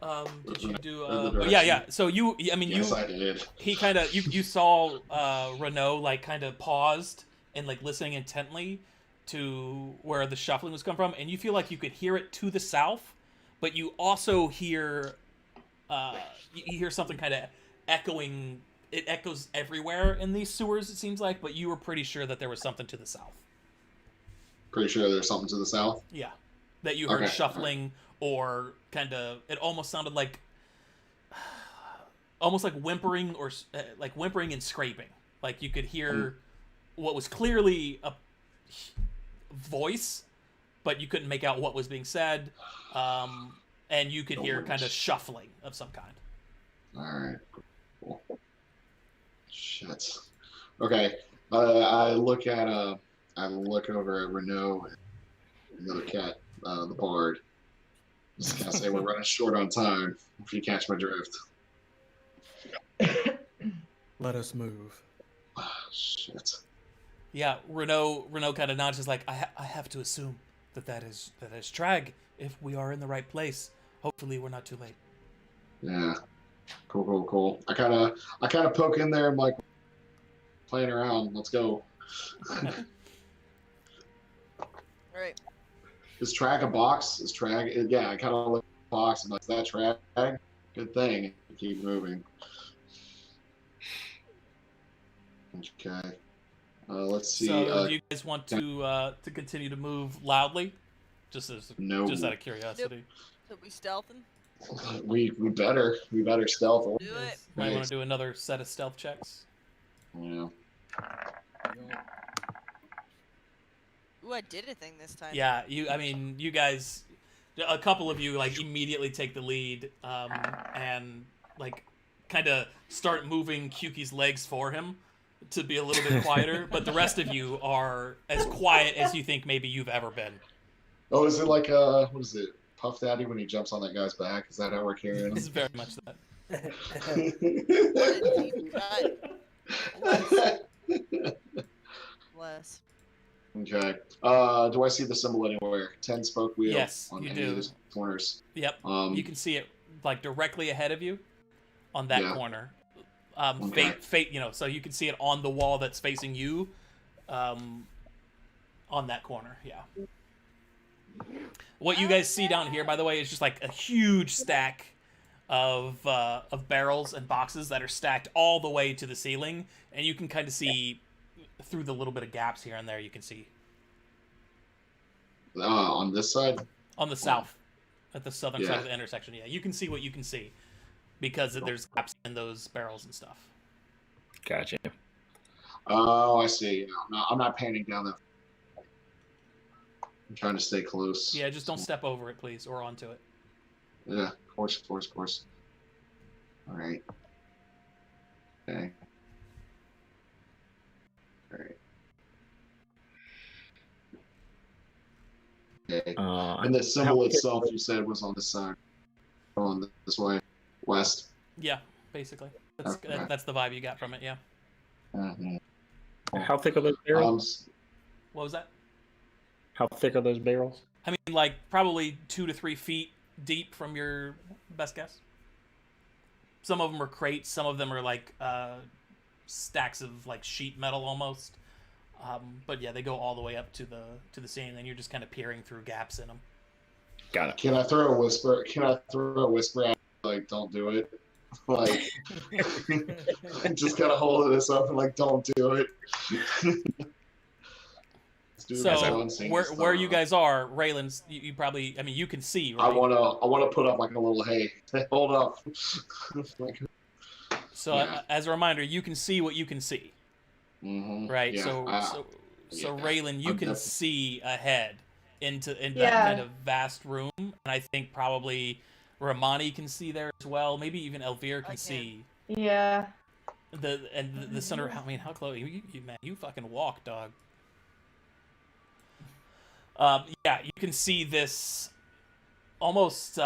Did you do? Or the Yeah. direction? So Yes, I did. he kind of you saw Renault like kind of paused and like listening intently to where the shuffling was coming from, and you feel like you could hear it to the south, but you also hear you hear something kind of echoing. It echoes everywhere in these sewers, it seems like, but you were pretty sure that there was something to the south. Pretty sure there's something to the south. Yeah, that you heard Okay, shuffling or kind of. It almost sounded like almost like whimpering or like whimpering and scraping. Like you could hear what was clearly a voice, but you couldn't make out what was being said, and you could hear kind of shuffling of some kind. All right. Cool. Shit. Okay. I look over at Renault and the other cat, the bard. Just gonna say we're running short on time. If you catch my drift. Let us move. Shit. Yeah, Renault kind of nods. Is like, I have to assume that is Trag. If we are in the right place, hopefully we're not too late. Yeah. Cool. I kind of poke in there. I'm like playing around. Let's go. Right. Is Trag a box? Is Trag? Yeah. I kind of look at the box and like, is that Trag? Good thing. Keep moving. Okay. Let's see. So, do you guys want to continue to move loudly? Just No. Just out of curiosity. So we stealthing? We better stealth. Do it. Might want to do another set of stealth checks. Yeah. Ooh, I did a thing this time. Yeah, you guys, a couple of you like immediately take the lead, and like kind of start moving Kyuki's legs for him to be a little bit quieter. But the rest of you are as quiet as you think maybe you've ever been. Oh, is it like what is it? Puff Daddy when he jumps on that guy's back? Is that how we're carrying It's him? very much that. What a deep cut. Bless. Okay. Do I see the symbol anywhere? 10 spoke wheel. Yes, on you any do. of these corners. Yep. You can see it like directly ahead of you on that Yeah. corner. Okay. Fate, so you can see it on the wall that's facing you, on that corner. Yeah. What you guys see down here, by the way, is just like a huge stack of barrels and boxes that are stacked all the way to the ceiling, and you can kind of see through the little bit of gaps here and there. You can see On this side? on the south, at the southern side Yeah. of the intersection. Yeah, you can see what you can see because there's gaps in those barrels and stuff. Gotcha. Oh, I see. No, I'm not panning down that. I'm trying to stay close. Yeah, just don't step over it, please, or onto it. Yeah, of course. All right. Okay. All right. Okay. And the symbol itself, you said, was on this side. On this way. West. Yeah, basically. That's Okay. that's the vibe you got from it. Yeah. Mhm. How thick are those barrels? What was that? How thick are those barrels? I mean, like probably 2 to 3 feet deep from your best guess. Some of them are crates. Some of them are like stacks of like sheet metal almost. But yeah, they go all the way up to the ceiling, and you're just kind of peering through gaps in them. Got it. Can I throw a whisper? At, like, don't do it? Like, just kind of hold this up and like, don't do it. So where you guys are, Raylan's, you probably, I mean, you can see, right? I wanna put up like a little, hey, hold up. Like, so yeah. As a reminder, you can see what you can see, right? Yeah, So yeah, Raylan, you I'm can definitely- see ahead into that Yeah. kind of vast room, and I think probably Ramani can see there as well. Maybe even Elvira can can. see Yeah. the center. I mean, how close? Man, you fucking walk, dog. Yeah, you can see this almost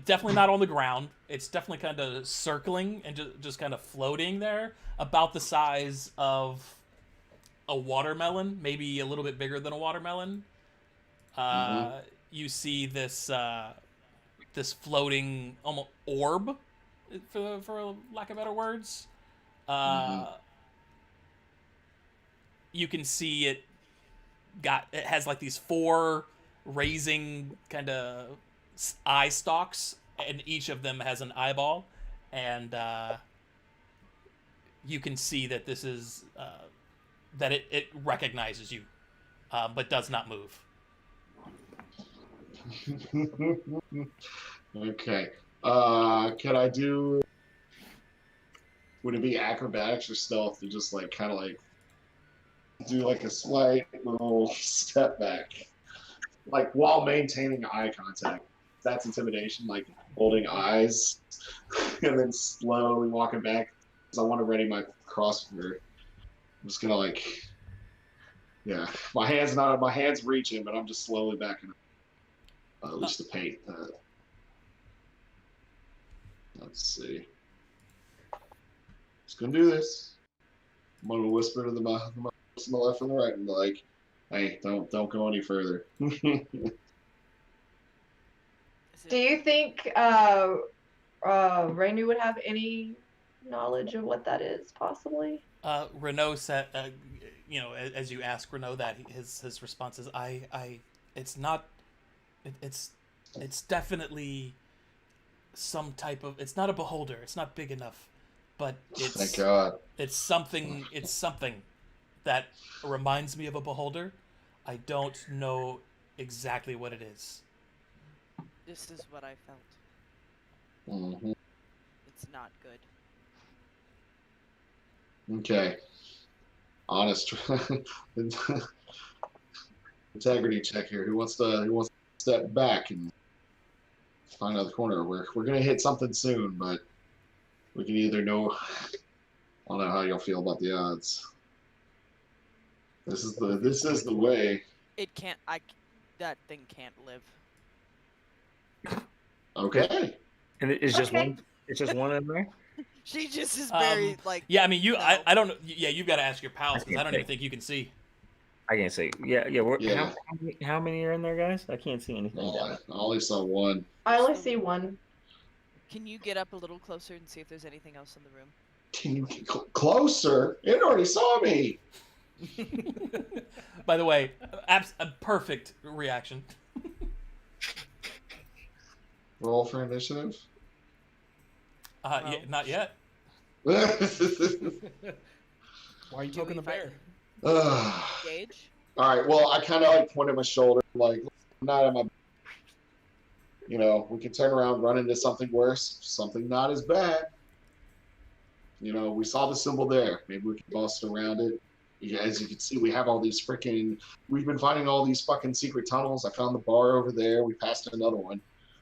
definitely not on the ground. It's definitely kind of circling and just kind of floating there, about the size of a watermelon, maybe a little bit bigger than a watermelon. You see this this floating almost orb, for lack of better words. You can see it has like these 4 raising kind of eye stalks, and each of them has an eyeball, and you can see that this is that it recognizes you, but does not move. Okay. Can I do? Would it be acrobatics or stealth to just like kind of like do like a slight little step back, like while maintaining eye contact? That's intimidation, like holding eyes, and then slowly walking back because I want to ready my crossbow. I'm just gonna like, yeah, my hands reaching, but I'm just slowly backing up. At least the paint. Let's see. Just gonna do this. I'm gonna whisper to my left and the right and be like, "Hey, don't go any further." Do you think Rainu would have any knowledge of what that is, possibly? Renault said, you know, as you ask Renault that, his response is, it's not, it's definitely some type of, it's not a beholder, it's not big enough, but it's, thank God, it's something that reminds me of a beholder. I don't know exactly what it is. This is what I felt. Mm-hmm. It's not good. Okay. Honest integrity check here. Who wants to step back and find out the corner? We're gonna hit something soon, but we can either know. I don't know how y'all feel about the odds. This is the way. It can't. That thing can't live. Okay. And it's just one. It's just one in there. She just is very like. Yeah, I mean, no. I don't know. Yeah, you've got to ask your pals because I don't even think you can see. I can't see. Yeah. Yeah. How many are in there, guys? I can't see anything. Oh, I only saw one. I only see one. Can you get up a little closer and see if there's anything else in the room? Can you get closer? It already saw me. By the way, a perfect reaction. Roll for initiative. Yeah, not yet. Why are you poking the bear? Gage? All right. Well, I kind of like pointed my shoulder, like I'm not at my. You know, we can turn around, run into something worse, something not as bad. You know, we saw the symbol there. Maybe we can bust around it. As you can see, we have all these we've been finding all these fucking secret tunnels. I found the bar over there. We passed another one.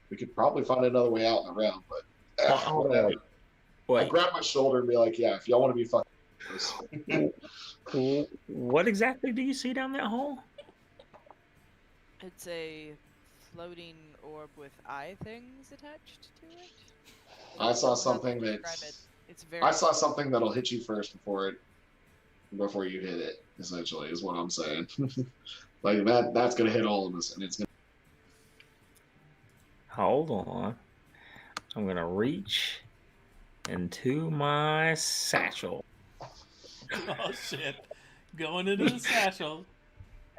We could probably find another way out and around, but whatever. I grab my shoulder and be like, yeah, if y'all want to be fucking. What exactly do you see down that hole? It's a floating orb with eye things attached to it. I saw something I saw something that'll hit you first before you hit it, essentially, is what I'm saying. Like that's gonna hit all of us, and it's gonna. Hold on. I'm gonna reach into my satchel. Oh shit! Going into the satchel.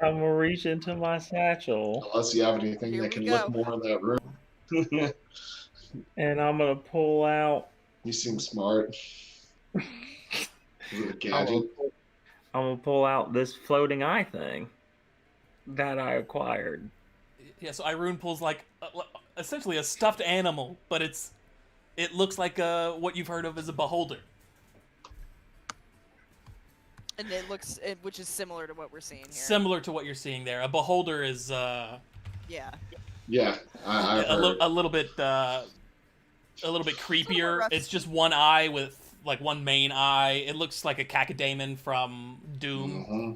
I'm gonna reach into my satchel. Unless you have anything Here that can we look go. more in that room. And I'm gonna pull out. You seem smart. Is it a gadget? I'm gonna pull out this floating eye thing that I acquired. Yeah, so Airuhn pulls like essentially a stuffed animal, but it looks like what you've heard of as a beholder. And it looks, which is similar to what we're seeing here. Similar to what you're seeing there. A beholder is Yeah. Yeah, I've heard. a little bit creepier. rough. It's just one eye with like one main eye. It looks like a cacodemon from Doom.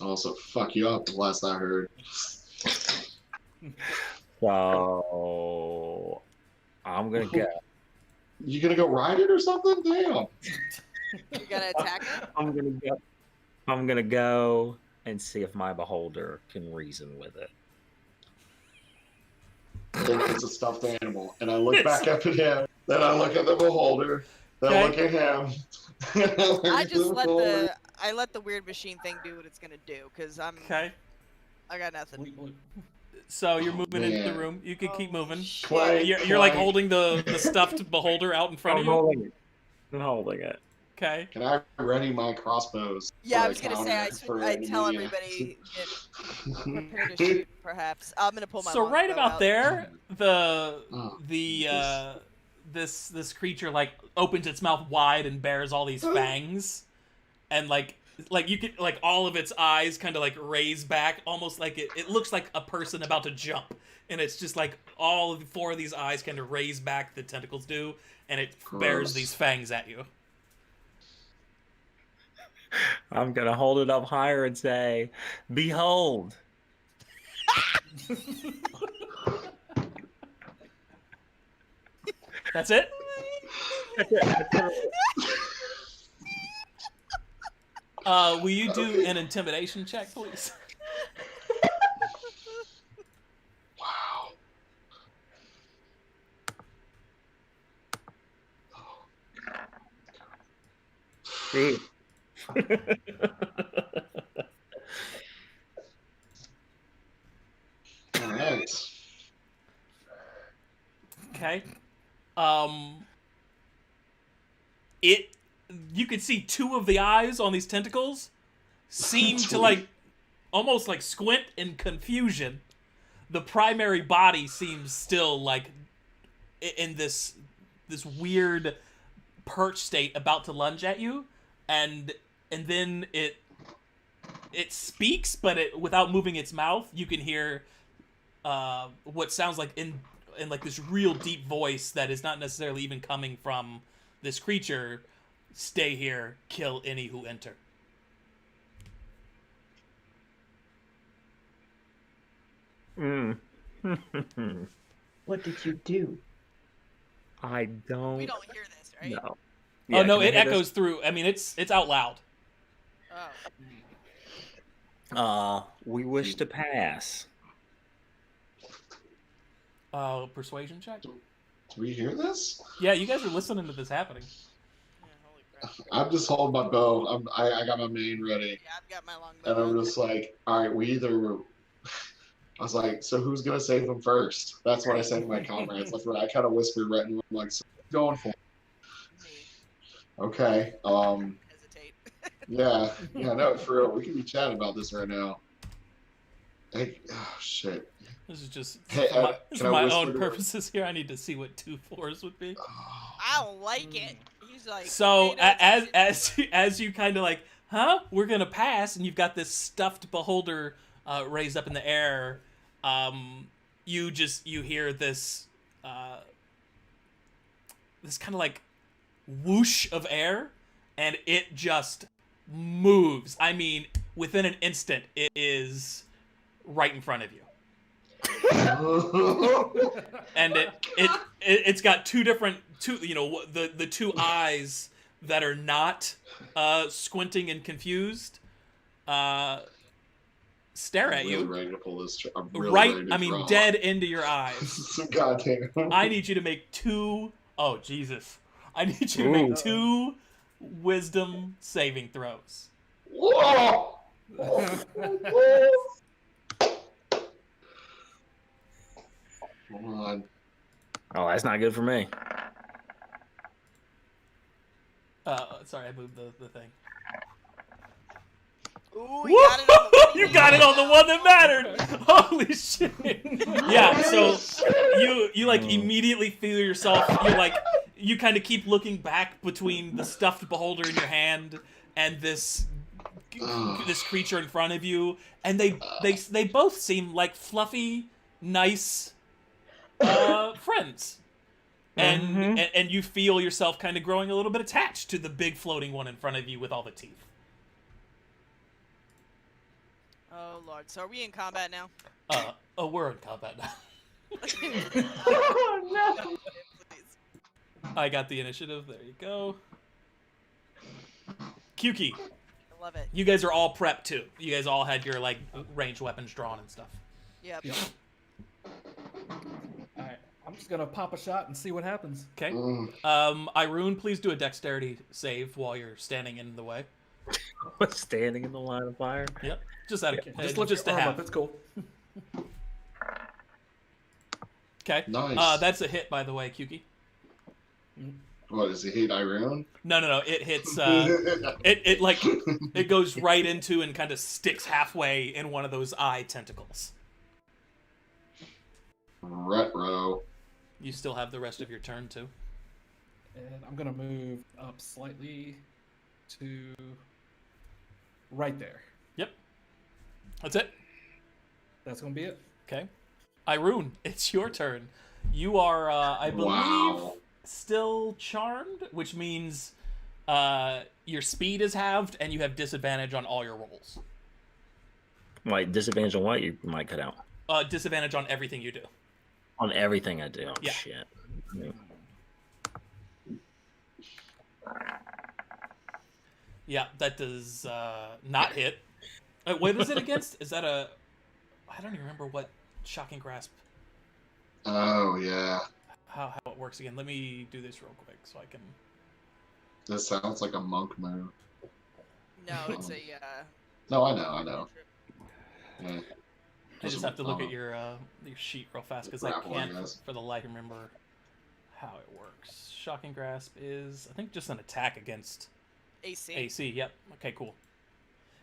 Also, fuck you up. The last I heard. So I'm gonna go. You gonna go ride it or something? Damn. You gotta attack it. I'm gonna go. I'm gonna go and see if my beholder can reason with it. And it's a stuffed animal, and I look back up at him. Then I look at the beholder. Then I look at him. I just let the weird machine thing do what it's gonna do, cause I got nothing. So you're moving into the Man. room. You can keep moving. Clank, You're like clank. holding the stuffed beholder out in front I'm of you. holding it. I'm holding it. Okay. Can I ready my crossbows? Yeah, I for was the gonna say counter for I tell enemy? everybody get prepared to shoot. Perhaps I'm gonna pull my. So right longbow about out. there, Oh, this creature like opens its mouth wide and bears all these fangs, and like you could like all of its eyes kind of like raise back, almost like it looks like a person about to jump, and it's just like all of 4 of these eyes kind of raise back, the tentacles do, and it bears Gross. these fangs at you. I'm gonna hold it up higher and say, "Behold." That's it. Will you do an intimidation check, please? Wow. See? All right. Okay. You could see 2 of the eyes on these tentacles seem to like almost like squint in confusion. The primary body seems still like in this weird perch state, about to lunge at you, and then it speaks, but without moving its mouth, you can hear what sounds like in like this real deep voice that is not necessarily even coming from this creature. Stay here, kill any who enter. What did you do? I don't. We don't hear this, right? No. Oh no, can I it hear this? echoes through. I mean, it's out loud. Oh. We wish to pass. Persuasion check. Do we hear this? Yeah, you guys are listening to this happening. Yeah, holy crap. I'm just holding my bow. I got my main ready. Yeah, I've got my longbow. And I'm out. just like, all right, we either. I was like, so who's gonna save them first? That's what I said to my comrades. That's what I kind of whispered right in the room, like, so who's going for it? Me. Okay. Hesitate. Yeah. No, for real. We can be chatting about this right now. Hey, oh shit. This is just Hey, for can I my whisper own to her? purposes here. I need to see what 2 floors would be. Oh, I don't like it. He's like. So "Pay no attention." as you kind of like, huh? We're gonna pass, and you've got this stuffed beholder raised up in the air. You hear this this kind of like whoosh of air, and it just moves. I mean, within an instant, it is right in front of you. And it's got 2 different the 2 eyes that are not squinting and confused stare at I'm really you ready to pull this. I'm really right ready to I mean draw. dead into your eyes. Goddamn. I need you to make 2 oh Jesus I need you to make 2 wisdom saving throws. Whoa! Come on. Oh, that's not good for me. Sorry, I moved the thing. Ooh, you got it on the one. You got it on the one that mattered. Holy shit! Yeah, so you like immediately feel yourself. You're like you kind of keep looking back between the stuffed beholder in your hand and this creature in front of you, and they both seem like fluffy, nice friends. And you feel yourself kind of growing a little bit attached to the big floating one in front of you with all the teeth. Oh lord. So are we in combat now? Oh, we're in combat now. Oh no! Please. I got the initiative. There you go. Kyuki, I love it. you guys are all prepped too. You guys all had your like ranged weapons drawn and stuff. Yep. Yep. All right, I'm just gonna pop a shot and see what happens. Okay. Airuhn, please do a dexterity save while you're standing in the way. Standing in the line of fire. Yep. Just out of Just lift just your to arm have. up. It's cool. Okay. Nice. That's a hit, by the way, Kyuki. What, does he hit Airuhn? No. It hits. It like it goes right into and kind of sticks halfway in one of those eye tentacles. Retro. You still have the rest of your turn too. And I'm gonna move up slightly to right there. Yep. That's it. That's gonna be it. Okay. Airuhn, it's your turn. You are, I believe, Wow. still charmed, which means your speed is halved and you have disadvantage on all your rolls. Like disadvantage on what you might cut out. Disadvantage on everything you do. On everything I do. Oh, Yeah. shit. Yeah, that does not hit. What is it against? Is that a... I don't even remember what Shocking Grasp... Oh, yeah. How it works again. Let me do this real quick so I can... This sounds like a monk move. No, it's a No, I know. Yeah. I just have to look at your sheet real fast because I Grapple, can't, yes. for the life, remember how it works. Shocking Grasp is, I think, just an attack against AC. AC. Yep. Okay, cool.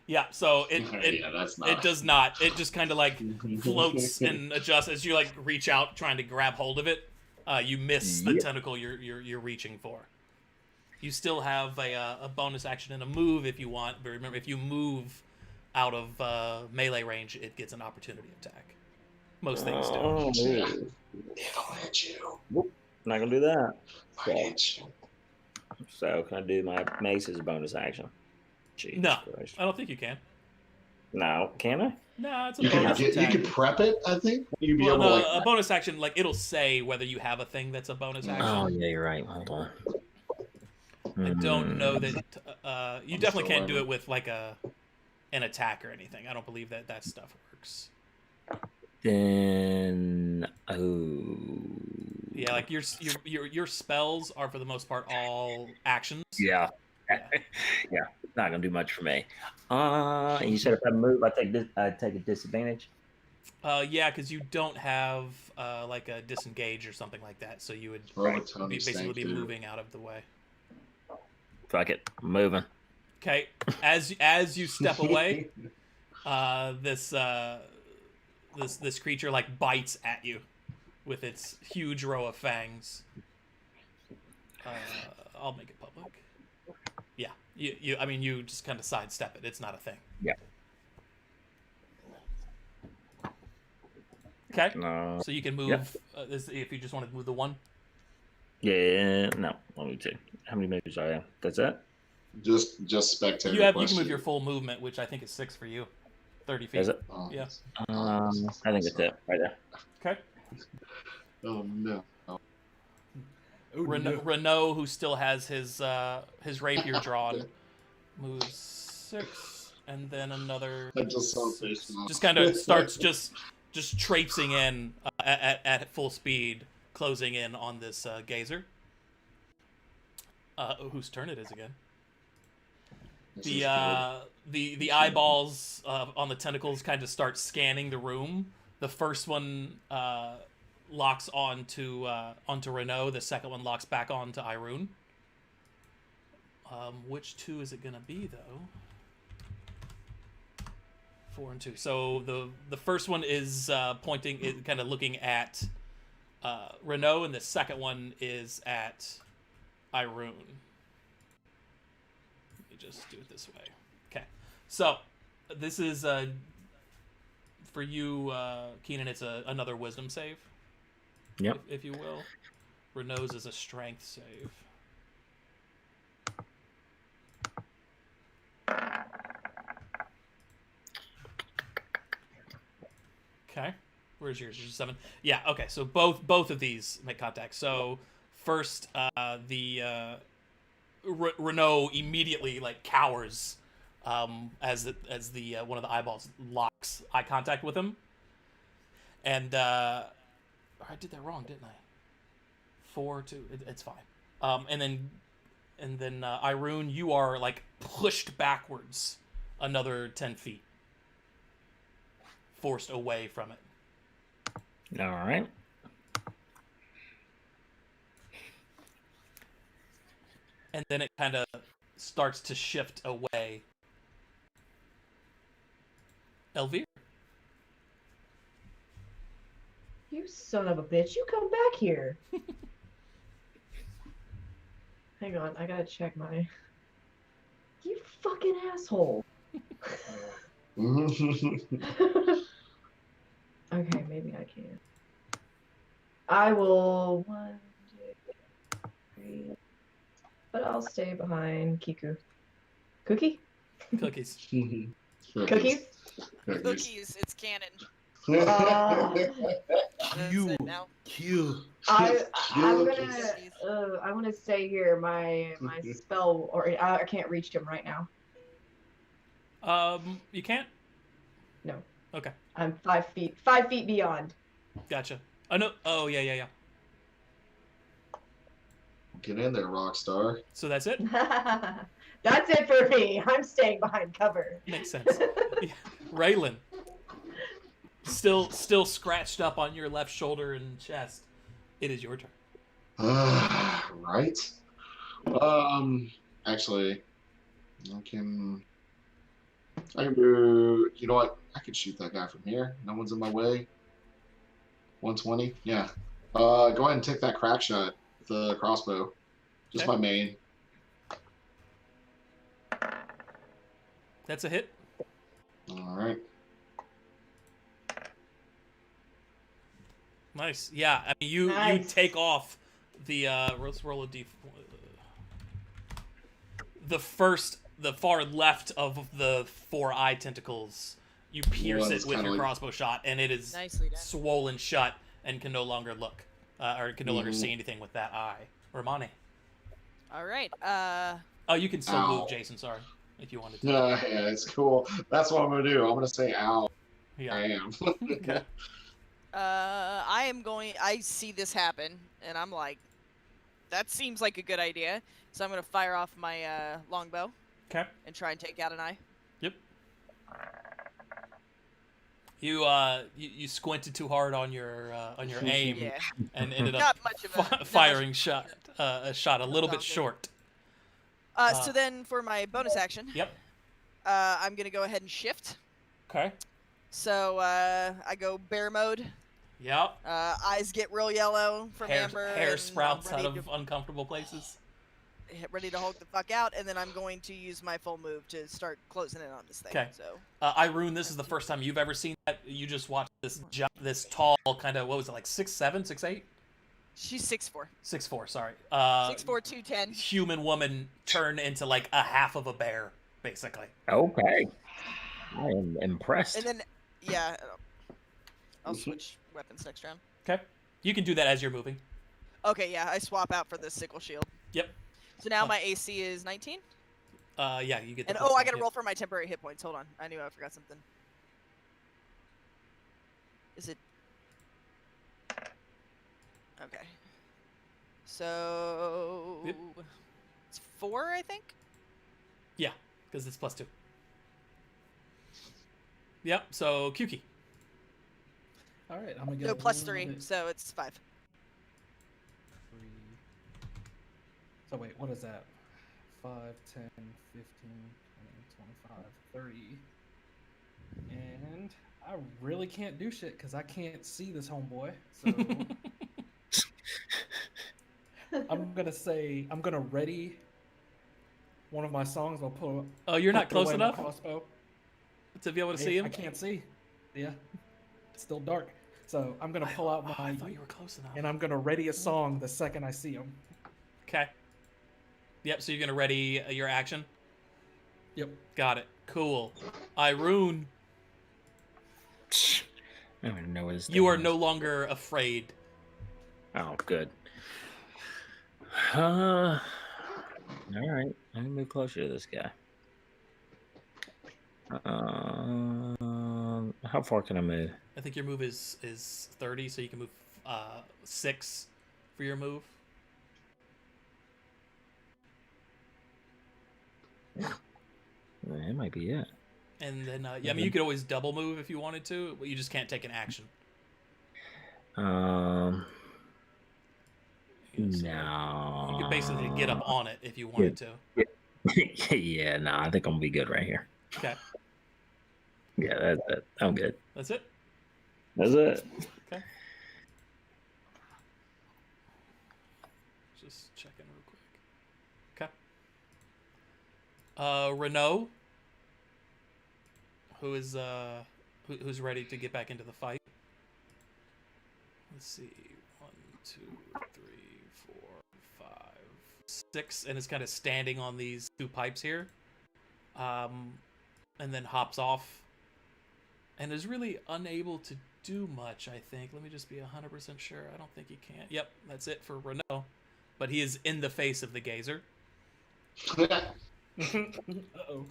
Yeah, so Yeah, that's not. it does not. It just kind of like floats and adjusts as you like reach out trying to grab hold of it. You miss the Yep. tentacle you're reaching for. You still have a bonus action and a move if you want, but remember, if you move out of melee range, it gets an opportunity attack. Most things do. Oh, Yeah. man. It'll hit you. Not gonna do that. Might hit you. So can I do my mace's bonus action? Jesus No. Christ. I don't think you can. No, can I? No, it's a You bonus can attack. you can prep it, I think. You'd be Well, able no, to a bonus action, like it'll say whether you have a thing that's a bonus action. Oh yeah, you're right. Hold on. I don't know Hmm. that you I'm definitely still can't do learning. it with like an attack or anything. I don't believe that stuff works. Then Yeah, like your spells are for the most part all actions. yeah. Yeah. Yeah, not gonna do much for me. And you said if I move, I take a disadvantage. Yeah, because you don't have like a disengage or something like that, so you would throw a Tony basically be Stank, dude. moving out of the way. Fuck it, I'm moving. Okay, as you step away, this creature like bites at you with its huge row of fangs. I'll make it public. Yeah, you just kind of sidestep it. It's not a thing. Yeah. Okay, No. so you can move Yep. if you just want to move the one. Yeah, no. Let me see. How many moves do I have? That's it. Just spectator. You can move question. your full movement, which I think is 6 for you, 30 feet. Is it? Oh, Yeah. I think it's it right there. Okay. Oh no. Ooh, no. Renault, who still has his rapier drawn, moves 6, and then another. I just saw a 6. face now. Just kind of starts just traipsing in at full speed, closing in on this gazer. Whose turn it is again? This is good. The eyeballs on the tentacles kind of start scanning the room. The first one locks onto Renault. The second one locks back onto Airuhn. Which two is it gonna be though? 4 and 2. So the first one is pointing, kind of looking at Renault, and the second one is at Airuhn. Let me just do it this way. Okay. So this is for you, Keenan. It's another wisdom save. Yep. If you will. Renault's is a strength save. Okay. Where's yours? Yours is 7. Yeah. Okay. So both of these make contact. So first, the Renault immediately like cowers as the one of the eyeballs locks eye contact with him, and I did that wrong, didn't I? 4 2. It's fine. And then Airuhn, you are like pushed backwards another 10 feet, forced away from it. All right. And then it kind of starts to shift away. Elvire? You son of a bitch! You come back here. Hang on, I gotta check my. You fucking asshole. Okay, maybe I can. I will 1, 2, 3. But I'll stay behind Kiku. Cookie? Cookies. Cookies? Cookies, it's canon. That's it now. I'm Cookies. gonna. I want to stay here. My spell, or I can't reach him right now. You can't? No. Okay. I'm 5 feet. 5 feet beyond. Gotcha. Oh, no. Oh, yeah. Get in there, Rockstar. So that's it? That's it for me. I'm staying behind cover. Makes sense. Raylan. Still scratched up on your left shoulder and chest. It is your turn. Right. Actually, I can do. You know what? I could shoot that guy from here. No one's in my way. 120. Yeah. Go ahead and take that crack shot with the crossbow. Just Okay. my main. That's a hit. All right. Nice. Yeah. I mean, you Nice. take off the let's roll a d. The far left of the 4 eye tentacles. You pierce One it is with kinda your like- crossbow shot, and it is Nicely done. swollen shut and can no longer look, or can no longer Mhm. see anything with that eye. Romani. All right. Oh, you can still Ow. move, Jason. Sorry, if you wanted to. Yeah, it's cool. That's what I'm gonna do. I'm gonna say, "Ow." I Yeah. am. Okay. I see this happen, and I'm like, that seems like a good idea. So I'm gonna fire off my longbow Okay. and try and take out an eye. Yep. You squinted too hard on your aim Yeah. and ended up Not much of a not much firing of a shot a little bit Something. short. So then for my bonus action, Yep. I'm gonna go ahead and shift. Okay. So I go bear mode. Yep. Eyes get real yellow from amber. Hair and sprouts I'm out ready of uncomfortable places. ready to Hulk the fuck out, and then I'm going to use my full move to start closing in on this thing. 'Kay. So Airuhn, this is the first time you've ever seen that. You just watched this tall kind of, what was it, like 6'7", 6'8"? she's 6'4". 6'4", sorry. 6'4", 210. Human woman turn into like a half of a bear, basically. Okay. I am impressed. And then, yeah, I'll switch weapons next round. Okay. You can do that as you're moving. Okay, yeah, I swap out for the sickle shield. Yep. So now Oh. my AC is 19. Yeah, you get. And the oh, plus I gotta one, roll for my temporary hit points. Hold on, I knew I forgot something. Is it? Okay. So Yep. it's 4, I think. Yeah, because it's +2. Yep. So Kyuki. All right, I'm gonna get No, a plus little 3, bit so it's 5. free. So wait, what is that? 5, 10, 15, 20, 25, 30. And I really can't do shit because I can't see this homeboy. So I'm gonna ready one of my songs. I'll pull. Oh, you're not put away close my enough crossbow. to be able to see him. I can't see. Yeah, it's still dark. So I'm gonna pull out my I thought you were close enough. and I'm gonna ready a song the second I see him. Okay. Yep. So you're gonna ready your action. Yep. Got it. Cool. Airuhn. I don't even know what his You are thing no is. longer afraid. Oh, good. All right. Let me move closer to this guy. How far can I move? I think your move is 30, so you can move 6 for your move. That might be it. And then, yeah, I mean, you could always double move if you wanted to, but you just can't take an action. No. You could basically get up on it if you wanted to. Yeah, no, I think I'm gonna be good right here. Okay. Yeah, that's it. I'm good. That's it? That's it. Okay. Just checking real quick. Okay. Renault, who is who's ready to get back into the fight. Let's see. 1, 2, 3, 4, 5, 6, and is kind of standing on these 2 pipes here. And then hops off. And is really unable to do much, I think. Let me just be 100% sure. I don't think he can. Yep, that's it for Renault. But he is in the face of the gazer. Uh-oh.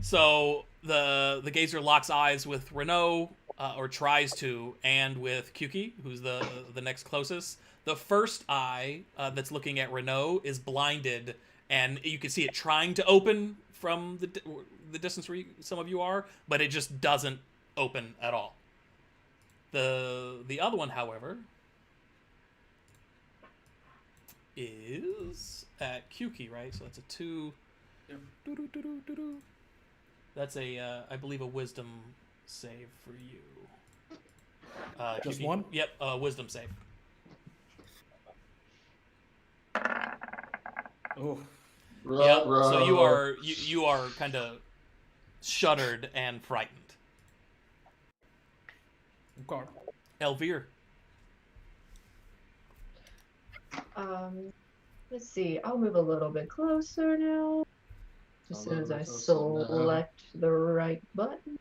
So the gazer locks eyes with Renault, or tries to, and with Kyuki, who's the next closest. The first eye that's looking at Renault is blinded, and you can see it trying to open from the distance where some of you are, but it just doesn't open at all. The other one, however, is at Kyuki, right? So that's a 2. Yep. That's a, I believe, a wisdom save for you. Just Kyuki, one? Yep, wisdom save. Oh. Yep. So you are kind of shuddered and frightened. Okay. Elvire. Let's see. I'll move a little bit closer now. As soon as I select the right button.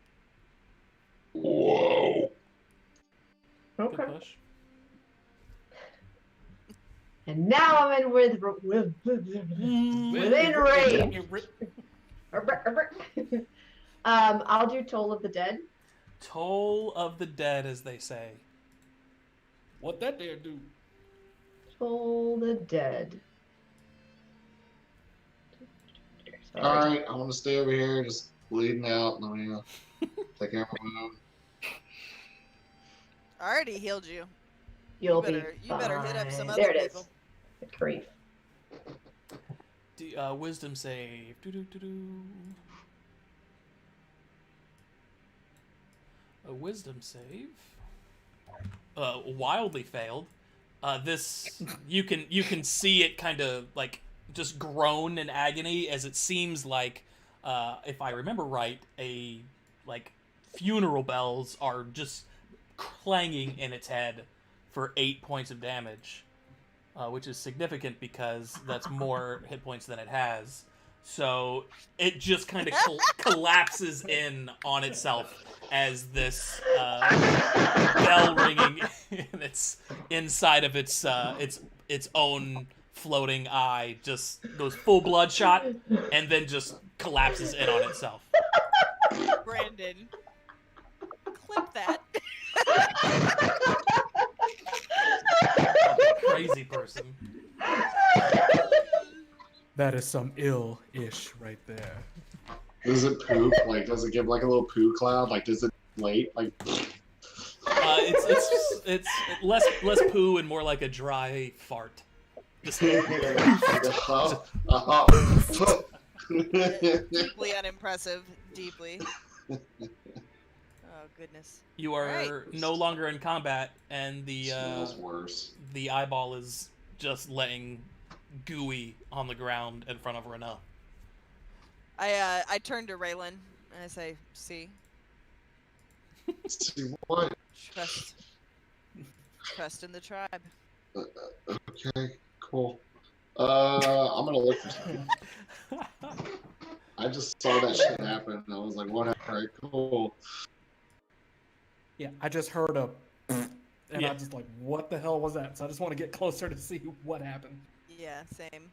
Whoa. Okay. Good push. And now I'm in within range. I'll do Toll of the Dead. Toll of the Dead, as they say. What that there do? Toll the Dead. Sorry. All right, I'm gonna stay over here, just bleeding out. Let me take care of my wound. I already healed you. You better hit up some fine. other There it is. people. Good grief. Wisdom save. A wisdom save. Wildly failed. This you can see it kind of like just groan in agony as it seems like, if I remember right, funeral bells are just clanging in its head for 8 points of damage, which is significant because that's more hit points than it has. So it just kind of collapses in on itself as this bell ringing and it's inside of its own floating eye just goes full bloodshot and then just collapses in on itself. Brandon, clip that. Crazy person. That is some ill-ish right there. Does it poop? Like, does it give like a little poo cloud? Like, does it inflate? Like, it's less poo and more like a dry fart. Just Deeply unimpressive. Deeply. Oh goodness. You are Right. no longer in combat, and smells worse. the eyeball is just laying gooey on the ground in front of Renault. I turn to Raylan and I say, "See, See what? trust in the tribe." Okay, cool. I'm gonna look for something. I just saw that shit happen, and I was like, "What? All right, cool." Yeah, I just heard a, and Yeah. I just like, what the hell was that? So I just want to get closer to see what happened. Yeah, same.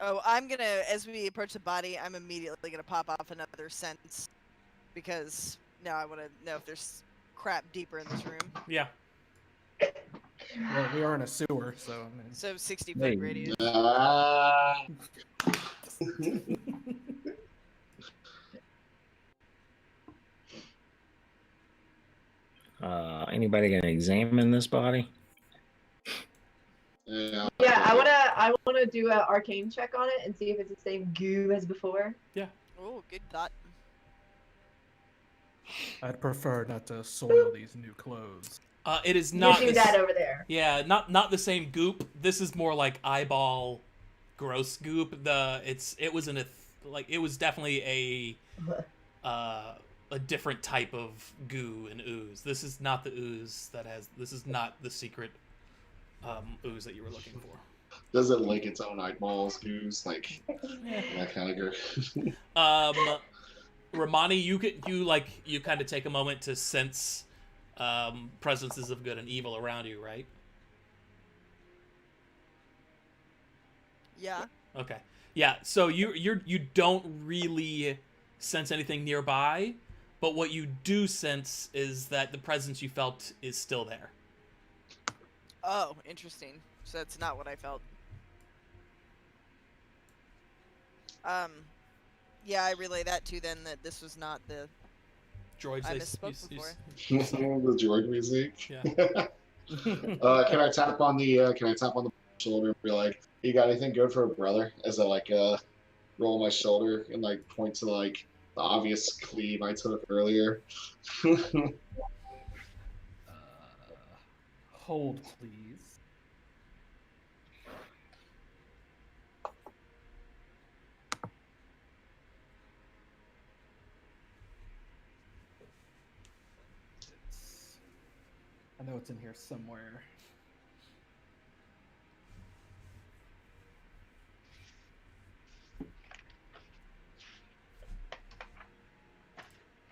Oh, I'm gonna, as we approach the body, I'm immediately gonna pop off another sense because now I want to know if there's crap deeper in this room. Yeah. Well, we are in a sewer, so I mean, So 60 Hey. foot radius. Anybody gonna examine this body? Yeah. Yeah, I wanna do an arcane check on it and see if it's the same goo as before. Oh, good thought. I'd prefer not to soil these new clothes. It is You not. do this- that over there. Yeah, not the same goop. This is more like eyeball, gross goop. It was definitely a different type of goo and ooze. This is not the ooze this is not the secret ooze that you were looking for. Does it lick its own eyeballs, goose? Like that kind of girl. Romani, you kind of take a moment to sense presences of good and evil around you, right? Yeah. Okay. Yeah, so you don't really sense anything nearby, but what you do sense is that the presence you felt is still there. Oh, interesting. So that's not what I felt. Yeah, I relay that to then that this was not the. Droids. I they- misspoke you- before. The droid music. Yeah. Can I tap on the shoulder and be like, "You got anything good for a brother?" As I roll my shoulder and like point to like the obvious cleave I took earlier. Hold, please. I know it's in here somewhere.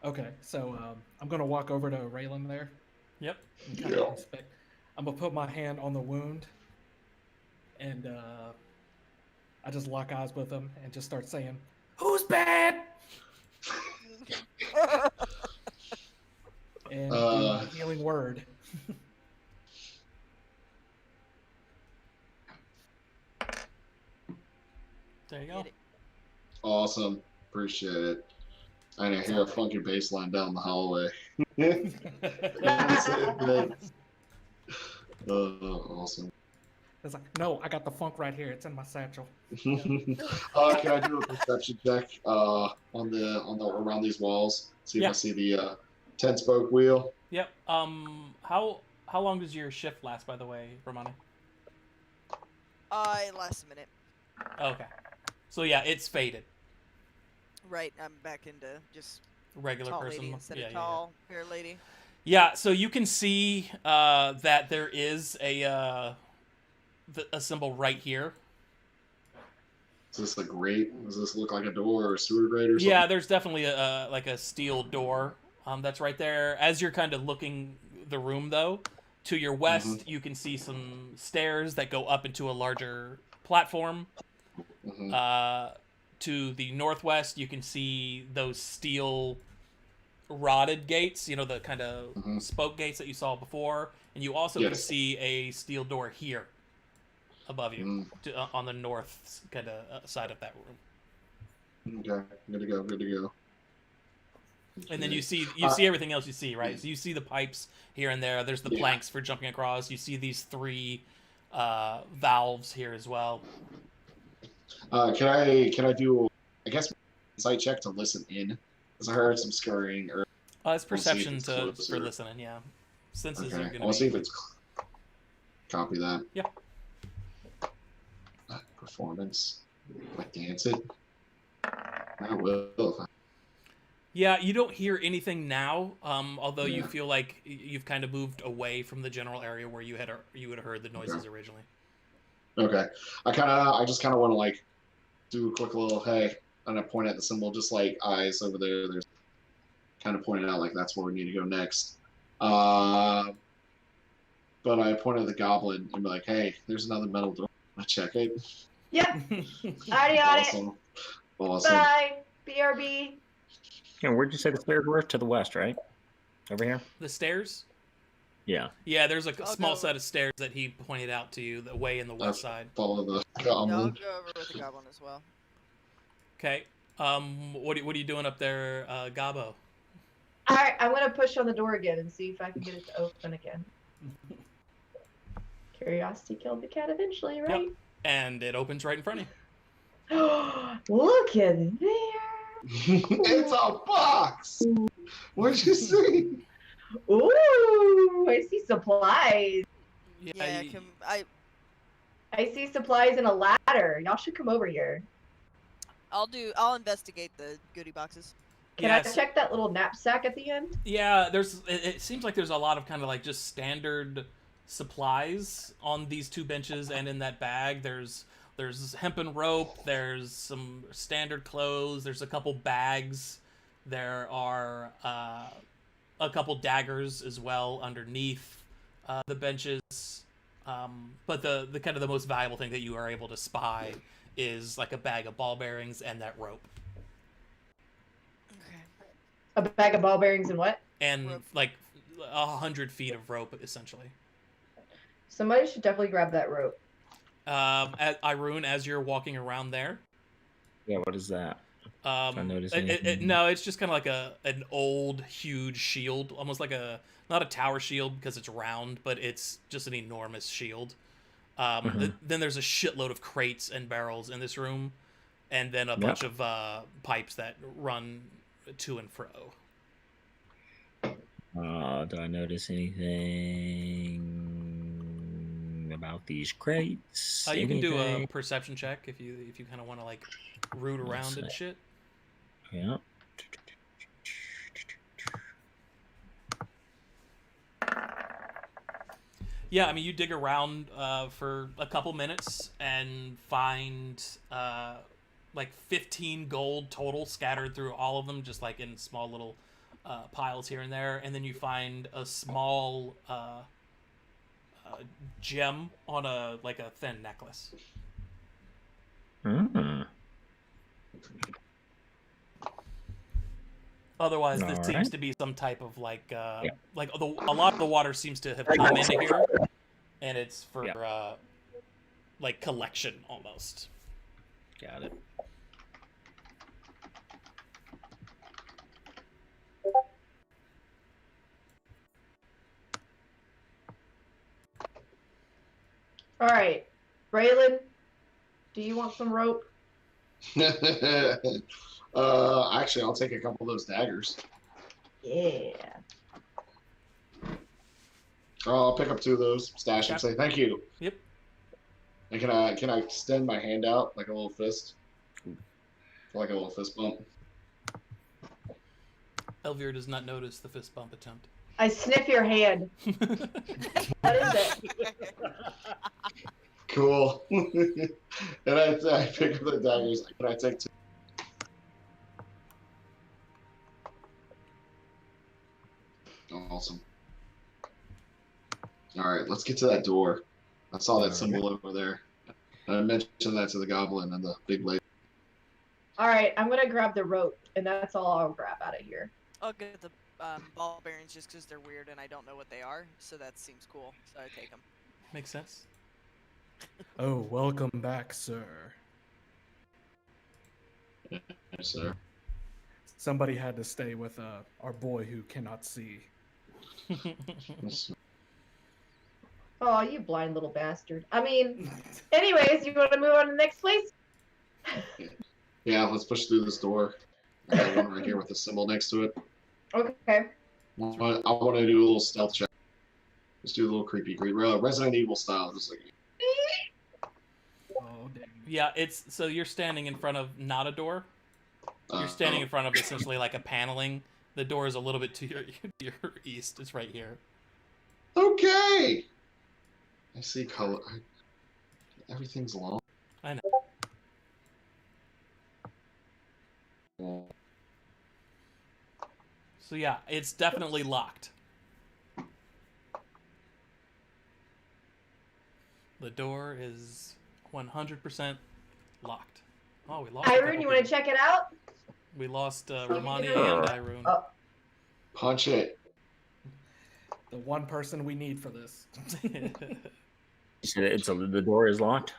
Okay, so I'm gonna walk over to Raylan there. Yep. And kind of inspect. I'm gonna put my hand on the wound, and I just lock eyes with him and just start saying, "Who's bad?" And do a healing word. There you go. Get it. Awesome, appreciate it. I didn't hear a funky bass line down the hallway. Awesome. It's like, no, I got the funk right here. It's in my satchel. Can I do a perception check on the around these walls? See if Yeah. I see the 10-spoke wheel. Yep. How long does your shift last, by the way, Romani? It lasts a minute. Okay. So yeah, it's faded. Right, I'm back into just Regular tall person. lady instead yeah, of yeah, yeah. tall fair lady. Yeah, so you can see that there is a symbol right here. Is this a grate? Does this look like a door or a sewer grate or something? Yeah, there's definitely a steel door that's right there. As you're kind of looking the room, though, to your west, you can see some stairs that go up into a larger platform. Mhm. To the northwest, you can see those steel rotted gates, the kind of spoke gates that you saw before. And you also can Yes. see a steel door here above you on the north kind of side of that room. Okay, good to go. Good to go. And then you see Uh, everything else you see, right? So you see the pipes here and there. There's the planks for jumping across. You see these 3 valves here as well. Can I do, I guess, insight check to listen in? Because I heard some scurrying. Or It's perception it's for closer. listening, yeah. Senses okay, are I going want to see to if be... it's. Copy that. Yeah. Performance. Like dance it. I will. Yeah, you don't hear anything now, although you feel like you've kind of moved away from the general area where you would have heard the noises originally. Okay. I just kind of want to do a quick little hey, and I point at the symbol, just like eyes over there. There's kind of pointed out like that's where we need to go next. But I point at the goblin and be like, hey, there's another metal door. I check it. Yep. Already on it. Awesome. Awesome. Bye. BRB. Yeah, where'd you say the stairs were? To the west, right? Over here? The stairs? Yeah. Yeah, there's a I'll small go. set of stairs that he pointed out to you, the way in the west side. Follow the Yeah, I'll goblin. go over with the goblin as well. Okay. What are you doing up there, Gabo? Alright, I'm gonna push on the door again and see if I can get it to open again. Curiosity killed the cat eventually, right? And it opens right in front of you. Look at there. It's a box. What'd you see? Ooh, I see supplies. Yeah, you- I see supplies and a ladder. Y'all should come over here. I'll investigate the goodie boxes. Can Yes. I check that little knapsack at the end? Yeah, it seems like there's a lot of kind of like just standard supplies on these two benches and in that bag. There's hempen rope, there's some standard clothes, there's a couple bags, there are a couple daggers as well underneath the benches. But the kind of the most valuable thing that you are able to spy is like a bag of ball bearings and that rope. Okay. A bag of ball bearings and what? And Rope. like 100 feet of rope, essentially. Somebody should definitely grab that rope. At Airuhn, as you're walking around there, Yeah, what is that? I notice anything? no, it's just kind of like an old, huge shield, almost like not a tower shield because it's round, but it's just an enormous shield. Then there's a shitload of crates and barrels in this room, and then a bunch of pipes that run to and fro. Do I notice anything about these crates? You can do a Anything? perception check if you kind of want to like root around and shit. Yeah. Yeah, I mean, you dig around for a couple minutes and find like 15 gold total scattered through all of them, just like in small little piles here and there. And then you find a small gem on a thin necklace. Mm. Otherwise, this All seems right. to be some type of a lot of the water seems to have come into here, and it's for like collection almost. Got it. All right, Braylon, do you want some rope? Actually, I'll take a couple of those daggers. Yeah. I'll pick up two of those, stash them, say thank you. Yep. And can I extend my hand out like a little fist? Like a little fist bump. Elvira does not notice the fist bump attempt. I sniff your hand. What is it? Cool. And I pick up the daggers. Can I take two? Awesome. All right, let's get to that door. I saw that symbol over there. And I mentioned that to the goblin and the big lady. All right, I'm gonna grab the rope, and that's all I'll grab out of here. I'll get the ball bearings just because they're weird and I don't know what they are, so that seems cool. So I take them. Makes sense. Oh, welcome back, sir. Yes, sir. Somebody had to stay with our boy who cannot see. Yes. Oh, you blind little bastard. I mean, anyways, you want to move on to the next place? Yeah, let's push through this door. I got one right here with the symbol next to it. Okay. I want to do a little stealth check. Just do a little creepy, Resident Evil style, just like. Oh, dang. Yeah, so you're standing in front of not a door. You're standing in front of essentially like a paneling. The door is a little bit to your east. It's right here. Okay. I see color. Everything's long. I know. So yeah, it's definitely locked. The door is 100% locked. Oh, we lost. Airuhn, you want to check it out? We lost you Romani can do and it. Airuhn. Oh. Punch it. The one person we need for this. You said the door is locked?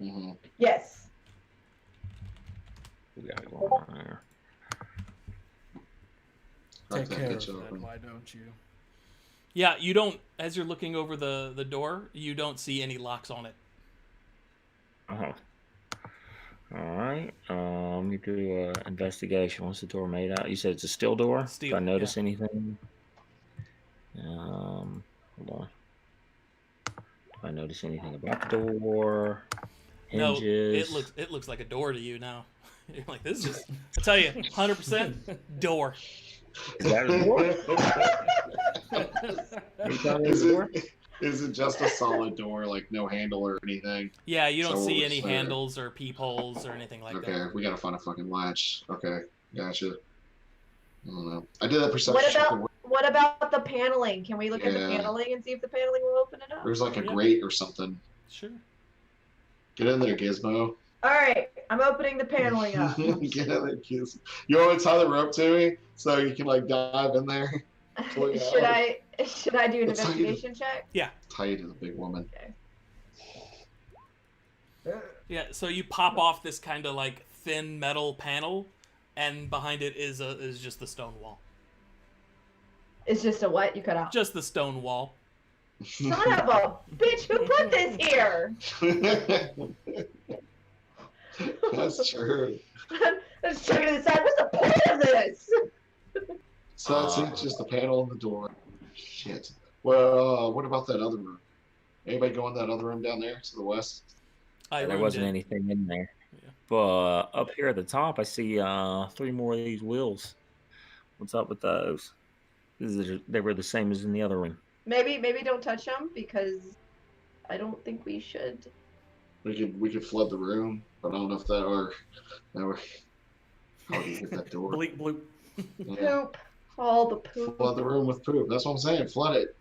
Mm-hmm. Yes. We gotta go on there. Take that care of bitch that, open. why don't you? Yeah, you don't. As you're looking over the door, you don't see any locks on it. Uh-huh. Alright. Let me do an investigation. What's the door made out? You said it's a steel door? Steel, Did I notice yeah. anything? Hold on. Do I notice anything about the door? Hinges? No, it looks like a door to you now. You're like, this is. I tell you, 100% door. Is that a door? You telling me it's a door? Is it just a solid door, like no handle or anything? Yeah, you don't So see we're any fair. handles or peepholes or anything like Okay, that. we gotta find a fucking latch. Okay, gotcha. I don't know. I did that perception check. What about the paneling? Can we look at the Yeah. paneling and see if the paneling will open it up? There's like a Yeah. grate or something. Sure. Get in there, Gizmo. All right, I'm opening the paneling up. Get in there, Gizmo. You want to tie the rope to me so you can like dive in there? Should I do an It's like- investigation check? Tie you to the big woman. Yeah, so you pop off this kind of like thin metal panel, and behind it is just the stone wall. It's just a what? You cut out. Just the stone wall. Son of a bitch! Who put this here? That's true. Let's check it aside. What's the point of this? So that's it, just the panel and the door. Shit. Well, what about that other room? Anybody go in that other room down there to the west? There wasn't anything in there. Yeah. But up here at the top, I see 3 more of these wheels. What's up with those? They were the same as in the other room. Maybe don't touch them because I don't think we should. We could flood the room, but I don't know if that or how do you get that door? Bleep bloop. Yeah. Poop. All the poop. Flood the room with poop. That's what I'm saying. Flood it.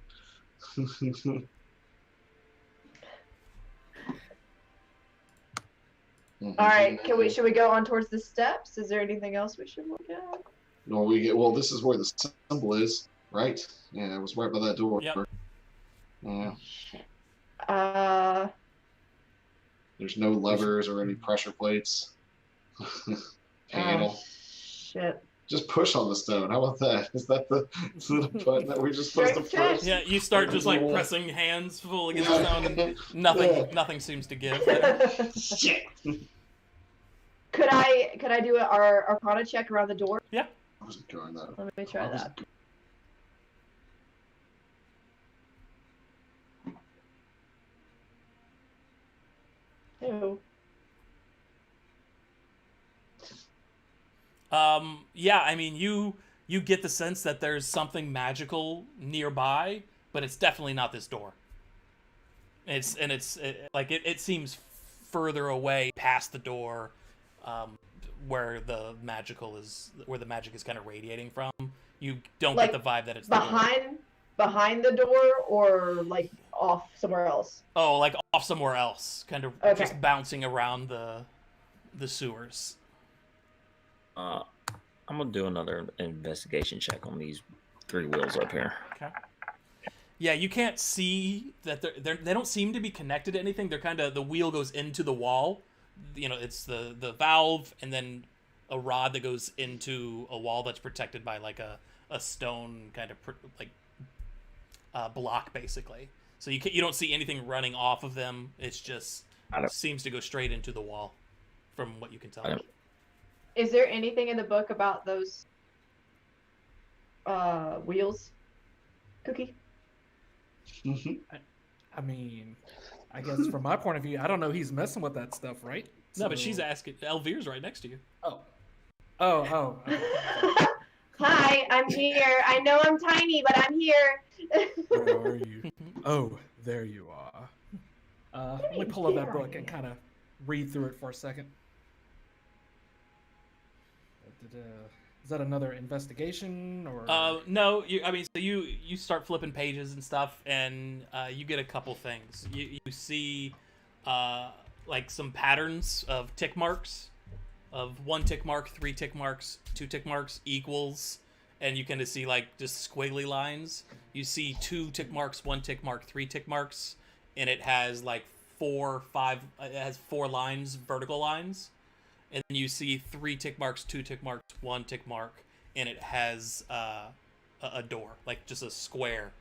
All right, should we go on towards the steps? Is there anything else we should look at? Well, this is where the symbol is, right? Yeah, it was right by that door. Yep. Yeah. There's no levers or any pressure plates. Panel. Shit. Just push on the stone. How about that? Is that the button that we're just supposed to push? Yeah, you start just like pressing hands full against the stone, and nothing seems to give. Shit. Could I do our Arcana check around the door? I wasn't doing that. Let me try that. Ew. Yeah, I mean, you get the sense that there's something magical nearby, but it's definitely not this door. It seems further away past the door, where the magic is kind of radiating from. You don't Like, get the vibe that it's the door. behind the door or like off somewhere else. Oh, like off somewhere else, kind of Okay. just bouncing around the sewers. I'm gonna do another investigation check on these 3 wheels up here. Okay. Yeah, you can't see that they don't seem to be connected to anything. They're kind of, the wheel goes into the wall. You know, it's the valve and then a rod that goes into a wall that's protected by like a stone kind of block basically. So you don't see anything running off of them. It's just seems to go straight into the wall, from what you can tell. Is there anything in the book about those wheels? Cookie? I mean, I guess from my point of view, I don't know he's messing with that stuff, right? No, but she's So- asking. Elvira's right next to you. Oh. Hi, I'm here. I know I'm tiny, but I'm here. Where are you? Oh, there you are. Let me pull up that book and kind of read through it for a second. Is that another investigation or? No. You start flipping pages and stuff, and you get a couple things. You see, like some patterns of tick marks, of 1 tick mark, 3 tick marks, 2 tick marks equals, and you kind of see like just squiggly lines. You see 2 tick marks, 1 tick mark, 3 tick marks, and it has like 4, 5. It has 4 lines, vertical lines. And then you see 3 tick marks, 2 tick marks, 1 tick mark, and it has a door, like just a square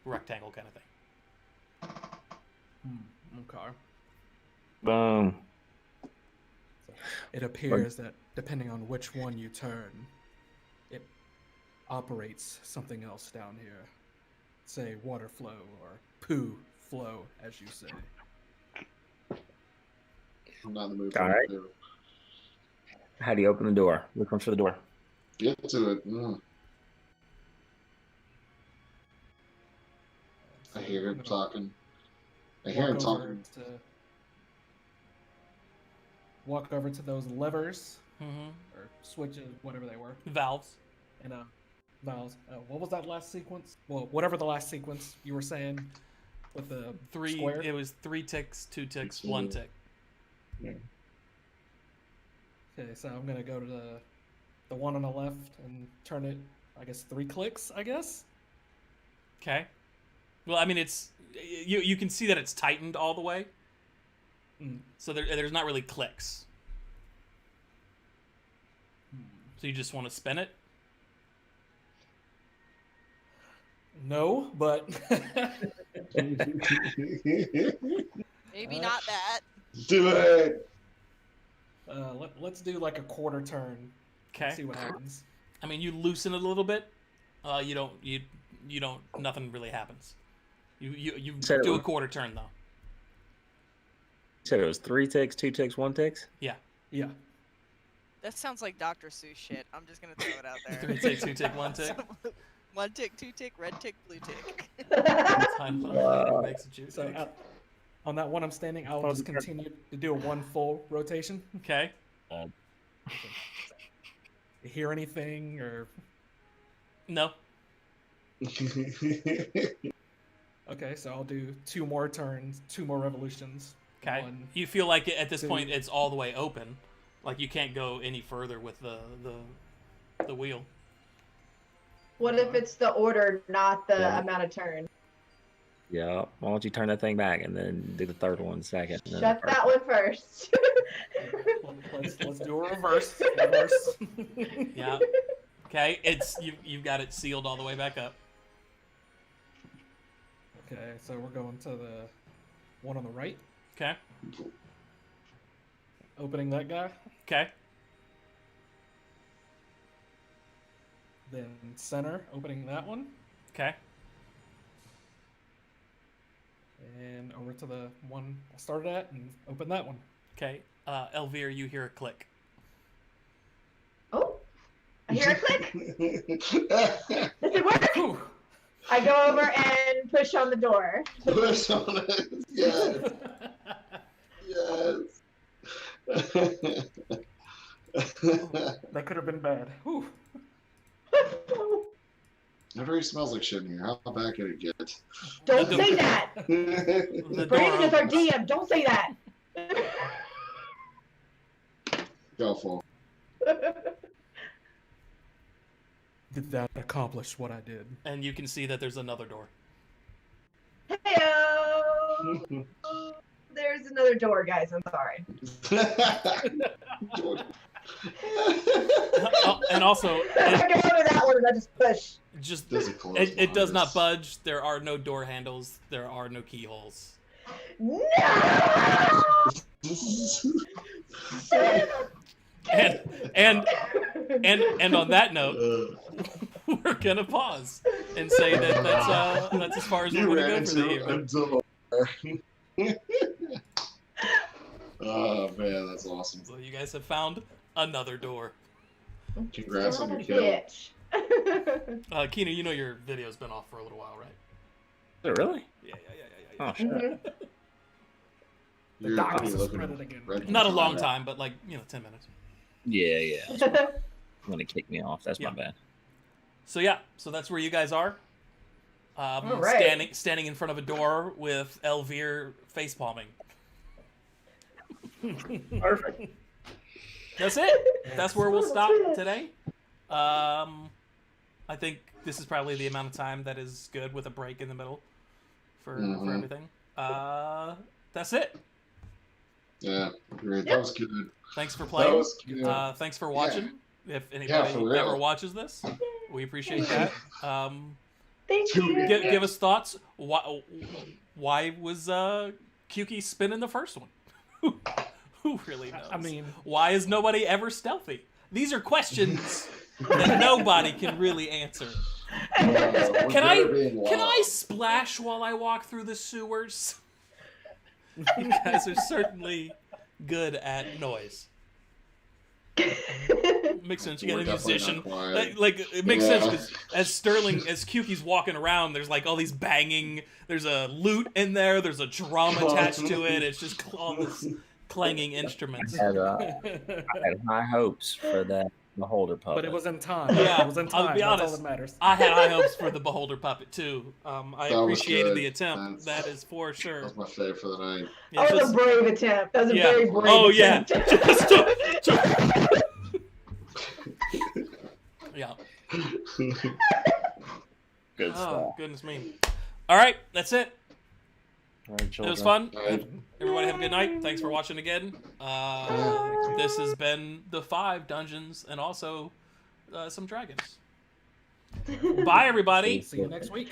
rectangle kind of thing. Okay. Boom. It appears that depending on which one you turn, it operates something else down here. Say water flow or poo flow, as you say. I'm not in the mood All for right. it. How do you open the door? Which one's for the door? Get to it. I hear him talking. I hear him talking. Walk over to those levers Mm-hmm. or switches, whatever they were, Valves. and valves. What was that last sequence? Well, whatever the last sequence you were saying with the 3. square. It was 3 ticks, 2 ticks, 1 tick. Okay, so I'm gonna go to the one on the left and turn it. I guess 3 clicks. I guess. Okay. Well, I mean, it's you can see that it's tightened all the way. So there's not really clicks. So you just want to spin it? No, but Maybe not that. Do it. let's do like a quarter turn. Okay. See what happens. I mean, you loosen it a little bit. You don't. Nothing really happens. You So- do a quarter turn though. You said it was 3 ticks, 2 ticks, 1 ticks? Yeah. That sounds like Dr. Seuss shit. I'm just gonna throw it out there. 3 tick, 2 tick, 1 tick. 1 tick, 2 tick, red tick, blue tick. Time Wow. makes a juice. So on that one I'm standing, I'll just continue to do a 1 full rotation. Okay. You hear anything or? No. Okay, so I'll do 2 more turns, 2 more revolutions. Okay. 1, You feel like at this 2. point it's all the way open, like you can't go any further with the wheel. What if it's the order, not the Yeah. amount of turn? Yeah. Why don't you turn that thing back and then do the third one second? and then Shut the first that one first. Let's do a reverse. Reverse. Yeah. Okay. You've got it sealed all the way back up. Okay, so we're going to the one on the right, Okay. opening that guy. Okay. Then center, opening that one. Okay. And over to the one I started at and open that one. Okay. Elvira, you hear a click. Oh, I hear a click. Does it work? Whew. I go over and push on the door. Push on it. Yes. That could have been bad. Whew. It already smells like shit in here. How bad can it get? Don't say that. The door Brandon is our opens. DM. Don't say that. Go full. Did that accomplish what I did? And you can see that there's another door. Heyo. There's another door, guys. I'm sorry. And also, I go over that one and I just push. just Does it close it does not behind budge. There are no door handles. There are no keyholes. No! And on that note, we're gonna pause and say that that's as far as You we're gonna ran go for the into evening. a door. Oh man, that's awesome. So you guys have found another door. Congrats on your Son kill. of a bitch. Keena, you know your video's been off for a little while, right? Is it really? Yeah. Oh, shit. Mhm. The You're doctors looking spread it again. red Not a from long that. time, but 10 minutes. Yeah. I'm gonna kick me off. That's Yeah. my bad. So yeah, so that's where you guys are. All right. Standing in front of a door with Elvire face palming. Perfect. That's it. That's where we'll stop today. I think this is probably the amount of time that is good with a break in the middle for everything. That's it. Yeah, great. That was good. Thanks for That playing. was good. Thanks for watching. If for anybody real. ever watches this, we appreciate that. Thank you. Give us thoughts. Why was Kyuki spinning the first one? Who really knows? I mean, why is nobody ever stealthy? These are questions that nobody can really answer. Can I splash while I walk through the sewers? You guys are certainly good at noise. Makes sense. You got a musician. Like it makes sense because as Kyuki's walking around, there's like all these banging. There's a lute in there. There's a drum attached to it. It's just all this clanging instruments. I had high hopes for that Beholder puppet. but it was in time. Yeah, it was in time. I'll be That's honest. all that matters. I had high hopes for the Beholder puppet too. I That was appreciated good. the attempt. That is for sure. That was my favorite for the night. Yeah, That was a brave attempt. That was a very brave Oh yeah. attempt. Yeah. Good Oh stuff. goodness me. All right, that's it. All right, It children. was fun. All right. Everybody have a good night. Thanks for watching again. This has been the 5 dungeons and also some dragons. Bye, everybody. See you next week.